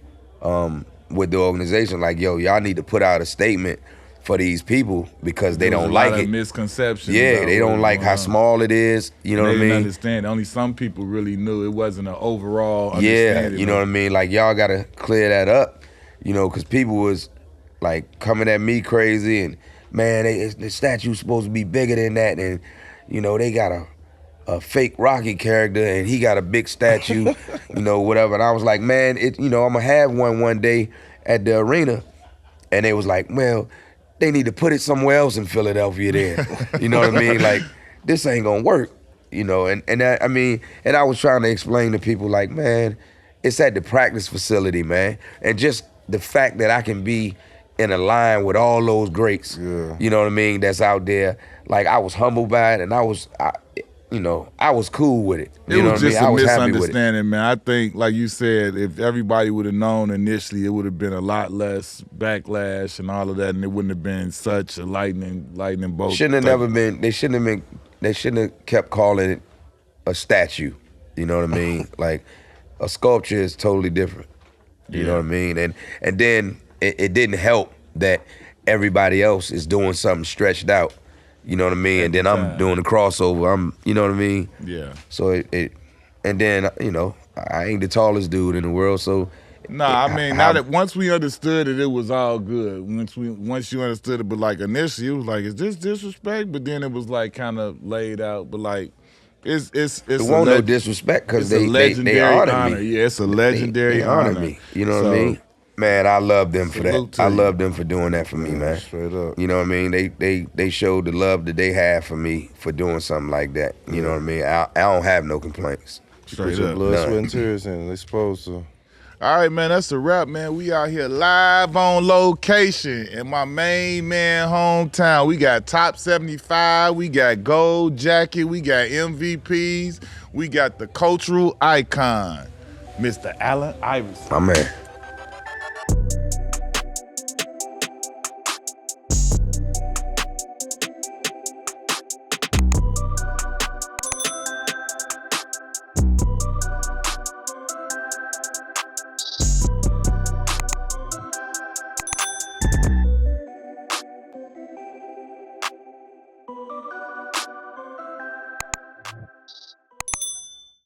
S2: with the organization, like, yo, y'all need to put out a statement for these people because they don't like it.
S1: Misconception.
S2: Yeah, they don't like how small it is. You know what I mean?
S1: They didn't understand. Only some people really knew. It wasn't an overall understanding.
S2: Yeah, you know what I mean? Like, y'all gotta clear that up. You know, because people was like coming at me crazy and, man, the statue's supposed to be bigger than that, and you know they got a fake Rocky character and he got a big statue, you know, whatever. And I was like, man, I'm gonna have one day at the arena, and they was like, well, they need to put it somewhere else in Philadelphia then. You know what I mean? Like, this ain't gonna work, you know. And I was trying to explain to people, like, man, it's at the practice facility, man, and just the fact that I can be in a line with all those greats, you know what I mean, that's out there. Like, I was humbled by it, and I was cool with it.
S1: It was just a misunderstanding, man. I think, like you said, if everybody would have known initially, it would have been a lot less backlash and all of that, and it wouldn't have been such a lightning bolt.
S2: They shouldn't have kept calling it a statue. You know what I mean? Like, a sculpture is totally different. You know what I mean? And then it didn't help that everybody else is doing something stretched out. You know what I mean? And then I'm doing the crossover. You know what I mean?
S1: Yeah.
S2: So and then, you know, I ain't the tallest dude in the world, so.
S1: Now that once we understood it, it was all good. Once you understood it, but like initially it was like, is this disrespect? But then it was like kind of laid out, but like, it
S2: won't no disrespect because they honor me.
S1: Yeah, it's a legendary honor.
S2: Me. You know what I mean? Man, I love them for that. I love them for doing that for me, man.
S1: Straight up.
S2: You know what I mean? They showed the love that they have for me for doing something like that. You know what I mean? I don't have no complaints.
S3: Straight up. Blood, sweat, and tears in. They supposed to.
S1: All right, man, that's a wrap, man. We out here live on location in my main man hometown. We got Top 75, we got Gold Jacket, we got MVPs, we got the cultural icon, Mr. Allen Iverson.
S2: My man.